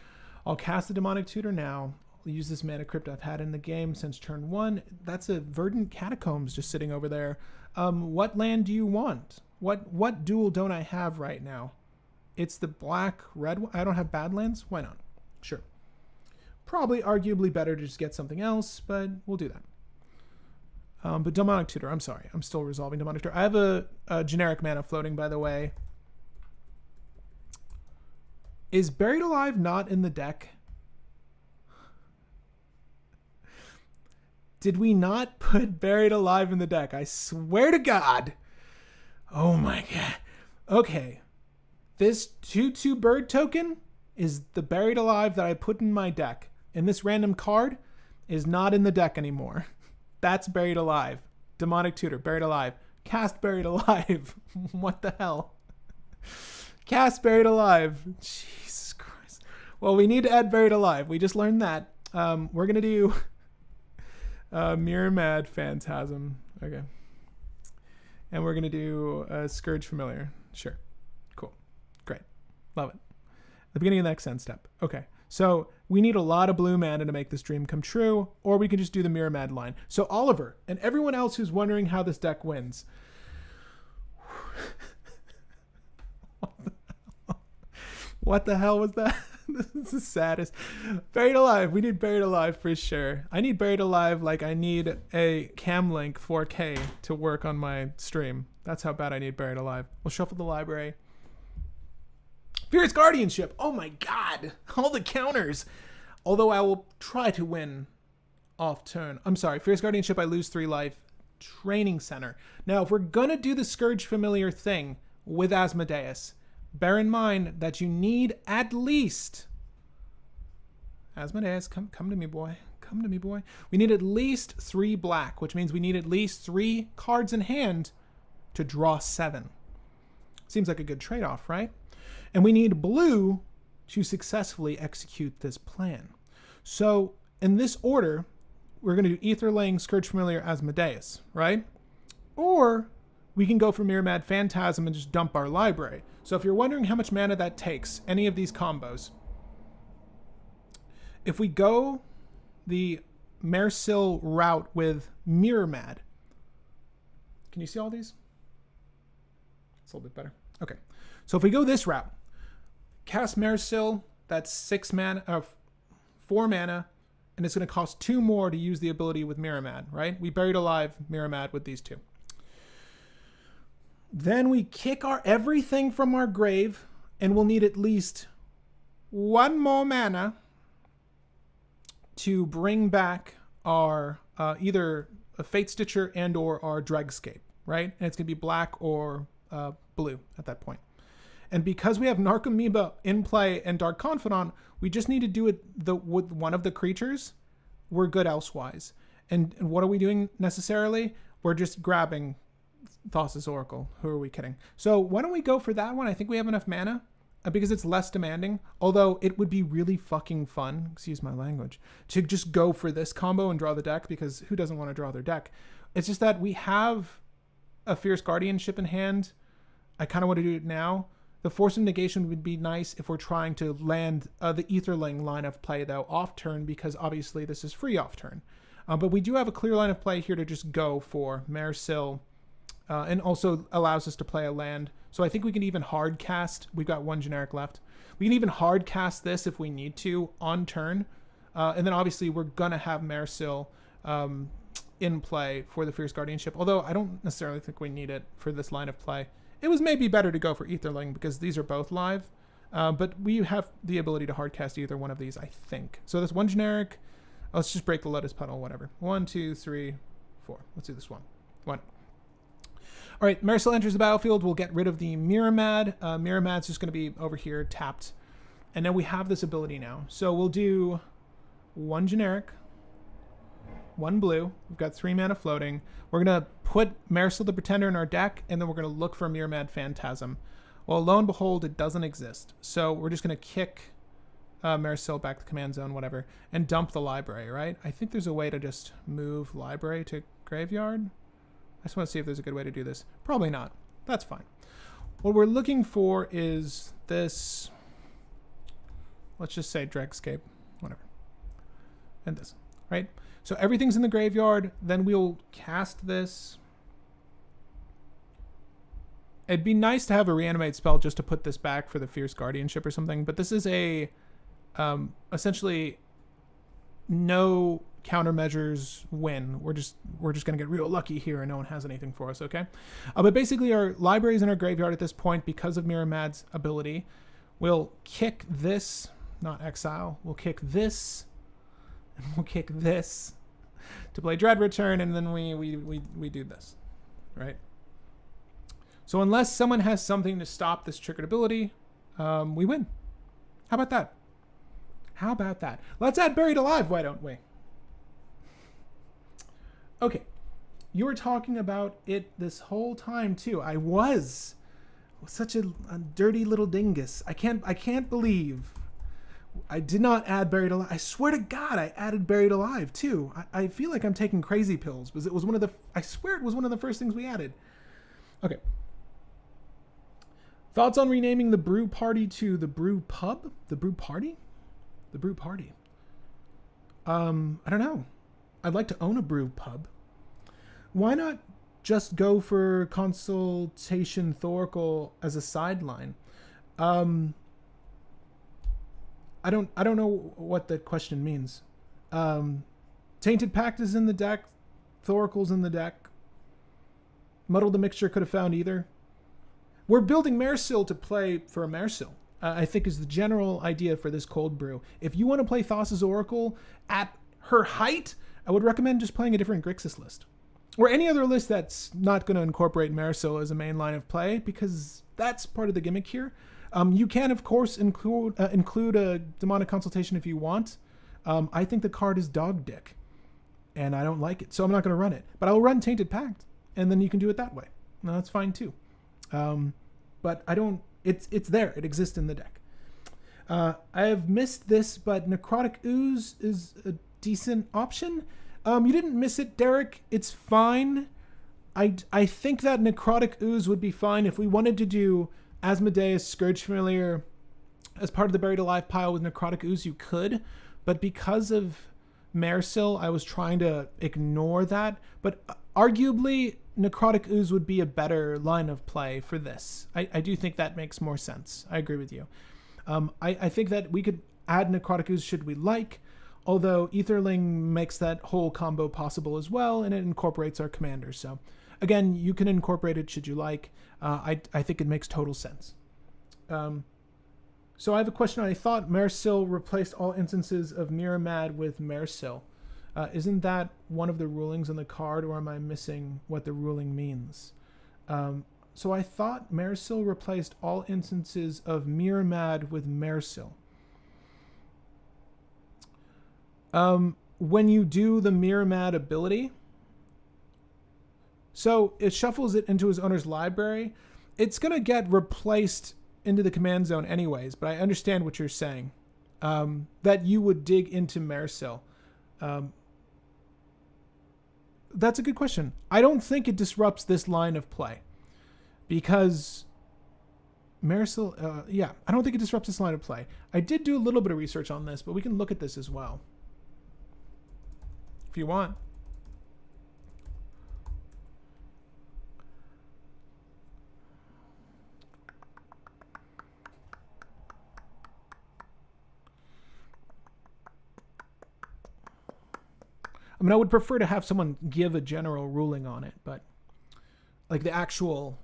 I'll cast the Demonic Tutor now. I'll use this mana crypt I've had in the game since turn 1. That's a Verdant Catacombs just sitting over there. What land do you want? What duel don't I have right now? It's the black-red one. I don't have Badlands? Why not? Sure. Probably arguably better to just get something else, but we'll do that. But Demonic Tutor, I'm sorry. I'm still resolving Demonic Tutor. I have a generic mana floating, by the way. Is Buried Alive not in the deck? Did we not put Buried Alive in the deck? I swear to God. Oh my God. Okay. This 2/2 bird token is the Buried Alive that I put in my deck. And this random card is not in the deck anymore. That's Buried Alive. Demonic Tutor, Buried Alive. Cast Buried Alive. What the hell? Cast Buried Alive. Jesus Christ. Well, we need to add Buried Alive. We just learned that. We're going to do Mirror-Mad Phantasm. Okay. And we're going to do Scourge Familiar. Sure. Cool. Great. Love it. The beginning of the next end step. Okay. So we need a lot of blue mana to make this dream come true, or we can just do the Mirror-Mad line. So Oliver and everyone else who's wondering how this deck wins. What the hell was that? This is the saddest. Buried Alive. We need Buried Alive for sure. I need Buried Alive like I need a Camlink 4K to work on my stream. That's how bad I need Buried Alive. We'll shuffle the library. Fierce Guardianship. Oh my God. All the counters. Although I will try to win off turn. I'm sorry. Fierce Guardianship, I lose 3 life. Training Center. Now, if we're going to do the Scourge Familiar thing with Asmodeus, bear in mind that you need at least... Asmodeus, come to me, boy. Come to me, boy. We need at least 3 black, which means we need at least 3 cards in hand to draw 7. Seems like a good trade-off, right? And we need blue to successfully execute this plan. So in this order, we're going to do Aetherling, Scourge Familiar, Asmodeus, right? Or we can go for Mirror-Mad Phantasm and just dump our library. So if you're wondering how much mana that takes, any of these combos, if we go the Mairsil route with Mirror-Mad, can you see all these? It's a little bit better. Okay. So if we go this route, cast Mairsil, that's 6 mana, 4 mana, and it's going to cost 2 more to use the ability with Mirror-Mad, right? We Buried Alive Mirror-Mad with these 2. Then we kick our everything from our grave, and we'll need at least 1 more mana to bring back our either a Fate Stitcher and or our Dregscape, right? And it's going to be black or blue at that point. And because we have Narcomoeba in play and Dark Confidant, we just need to do it with one of the creatures. We're good elsewise. And what are we doing necessarily? We're just grabbing Thassa's Oracle. Who are we kidding? So why don't we go for that one? I think we have enough mana because it's less demanding. Although it would be really fucking fun, excuse my language, to just go for this combo and draw the deck, because who doesn't want to draw their deck? It's just that we have a Fierce Guardianship in hand. I kind of want to do it now. The Force of Negation would be nice if we're trying to land the Aetherling line of play, though, off turn, because obviously this is free off turn. But we do have a clear line of play here to just go for Mairsil, and also allows us to play a land. So I think we can even hard cast. We've got one generic left. We can even hard cast this if we need to on turn. And then obviously we're going to have Mairsil in play for the Fierce Guardianship, although I don't necessarily think we need it for this line of play. It was maybe better to go for Aetherling because these are both live, but we have the ability to hardcast either one of these, I think. So that's one generic. Let's just break the Lotus Petal, whatever. 1, 2, 3, 4. Let's do this one. One. All right, Mairsil enters the battlefield. We'll get rid of the Miramad. Miramad's just going to be over here tapped. And then we have this ability now. So we'll do one generic, one blue. We've got 3 mana floating. We're going to put Mairsil the Pretender in our deck, and then we're going to look for Miramad Phantasm. Well, lo and behold, it doesn't exist. So we're just going to kick Mairsil back to command zone, whatever, and dump the library, right? I think there's a way to just move library to graveyard. I just want to see if there's a good way to do this. Probably not. That's fine. What we're looking for is this. Let's just say Dregscape, whatever. And this, right? So everything's in the graveyard. Then we'll cast this. It'd be nice to have a reanimate spell just to put this back for the Fierce Guardianship or something. But this is a essentially no countermeasures win. We're just gonna get real lucky here, and no one has anything for us. Okay, but basically our library's in our graveyard at this point because of Miramad's ability. We'll kick this, not exile. We'll kick this, and we'll kick this to play Dread Return, and then we do this, right? So unless someone has something to stop this triggered ability, we win. How about that? How about that? Let's add Buried Alive, why don't we? Okay, you were talking about it this whole time too. I was such a dirty little dingus. I can't believe I did not add Buried Alive. I swear to God, I added Buried Alive too. I feel like I'm taking crazy pills, because it was one of the. I swear it was one of the first things we added. Okay. Thoughts on renaming the Brew Party to the Brew Pub? The Brew Party? The Brew Party. I don't know. I'd like to own a brew pub. Why not just go for Consultation Thoracle as a sideline? I don't know what the question means. Tainted Pact is in the deck. Thoracle's in the deck. Muddle the Mixture could have found either. We're building Mairsil to play for a Mairsil. I think is the general idea for this cold brew. If you want to play Thassa's Oracle at her height, I would recommend just playing a different Grixis list. Or any other list that's not going to incorporate Mairsil as a main line of play, because that's part of the gimmick here. You can, of course, include a Demonic Consultation if you want. I think the card is dog dick, and I don't like it, so I'm not going to run it. But I'll run Tainted Pact, and then you can do it that way. No, that's fine too. But I don't... It's there. It exists in the deck. I have missed this, but Necrotic Ooze is a decent option. You didn't miss it, Derek. It's fine. I think that Necrotic Ooze would be fine if we wanted to do Asmodeus Scourge Familiar as part of the Buried Alive pile with Necrotic Ooze. You could, but because of Mairsil, I was trying to ignore that. But arguably, Necrotic Ooze would be a better line of play for this. I do think that makes more sense. I agree with you. I think that we could add Necrotic Ooze should we like, although Aetherling makes that whole combo possible as well, and it incorporates our commander. So again, you can incorporate it should you like. I think it makes total sense. So I have a question. I thought Mairsil replaced all instances of Miramad with Mairsil. Isn't that one of the rulings on the card, or am I missing what the ruling means? So I thought Mairsil replaced all instances of Miramad with Mairsil. When you do the Miramad ability, so it shuffles it into his owner's library. It's going to get replaced into the command zone anyways, but I understand what you're saying. That you would dig into Mairsil. That's a good question. I don't think it disrupts this line of play, because Mairsil, yeah, I don't think it disrupts this line of play. I did do a little bit of research on this, but we can look at this as well. If you want. I mean, I would prefer to have someone give a general ruling on it, but like the actual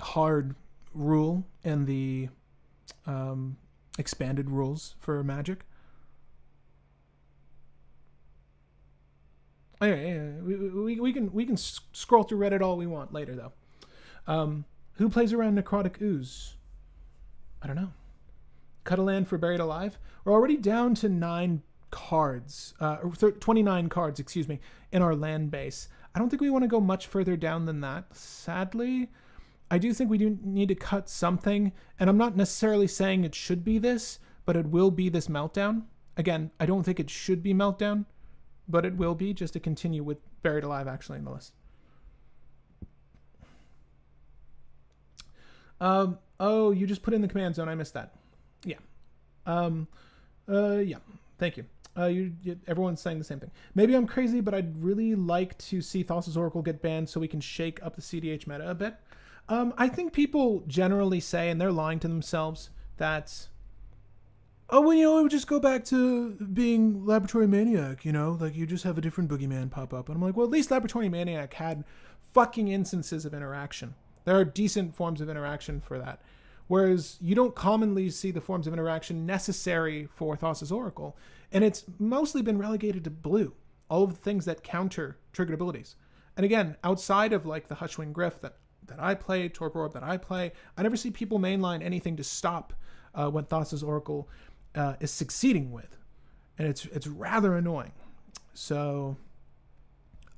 hard rule and the expanded rules for Magic. Anyway, we can scroll through Reddit all we want later though. Who plays around Necrotic Ooze? I don't know. Cut a land for Buried Alive. We're already down to 9 cards, 29 cards, excuse me, in our land base. I don't think we want to go much further down than that, sadly. I do think we do need to cut something, and I'm not necessarily saying it should be this, but it will be this Meltdown. Again, I don't think it should be Meltdown, but it will be, just to continue with Buried Alive actually in the list. Oh, you just put in the command zone. I missed that. Yeah. Yeah. Thank you. Everyone's saying the same thing. Maybe I'm crazy, but I'd really like to see Thassa's Oracle get banned so we can shake up the cEDH meta a bit. I think people generally say, and they're lying to themselves, that, oh, well, it would just go back to being Laboratory Maniac, like you just have a different boogeyman pop up. And I'm like, well, at least Laboratory Maniac had fucking instances of interaction. There are decent forms of interaction for that. Whereas you don't commonly see the forms of interaction necessary for Thassa's Oracle. And it's mostly been relegated to blue. All of the things that counter triggered abilities. And again, outside of like the Hushwing Griff that I play, Torpor Orb that I play, I never see people mainline anything to stop what Thassa's Oracle is succeeding with. And it's rather annoying. So,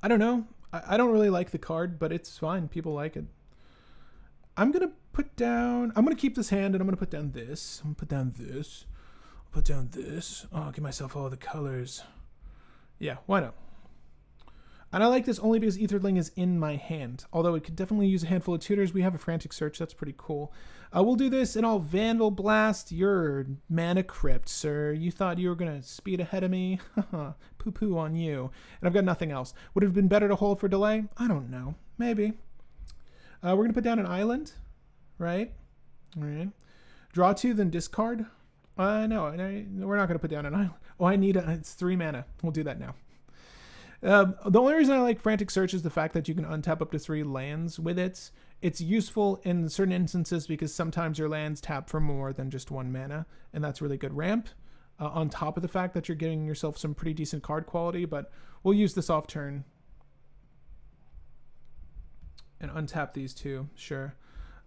I don't know. I don't really like the card, but it's fine. People like it. I'm going to keep this hand and I'm going to put down this. I'm going to put down this. I'll put down this. Oh, I'll give myself all the colors. Yeah, why not? And I like this only because Aetherling is in my hand. Although it could definitely use a handful of tutors. We have a Frantic Search. That's pretty cool. We'll do this and I'll Vandal Blast your Mana Crypt, sir. You thought you were going to speed ahead of me? Poo-poo on you. And I've got nothing else. Would it have been better to hold for delay? I don't know. Maybe. We're going to put down an island, right? All right. Draw 2, then discard. No, we're not going to put down an island. Oh, it's 3 mana. We'll do that now. The only reason I like Frantic Search is the fact that you can untap up to 3 lands with it. It's useful in certain instances because sometimes your lands tap for more than just 1 mana, and that's really good ramp. On top of the fact that you're getting yourself some pretty decent card quality, but we'll use this off turn. And untap these 2, sure.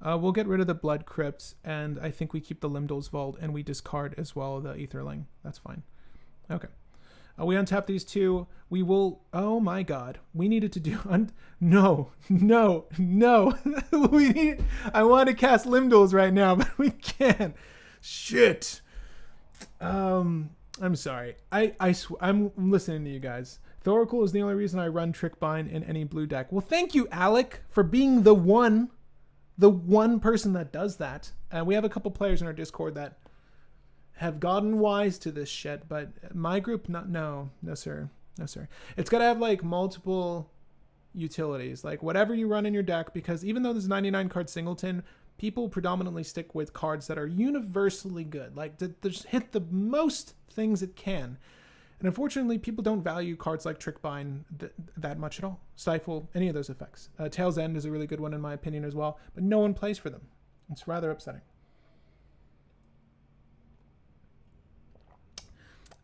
We'll get rid of the Blood Crypt, and I think we keep the Limdol's Vault, and we discard as well the Aetherling. That's fine. Okay. We untap these 2. We will... Oh my god. We needed to do... No. I want to cast Limdol's right now, but we can't. Shit. I'm sorry. I'm listening to you guys. Thoracle is the only reason I run Trickbind in any blue deck. Well, thank you, Alec, for being the one person that does that. We have a couple players in our Discord that have gotten wise to this shit, but my group, no, sir. It's got to have like multiple utilities, like whatever you run in your deck, because even though there's 99 card singleton, people predominantly stick with cards that are universally good, like to just hit the most things it can. And unfortunately, people don't value cards like Trickbind that much at all. Stifle, any of those effects. Tail's End is a really good one in my opinion as well, but no one plays for them. It's rather upsetting.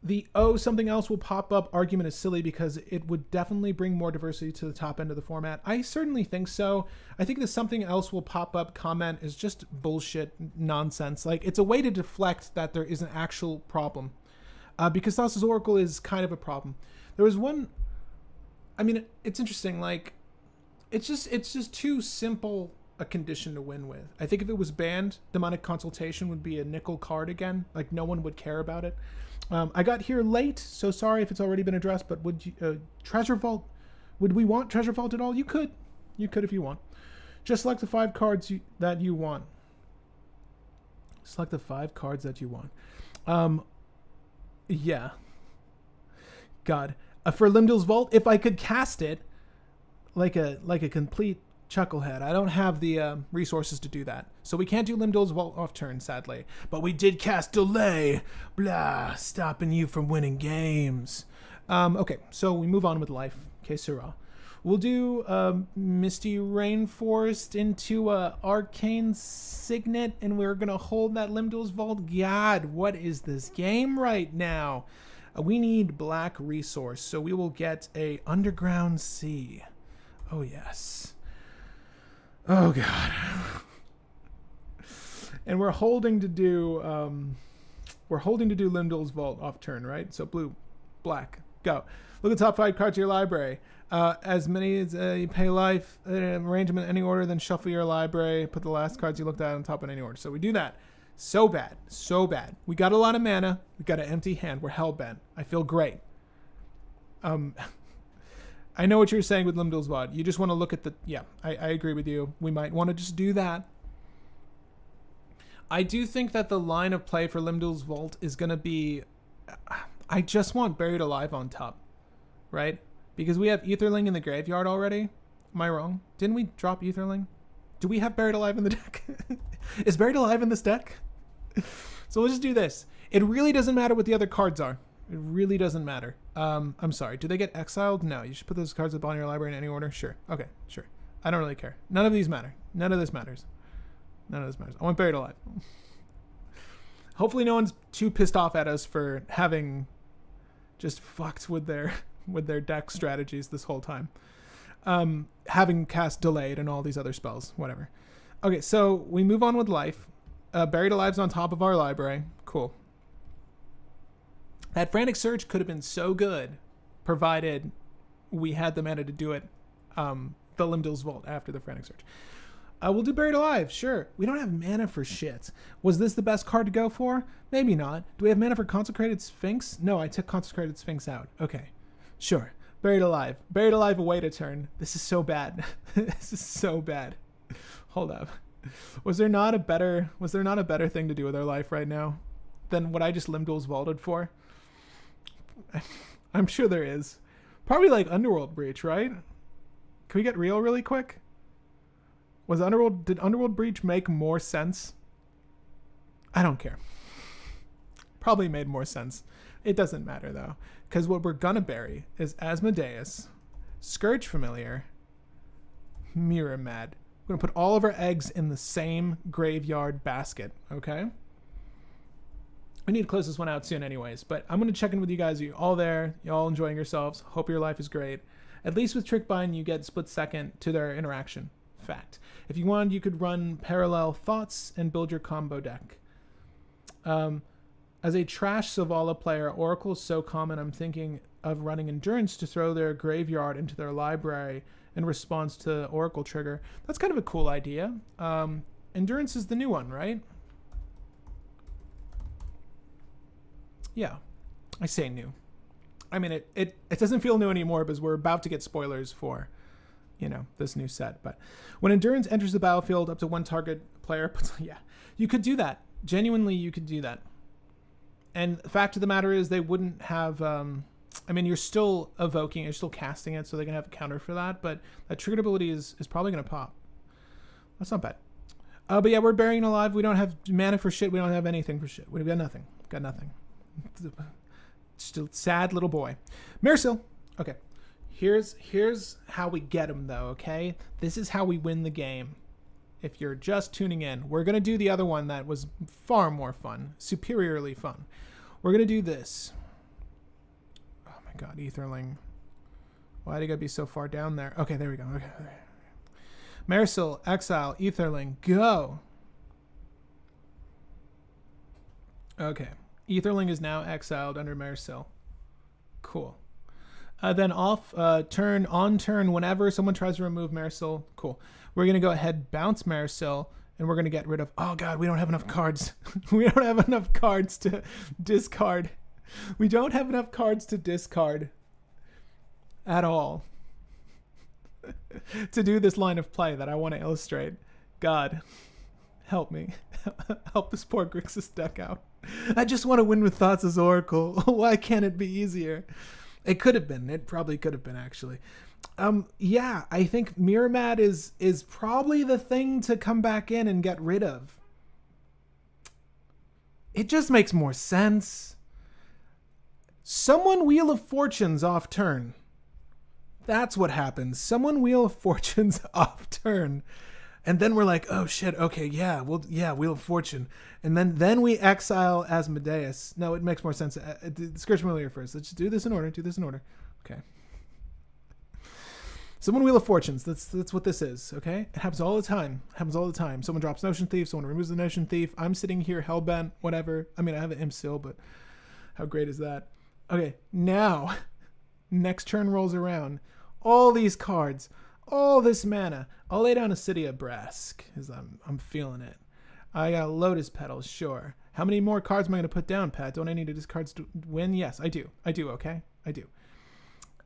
The something else will pop up argument is silly because it would definitely bring more diversity to the top end of the format. I certainly think so. I think the something else will pop up comment is just bullshit nonsense. Like, it's a way to deflect that there is an actual problem. Because Thassa's Oracle is kind of a problem. There was one... I mean, it's interesting. Like, it's just too simple a condition to win with. I think if it was banned, Demonic Consultation would be a nickel card again. Like, no one would care about it. I got here late, so sorry if it's already been addressed, but would you... Treasure Vault... Would we want Treasure Vault at all? You could. You could if you want. Just select the 5 cards that you want. Select the 5 cards that you want. Yeah. God. For Limdal's Vault, if I could cast it like a complete chucklehead, I don't have the resources to do that. So we can't do Limdal's Vault off turn, sadly. But we did cast Delay. Blah. Stopping you from winning games. Okay, so we move on with life. Que sera. We'll do Misty Rainforest into Arcane Signet, and we're going to hold that Limdal's Vault. God, what is this game right now? We need black resource, so we will get a Underground Sea. Oh, yes. Oh, God. And we're holding to do Limdal's Vault off turn, right? So blue, black, go. Look at the top 5 cards of your library. As many as you pay life, arrange them in any order, then shuffle your library. Put the last cards you looked at on top in any order. So we do that. So bad. So bad. We got a lot of mana. We got an empty hand. We're hellbent. I feel great. I know what you're saying with Limdal's Vault. You just want to look at the... Yeah, I agree with you. We might want to just do that. I do think that the line of play for Limdal's Vault is going to be... I just want Buried Alive on top. Right? Because we have Aetherling in the graveyard already. Am I wrong? Didn't we drop Aetherling? Do we have Buried Alive in the deck? Is Buried Alive in this deck? So let's just do this. It really doesn't matter what the other cards are. It really doesn't matter. I'm sorry. Do they get exiled? No. You should put those cards up on your library in any order? Sure. Okay, sure. I don't really care. None of these matter. None of this matters. None of this matters. I want Buried Alive. Hopefully no one's too pissed off at us for having just fucked with their deck strategies this whole time. Having cast Delayed and all these other spells. Whatever. Okay, so we move on with life. Buried Alive's on top of our library. Cool. That Frantic Surge could have been so good, provided we had the mana to do it. The Limdal's Vault after the Frantic Surge. We'll do Buried Alive, sure. We don't have mana for shit. Was this the best card to go for? Maybe not. Do we have mana for Consecrated Sphinx? No, I took Consecrated Sphinx out. Okay, sure. Buried Alive. Buried Alive await a turn. This is so bad. This is so bad. Hold up. Was there not a better thing to do with our life right now than what I just Limdal's Vaulted for? I'm sure there is. Probably like Underworld Breach, right? Can we get real really quick? Did Underworld Breach make more sense? I don't care. Probably made more sense. It doesn't matter though, because what we're gonna bury is Asmodeus, Scourge Familiar, Mirror Mad. We're gonna put all of our eggs in the same graveyard basket, okay? I need to close this one out soon anyways, but I'm gonna check in with you guys. Are you all there? You all enjoying yourselves? Hope your life is great. At least with Trickbind, you get split second to their interaction. Fact. If you wanted, you could run Parallel Thoughts and build your combo deck. As a trash Zavala player, Oracle is so common, I'm thinking of running Endurance to throw their graveyard into their library in response to Oracle trigger. That's kind of a cool idea. Endurance is the new one, right? Yeah, I say new. I mean, it doesn't feel new anymore because we're about to get spoilers for, this new set. But when Endurance enters the battlefield, up to one target player, yeah, you could do that. Genuinely, you could do that. And the fact of the matter is they wouldn't have, you're still evoking, you're still casting it, so they can have a counter for that, but that triggered ability is probably going to pop. That's not bad. But yeah, we're burying alive. We don't have mana for shit. We don't have anything for shit. We've got nothing. Got nothing. Just a sad little boy. Mairsil. Okay. Here's how we get him, though, okay? This is how we win the game. If you're just tuning in, we're going to do the other one that was far more fun, superiorly fun. We're going to do this. Oh my god, Aetherling. Why do you gotta be so far down there? Okay, there we go. Okay. Mairsil, Exile, Aetherling, go! Okay. Aetherling is now exiled under Mairsil. Cool. Then on turn, whenever someone tries to remove Mairsil, cool. We're going to go ahead, bounce Mairsil, and we're going to get rid of... Oh, God, we don't have enough cards. We don't have enough cards to discard. We don't have enough cards to discard at all to do this line of play that I want to illustrate. God, help me. help this poor Grixis deck out. I just want to win with Thoughts as Oracle. Why can't it be easier? It could have been. It probably could have been, actually. Yeah, I think Miramad is probably the thing to come back in and get rid of. It just makes more sense. Someone Wheel of Fortunes off turn. That's what happens. Someone Wheel of Fortunes off turn. And then we're like, oh shit, okay, yeah, Wheel of Fortune. And then we exile Asmodeus. No, it makes more sense. Scourge Familiar first. Let's just do this in order. Okay. Someone Wheel of Fortunes. That's what this is, okay? It happens all the time. Someone drops Notion Thief. Someone removes the Notion Thief. I'm sitting here hellbent, whatever. I mean, I have an imp still, but how great is that? Okay, now, next turn rolls around. All these cards, all this mana. I'll lay down a City of Brask, because I'm feeling it. I got Lotus Petals, sure. How many more cards am I going to put down, Pat? Don't I need to discard to win? Yes, I do, okay? I do.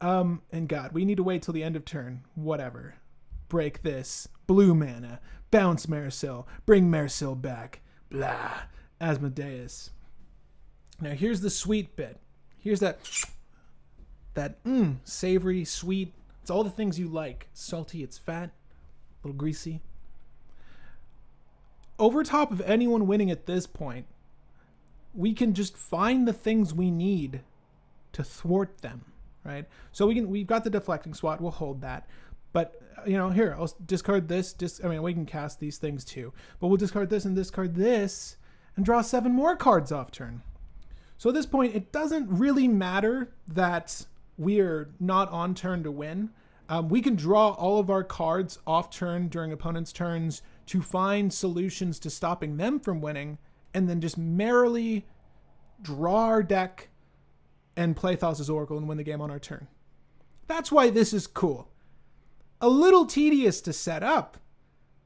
And God, we need to wait till the end of turn. Whatever. Break this. Blue mana. Bounce Mairsil. Bring Mairsil back. Blah. Asmodeus. Now here's the sweet bit. Here's that savory, sweet. It's all the things you like. Salty, it's fat, a little greasy. Over top of anyone winning at this point, we can just find the things we need to thwart them. Right, so we've got the deflecting swat. We'll hold that, but here I'll discard this. We can cast these things too, but we'll discard this and discard this and draw 7 more cards off turn. So at this point, it doesn't really matter that we're not on turn to win. We can draw all of our cards off turn during opponents' turns to find solutions to stopping them from winning, and then just merrily draw our deck and play Thassa's Oracle and win the game on our turn. That's why this is cool. A little tedious to set up,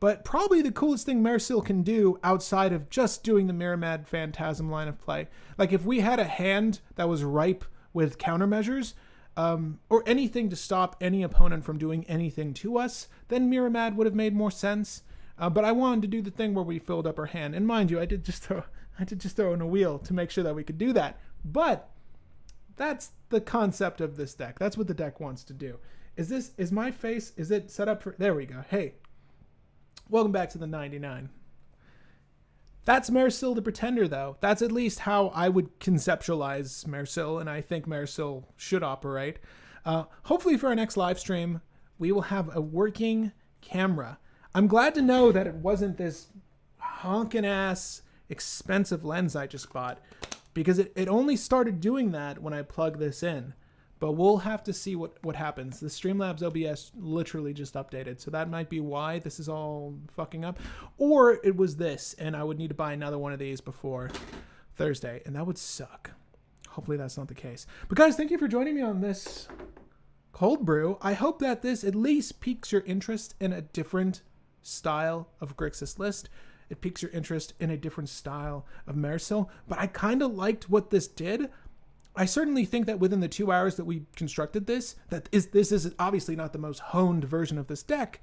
but probably the coolest thing Mairsil can do outside of just doing the Miramad Phantasm line of play. Like if we had a hand that was ripe with countermeasures, or anything to stop any opponent from doing anything to us, then Miramad would have made more sense. But I wanted to do the thing where we filled up our hand. And mind you, I did just throw in a wheel to make sure that we could do that. But that's the concept of this deck. That's what the deck wants to do. Is my face, is it set up for, there we go. Hey, welcome back to the 99. That's Mairsil the Pretender, though. That's at least how I would conceptualize Mairsil, and I think Mairsil should operate. Hopefully for our next live stream, we will have a working camera. I'm glad to know that it wasn't this honking ass expensive lens I just bought, because it only started doing that when I plug this in. But we'll have to see what happens. The Streamlabs OBS literally just updated, so that might be why this is all fucking up. Or it was this, and I would need to buy another one of these before Thursday, and that would suck. Hopefully that's not the case. But guys, thank you for joining me on this cold brew. I hope that this at least piques your interest in a different style of Grixis list. It piques your interest in a different style of Mairsil, but I kind of liked what this did. I certainly think that within the 2 hours that we constructed this is obviously not the most honed version of this deck,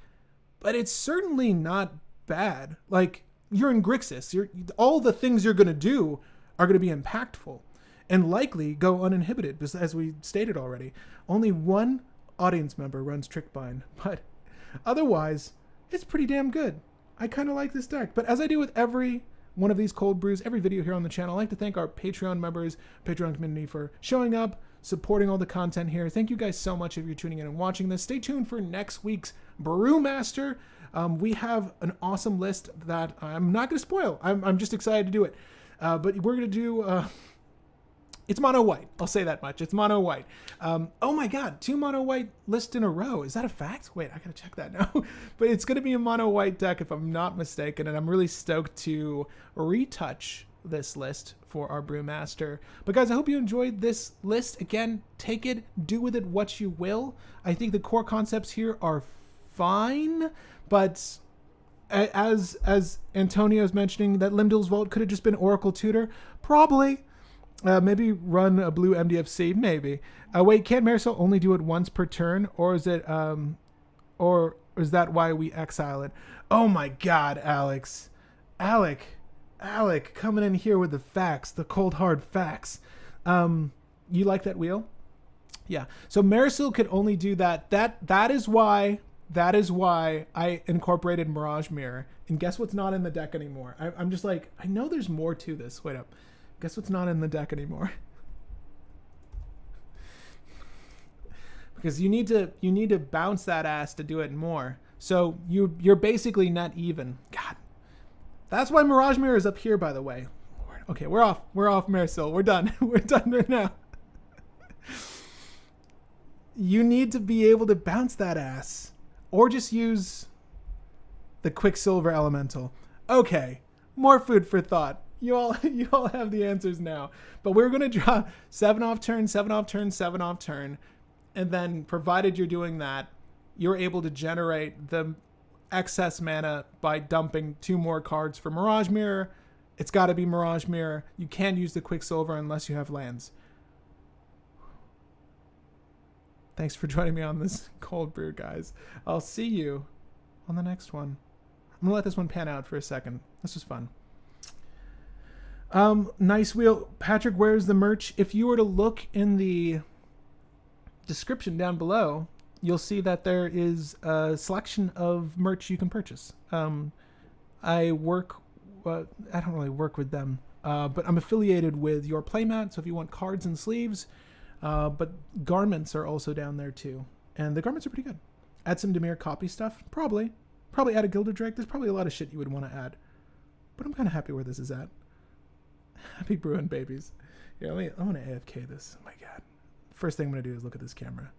but it's certainly not bad. Like, you're in Grixis. All the things you're going to do are going to be impactful and likely go uninhibited, because as we stated already, only one audience member runs Trickbind, but otherwise, it's pretty damn good. I kind of like this deck, but as I do with every one of these cold brews, every video here on the channel, I'd like to thank our Patreon members, Patreon community for showing up, supporting all the content here. Thank you guys so much if you're tuning in and watching this. Stay tuned for next week's Brewmaster. We have an awesome list that I'm not going to spoil. I'm just excited to do it. But we're going to do... it's mono white. I'll say that much. It's mono white. Oh my God, 2 mono white lists in a row. Is that a fact? Wait, I gotta check that now. But it's gonna be a mono white deck if I'm not mistaken, and I'm really stoked to retouch this list for our Brewmaster. But guys, I hope you enjoyed this list. Again, take it, do with it what you will. I think the core concepts here are fine, but as Antonio's mentioning, that Limdal's Vault could have just been Oracle Tutor. Probably. Maybe run a blue MDFC, maybe. Wait, can't Mairsil only do it once per turn, or is it, or is that why we exile it? Oh my God, Alec, Alec coming in here with the facts, the cold hard facts. You like that wheel? Yeah. So Mairsil could only do that. That is why I incorporated Mirage Mirror. And guess what's not in the deck anymore? I'm just like, I know there's more to this. Wait up. Guess what's not in the deck anymore? Because you need to bounce that ass to do it more. So you're basically net even. God. That's why Mirage Mirror is up here, by the way. Okay, we're off Mairsil. We're done. We're done right now. You need to be able to bounce that ass. Or just use the Quicksilver Elemental. Okay, more food for thought. You all have the answers now. But we're going to draw 7 off turn, 7 off turn, 7 off turn. And then, provided you're doing that, you're able to generate the excess mana by dumping 2 more cards for Mirage Mirror. It's got to be Mirage Mirror. You can't use the Quicksilver unless you have lands. Thanks for joining me on this cold brew, guys. I'll see you on the next one. I'm going to let this one pan out for a second. This was fun. Nice wheel. Patrick, where's the merch? If you were to look in the description down below, you'll see that there is a selection of merch you can purchase. I don't really work with them, but I'm affiliated with Your Playmat, so if you want cards and sleeves, but garments are also down there too, and the garments are pretty good. Add some Dimir copy stuff, probably add a Gilder Drake. There's probably a lot of shit you would want to add, but I'm kind of happy where this is at. Happy brewing, babies. Yeah, I'm gonna AFK this. Oh my god. First thing I'm gonna do is look at this camera.